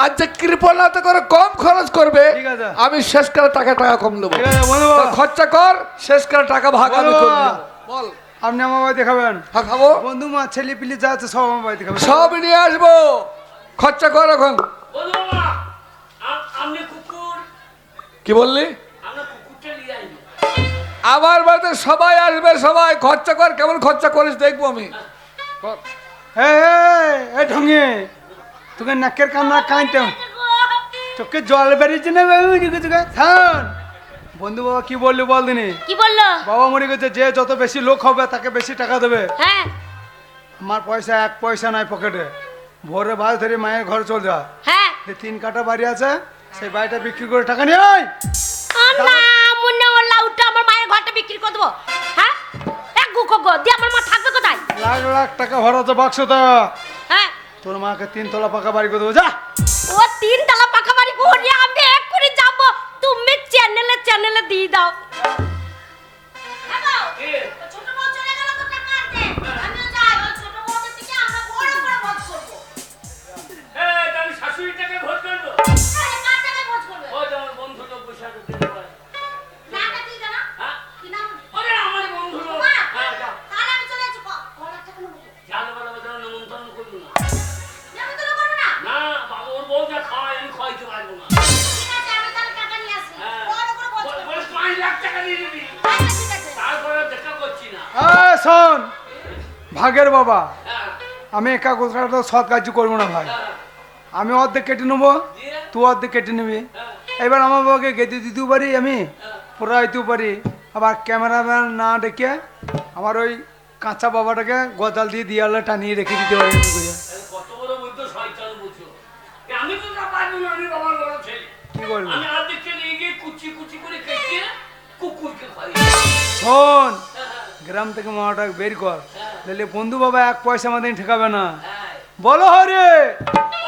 আর যে কৃপণাতে করে কম খরচ করবে ঠিক আছে। আমি শেষকালে টাকা কম দেবো। ঠিক আছে বন্ধু তো বাবা, খরচা কর, শেষকালে টাকা ভাগ আমি বলো করে বাবা। দেবো। বল। আপনি আমার বাড়িতে খাবেন? হ্যাঁ, খাবো, বন্ধু মা ছেলে পিলি যা আছে সব আমার বাড়িতে খাবেন। সব নিয়ে আসবো, খরচা কর এখন। বলো বাবা, আপনি কুকুর, কি বললি? আমরা কুকুরটা নিয়ে আইনি। আমার বাড়িতে সবাই আসবে, সবাই খরচা কর, কেমন খরচা করিস দেখবো আমি। কর। এই ঢঙ্গে, তোকে নাকের কান্না কাঁদতে চোখে জল বেরিয়েছে না বাবু? থান বন্ধু বাবা কি বললি বল দিনি। কি বললো? বাবা মরে গেছে, যে যত বেশি লোক হবে তাকে বেশি টাকা দেবে। হ্যাঁ আমার পয়সা এক পয়সা নাই পকেটে, ভোরে বাস ধরে মায়ের ঘর চল যা। হ্যাঁ। যে 3 কাঠা বাড়ি আছে সেই বাড়িটা বিক্রি করে টাকা নিয়ে আয়। না মনে হলো ওটা আমার মায়ের ঘরটা বিক্রি করে দেবো। হ্যাঁ এক গুকো গো দিয়ে আমার মা থাকবে কোথায়? লাখ লাখ টাকা ভরা তো বাক্সটা, হ্যাঁ তোর মাকে 3 তলা পাকা বাড়ি করে দেবো যা। ও 3 তলা পাকা বাড়ি করে আমি এক করে যাব, তুমি চ্যানেলে দিয়ে দাও। হ্যালো ছোট বউ চলে গেল তো টাকা আনতে, আমিও যাই ওই ছোট বউদের থেকে আমরা বড় বড় ভোজ করব। এই, তাহলে শাশুড়িটাকে ভোট করবো। আরে কার টাকায় ভোজ করবে? ওই যে আমার বন্ধু লোক বসে আছে, দিতে পারে। নামটা কি জানা? হ্যাঁ? কি নাম? ওরে আমার বন্ধু লোক। মা, হ্যাঁ, যাও। তাহলে আমি চলে যাচ্ছি। কত টাকা নেবো? জানো বলো, ওদের নিমন্ত্রণ করবো না। নেবো তো নেবো না? না, বাবা, ওর বউ যা খাওয়ায় আমি খাওয়াইতে পারবো না। ঠিক আছে আমি তাহলে টাকা নিয়ে আসি। হ্যাঁ। বড় করে ভোজ বলে- করব। বলে 5 লাখ টাকা দিয়ে দিবি। আচ্ছা ঠিক আছে। তারপরে আর দেখা করছি না। শোন ভাগের বাবা, হ্যাঁ, আমি একা কোথাও তো সৎ কাজ করবো না ভাই। হ্যাঁ, আমি অর্ধেক কেটে নেবো, দিয়ে, তুই অর্ধেক কেটে নিবি। হ্যাঁ, এবার আমার বাবাকে গেঁথে দিতেও পারি, আমি পুরা দিতেও পারি। আবার ক্যামেরাম্যান না ডেকে আমার ওই কাঁচা বাবাটাকে গজাল দিয়ে দিয়ালে টানিয়ে রেখে দিতে পারি। তাহলে কত বড় বুদ্ধ শয়তান বুঝো। এ আমি তো না পারবো না, আমি বাবার বড় ছেলে। কি করবি? আমি আর্ধেকটা নিয়ে গিয়ে কুচি কুচি করে কেটে কুকুরকে খাই। শোন গ্রাম থেকে মামাটা বের কর, তাহলে বন্ধু বাবা এক পয়সা আমাদের ঠেকাবে না। হ্যাঁ। বলো হরে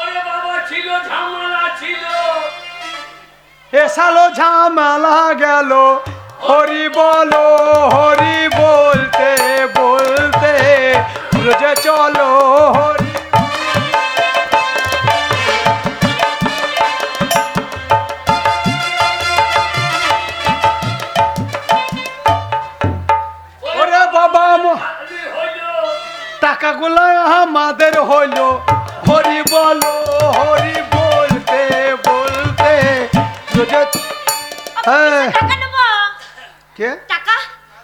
ওরে বাবা, ছিল ঝামেলা ছিল। এসালো ঝামেলা গেল, হরি বলো হরি বলতে বলতে রোজে চলো হরি। ওরে বাবা খালি হইলো। টাকাগুলো আমাদের হইলো, হরি বলো হরি বলতে বলতে রোজে। হ্যাঁ টাকা নেবো। কে টাকা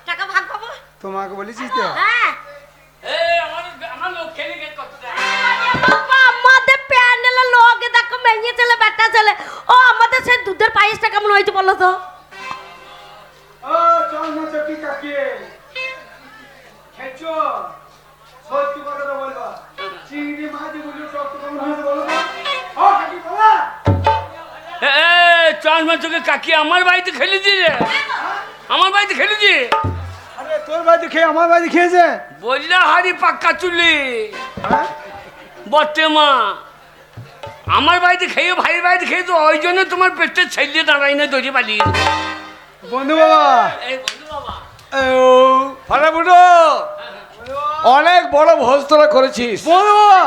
টাকা ভাগ পাবো। তোমাকে বলেছিস তো? হ্যাঁ এই, আমার লোক খেলে গেছে কত টাকা। বাবা, আমাদের প্যানেলের লোক দেখো মেয়ে ছেলে বেটা ছেলে, ও আমাদের সেই দুধের পায়েসটা কেমন হয়েছে বলো তো? ও চল না চকি কাকিয়ে খেচো, সত্যি কথা তো বলবা। চিংড়ি মাছ বলি সব তো কেমন হয়েছে বলো তো? ও কাকি বলা চাষমা চোখে কাকি আমার বাড়িতে খেলেছি রে, আমার বাড়িতে খেলেছি। আরে তোর বাড়ি খেয়ে আমার বাড়ি খেয়েছে? বললা হাড়ি পাক্কা চুলি হ্যাঁ বটে মা, আমার বাড়িতে খেয়ে ভাইয়ের বাড়িতে খেয়ে তো ওই জন্য তোমার পেটের ছেলে দাঁড়াই না দড়ি পালিয়ে গেলো। বন্ধু বাবা, এই বন্ধু বাবা, ও ফাটাফুটো, অনেক বড় ভোজ তোরা করেছিস, বন্ধু বাবা,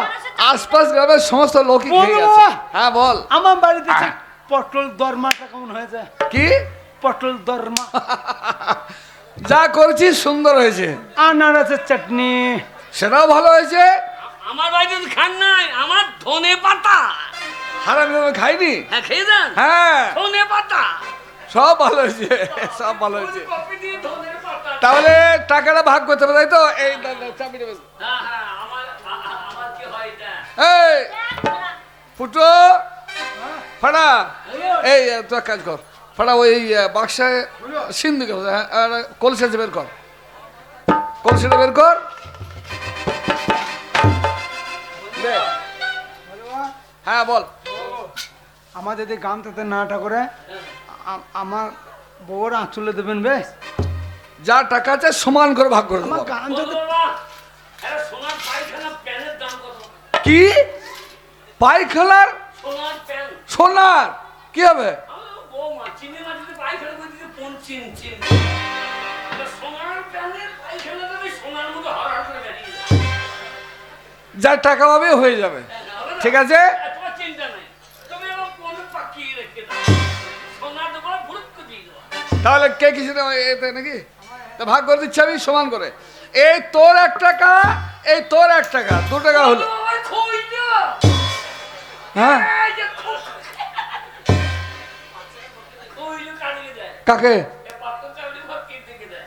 আশপাশ গ্রামের সমস্ত লোকই খেয়ে বলো গেছে। বাবা। হ্যাঁ বল, আমার বাড়িতে সেই পটল দরমাটা কেমন হয়েছে? কি পটল দরমা, যা করেছিস সুন্দর হয়েছে, আনারসের চাটনি, সেটাও ভালো হয়েছে। আমার বাড়িতে তো খান নাই, আমার ধনে পাতা। হারামি আমি খাইনি। হ্যাঁ খেয়ে দেন, হ্যাঁ ধনে পাতা। সব ভালো হয়েছে, সব ভালো হয়েছে। কপি দিয়ে ধনে পাতা। তাহলে টাকাটা ভাগ করতে হবে তাই তো? এই চাবিটা বেশ। হ্যাঁ হ্যাঁ, আমার কি হয় এটা? এই ফুটো, ফাটা, এই তুই এক কাজ কর, ফাটা ওই বাক্সায় সিন্ধু কলসি বের কর, কলসিটা বের কর। দে। হ্যাঁ বল। আমার যদি গামটাতে নাটা করে আমার বউর আঁচলে দেবেন বেশ। যা টাকা আছে সমান করে ভাগ করে আমার দেবো। গান যদি বাবা, কি পায়খানার সোনার প্যান সোনার কি হবে? বৌমা চিনি মাটিতে পায়খানা করে দিতে কোন চিন চিন সোনার প্যানের পায়খানা দেবে সোনার মতো হর করে বেরিয়ে যাবে। যা টাকা পাবে হয়ে যাবে। ঠিক আছে, তোমার চিন্তা নাই, তুমি আমার কোন পাকিয়ে রেখে দাও, সোনা দেবো ভুরুক্কু দিয়ে দেবো। তাহলে কে কিছু না এতে নাকি তা ভাগ করে দিচ্ছি আমি সমান করে। এই তোর 1 টাকা, এই তোর 1 টাকা, 2 টাকা হলো। আমার খইটা হ্যাঁ এই যে খইলো কাটিয়ে দেয়, কাকে? এ পাত্র চাউলি ফকির দিকে দেয়।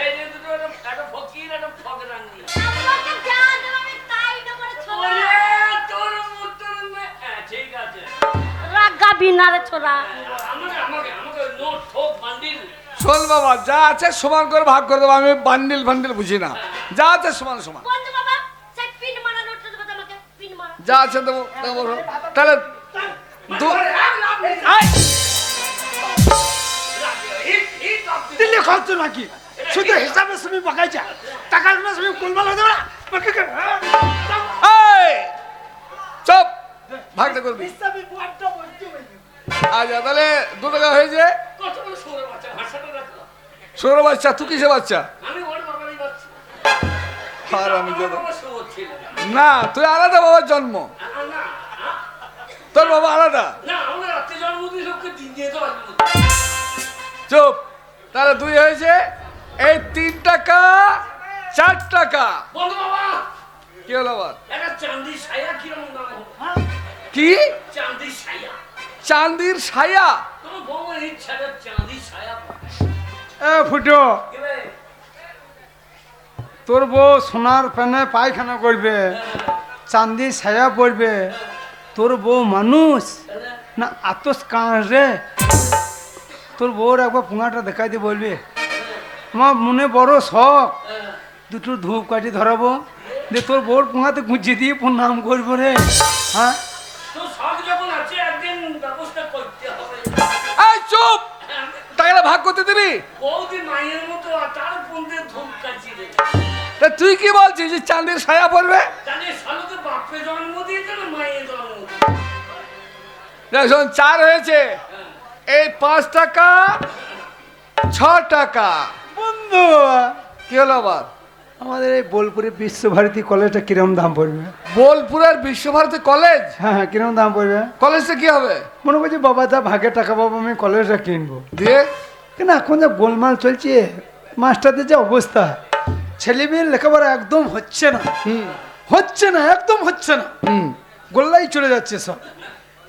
এই যে দুটো একটা ফকির একটা ফকরানি। আমাকে যা দেবো আমি তাই দেবো রে ছোড়া। ওরে তোর মতন হ্যাঁ ঠিক আছে। রাগা বিনারে ছোড়া। আমাকে আমাকে আমাকে নোট ঠোক বান্ডিল। শোন বাবা, যা আছে সমান করে ভাগ করে দেবো। আমি বান্ডিল ফান্ডিল বুঝি না, যা আছে সমান সমান। বন্ধু বাবা সেই পিন মারা নোটটা দেবো আমাকে, পিন মারা। যা আছে দেবো দেবো। তাহলে দিল্লি খরচ নাকি শুধু হিসাবে তুমি বাকাইছা টাকাগুলো তুমি কোলমাল হয়ে যাবে না এই চুপ, ভাগটা করবি। আচ্ছা তাহলে 2 টাকা হয়েছে। কতগুলো সরে বাচ্চা ভাষাটা রাখো। সৌর বাচ্চা, তুই কিসে বাচ্চা? আমি ওর বাবারই বাচ্চা। আর আমি আমার যত- বাবা সবুজ ছিল না, তুই আলাদা বাবার জন্ম, না তোর বাবা আলাদা। না আমরা রাত্রে জন্মদিন লোককে দিন দিয়ে তো আসবো। চুপ, তাহলে 2 হয়েছে। এই 3 টাকা 4 টাকা বন্ধু বাবা কি হলো আবার? একটা চাঁদির ছায়া কিরকম দাম হবে? কি চাঁদির ছায়া চাঁদির ছায়া? তোমার বউয়ের ইচ্ছাটা চাঁদির ছায়া এ ফুটো কি রে? তোর বউ সোনার প্যানে পায়খানা করবে, চাঁদি ছায়া পড়বে, তোর বউ মানুষ না আতস কাঁস রে? তোর বউর একবার পুঙাটা দেখাই দিয়ে বলবে আমার মনে বড় শখ, দুটো ধূপ কাঠি ধরাবো যে তোর বউর পুঙাতে গুঁজিয়ে দিয়ে প্রণাম করবো রে। হ্যাঁ তো শখ যখন আছে একদিন ব্যবস্থা করতে হবে। এই চুপ, টাকাটা ভাগ করতে দিবি? বৌদি মায়ের মতো আর তার পন্থে ধূপ কাছি রে। তা তুই কি বলছিস যে চাঁদির ছায়া পড়বে? জানিস শালুকে বাপে জন্ম দিয়েছে না মায়ের জন্ম দিয়েছে? দেখ শোন, 4 হয়েছে। এই 5 টাকা 6 টাকা বন্ধু কি হলো আবার? আমাদের এই বোলপুরে বিশ্বভারতী কলেজটা কিরম দাম পড়বে? বোলপুরের বিশ্বভারতী কলেজ? হ্যাঁ হ্যাঁ কিরম দাম পড়বে? কলেজটা কি হবে? মনে করছি বাবা যা ভাগে টাকা পাবো আমি কলেজটা কিনবো। দিয়ে কেন এখন যা গোলমাল চলছে, মাস্টারদের যে অবস্থা, ছেলে মেয়ের লেখাপড়া একদম হচ্ছে না, হচ্ছে না, একদম হচ্ছে না, গোল্লাই চলে যাচ্ছে সব।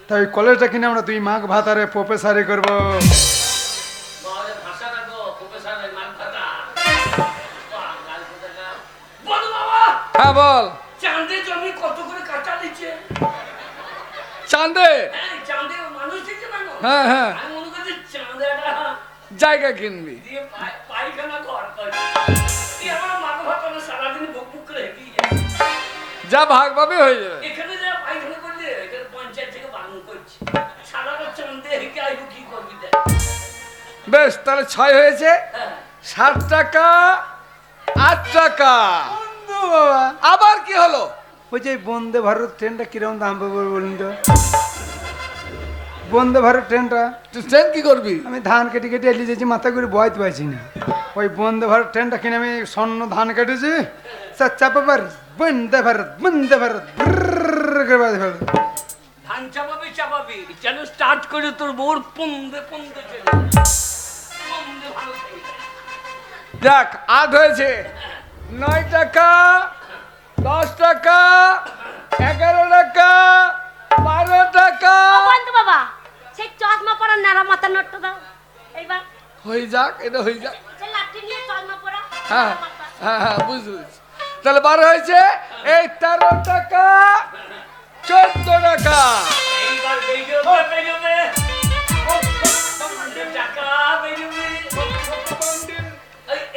তাই কলেজটা কিনে আমরা 2 মাঘ ভাতারে প্রফেসারি করবো। বাবারে ভাষা রাখো, প্রফেসরের মান কথা। বাহ, গাল কথা। বন্ধু বাবা হ্যাঁ বল। চাঁদের জমি কত করে কাটা দিচ্ছে? চাঁদে? হ্যাঁ চাঁদের মানুষ দিচ্ছে না গো? হ্যাঁ হ্যাঁ, আমি মনে করছি চাঁদেরা জায়গা কিনবি। দিয়ে পায়খানা ঘর করে। দিয়ে আমার মাথা ভাতানো সারাদিন বুক বুক করে হেঁটেই যায়। যা ভাগ পাবে হয়ে যাবে। এখানে যা পায়খানা করলে এখানে পঞ্চায়েত থেকে বারণ করছে। সারাটা চাঁদে হেঁটে আইবো কি করবি দেখ। বেশ, তাহলে 6 হয়েছে। হ্যাঁ 7 টাকা 8 টাকা বন্ধু বাবা আবার কি হলো? বলছি এই বন্দে ভারত ট্রেনটা কিরম দাম পাবো বলুন তো? বন্দে ভারত ট্রেনটা তুই ট্রেন কি করবি? আমি ধান কেটে কেটে এলি যেছি মাথা করে বয়তে পারছি না, ওই বন্দে ভারত ট্রেনটা কিনে আমি স্বর্ণ ধান কেটেছি, চাপা পার বন্দে ভারত বন্দে ভারত ব্রররর করে বাজে ফেলবে। ধান চাপাবি চাপাবি যেন স্টার্ট করে তোর বোর পন্দে পন্দে চলে পন্দে ভালো থেকে যায়। যাক 8 হয়েছে। 9 টাকা 10 টাকা 11 টাকা 12 টাকা ও বন্ধু বাবা সেই চশমা পরা নারা মাথা নোটটা দাও এইবার। হয়ে যাক, এটা হয়ে যাক। সেই লাঠি নিয়ে চশমা পরা হ্যাঁ হ্যাঁ হ্যাঁ, বুঝতে পেরেছি। তাহলে 12 হয়েছে। এই 13 টাকা 14 টাকা এইবার বেরোবে বেরোবে টাকা বেরোবে।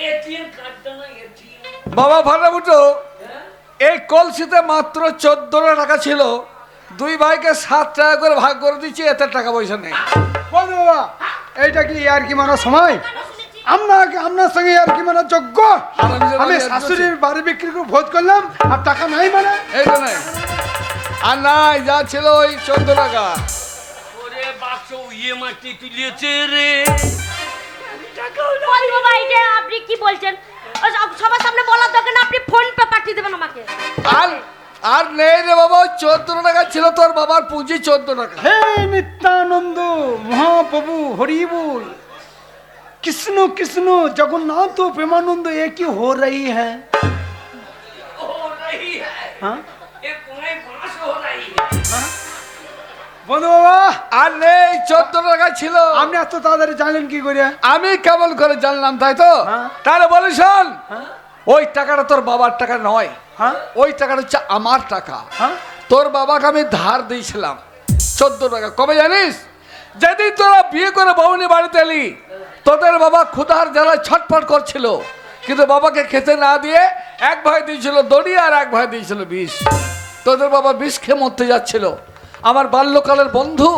এটিএম কার্ডটা না এটিএম। বাবা ফাটাফুটো, এই কলসিতে মাত্র 14 টাকা ছিল, 2 ভাইকে 7 টাকা করে ভাগ করে দিচ্ছি, এত টাকা পয়সা নেই। বন্ধু বাবা এইটা কি আর কি মারার সময়? আপনার সঙ্গে আর কি মারার যোগ্য? আর আমি যে আমি বাড়ি শাশুড়ির বাড়ি বিক্রি করে ভোজ করলাম আর টাকা নাই মানে? এই তো নাই। আর নাই, যা ছিল ওই 14 টাকা। ওরে বাক্স ইয়ে মাটি তুলিয়েছে রে। ওই বাবা এই যে আপনি কি বলছেন? সবার সামনে বলার দরকার না, আপনি ফোন পে পাঠিয়ে দেবেন আমাকে। আর নেই রে বাবা, ওই 14 টাকা ছিল তোর বাবার পুঁজি, 14 টাকা। हे नित्यानंद महाप्रभु हरि बोल। कृष्ण कृष्ण जगन्नाथ प्रेमानंद एक ही हो रही है। हो रही है, हाँ ये कोई बांस हो रही है। বন্ধু বাবা, আর নেই, 14 টাকা ছিল। আপনি এত তাড়াতাড়ি জানলেন কি করে? আমি কেমন করে জানলাম, তাই তো? হ্যাঁ। তাহলে বলি শোন, হ্যাঁ ওই টাকাটা তোর বাবার টাকা নয়, হ্যাঁ ওই টাকাটা হচ্ছে আমার টাকা। হ্যাঁ তোর বাবাকে আমি ধার দিয়েছিলাম 14 টাকা। কবে জানিস? যেদিন তোরা বিয়ে করে বউনি বাড়িতে এলি, তোদের বাবা ক্ষুধার জ্বালায় ছটফট করছিল, কিন্তু বাবাকে খেতে না দিয়ে এক ভাই দিয়েছিল দড়ি আর এক ভাই দিয়েছিল বিষ। তোদের বাবা বিষ খেয়ে মরতে যাচ্ছিল। আমার বাল্যকালের বন্ধু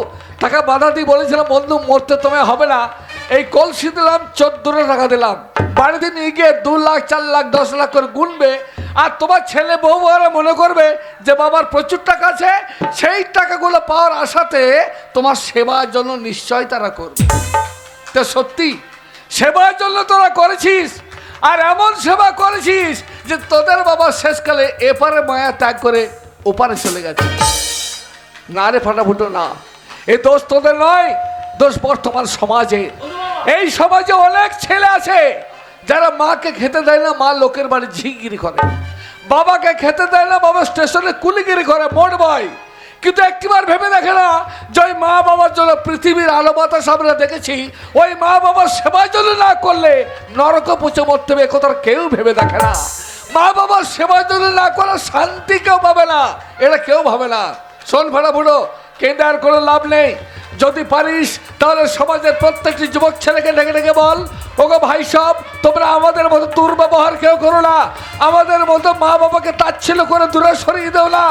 টাকা বাধা দিয়ে বলেছিলাম, বন্ধু মরতে তোমায় হবে না, এই কলসি দিলাম, 14 টাকা দিলাম, বাড়িতে নিয়ে গিয়ে 2 লাখ 4 লাখ 10 লাখ করে গুনবে, আর তোমার ছেলে বউ আর মনে করবে যে বাবার প্রচুর টাকা আছে, সেই টাকাগুলো পাওয়ার আশাতে তোমার সেবার জন্য নিশ্চয় তারা করবে। তো সত্যি সেবার জন্য তোরা করেছিস, আর এমন সেবা করেছিস যে তোদের বাবা শেষকালে এপারে মায়া ত্যাগ করে ওপারে চলে গেছে। না রে ফাটাফুটো না, এ দোষ তোদের নয়, দোষ বর্তমান সমাজে। এই সমাজে অনেক ছেলে আছে যারা মাকে খেতে দেয় না, মা লোকের বাড়ি ঝিগিরি করে, বাবাকে খেতে দেয় না, বাবা স্টেশনে কুলিগিরি করে, মোট ভাই। কিন্তু একটিবার ভেবে দেখে না যে ওই মা বাবার জন্য পৃথিবীর আলো বাতাস আমরা দেখেছি, ওই মা বাবার সেবার জন্য না করলে নরকে পচে মরতে হবে, একথা কেউ ভেবে দেখে না। মা বাবার সেবার জন্য না করা শান্তি কেউ পাবে না, এটা কেউ ভাবে না। শোন ভাড়া বুড়ো, কেঁদে আর কোনো লাভ নেই। যদি পারিস তাহলে সমাজের প্রত্যেকটি যুবক ছেলেকে ডেকে ডেকে বল, ওগো ভাই সব, তোমরা আমাদের মতো দুর্ব্যবহার কেউ করো না, আমাদের মতো মা বাবাকে তাচ্ছিল্য করে দূরে সরিয়ে দেও না।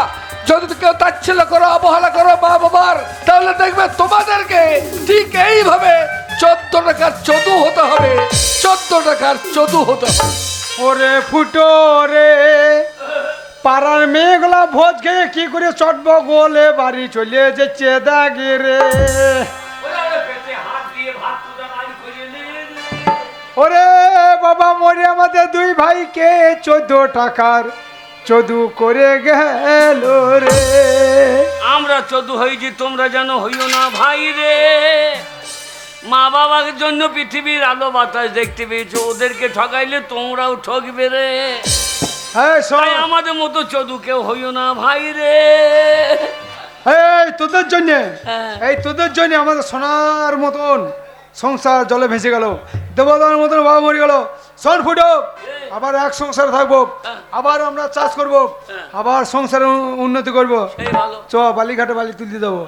যদি কেউ তাচ্ছিল্য করো, অবহেলা করো মা বাবার, তাহলে দেখবে তোমাদেরকে ঠিক এইভাবে 14 টাকার চদু হতে হবে, 14 টাকার চদু হতে হবে। ওরে ফুটো রে, পাড়ার মেয়েগুলা ভোজ খেয়ে কি করে চটব গোলে বাড়ি চলে যেছে দাগে রে। পেটে হাত দিয়ে ভাত তুলে বাড়ি করে নে। ওরে বাবা মরে আমাদের 2 ভাইকে 14 টাকার চদু করে গেল রে। আমরা চোদ্দ হয়েছি, তোমরা যেন হইও না ভাই রে। মা বাবার জন্য পৃথিবীর আলো বাতাস দেখতে পেয়েছো, ওদেরকে ঠকাইলে তোমরাও ঠকবে রে। হ্যাঁ শোন, তাই আমাদের মতো চোদ্দ কেউ হইও না ভাই রে। এই তোদের জন্য, হ্যাঁ। এই তোদের জন্য আমাদের সোনার মতন সংসার জলে ভেসে গেল, দেবতার মতন বাবা মরে গেল। শোন ফুটো, আবার এক সংসারে থাকবো, আবার আমরা চাষ করব, আবার সংসারে উন্নতি করব। এই ভালো। চ বালিঘাটে বালি তুলতে দেবো।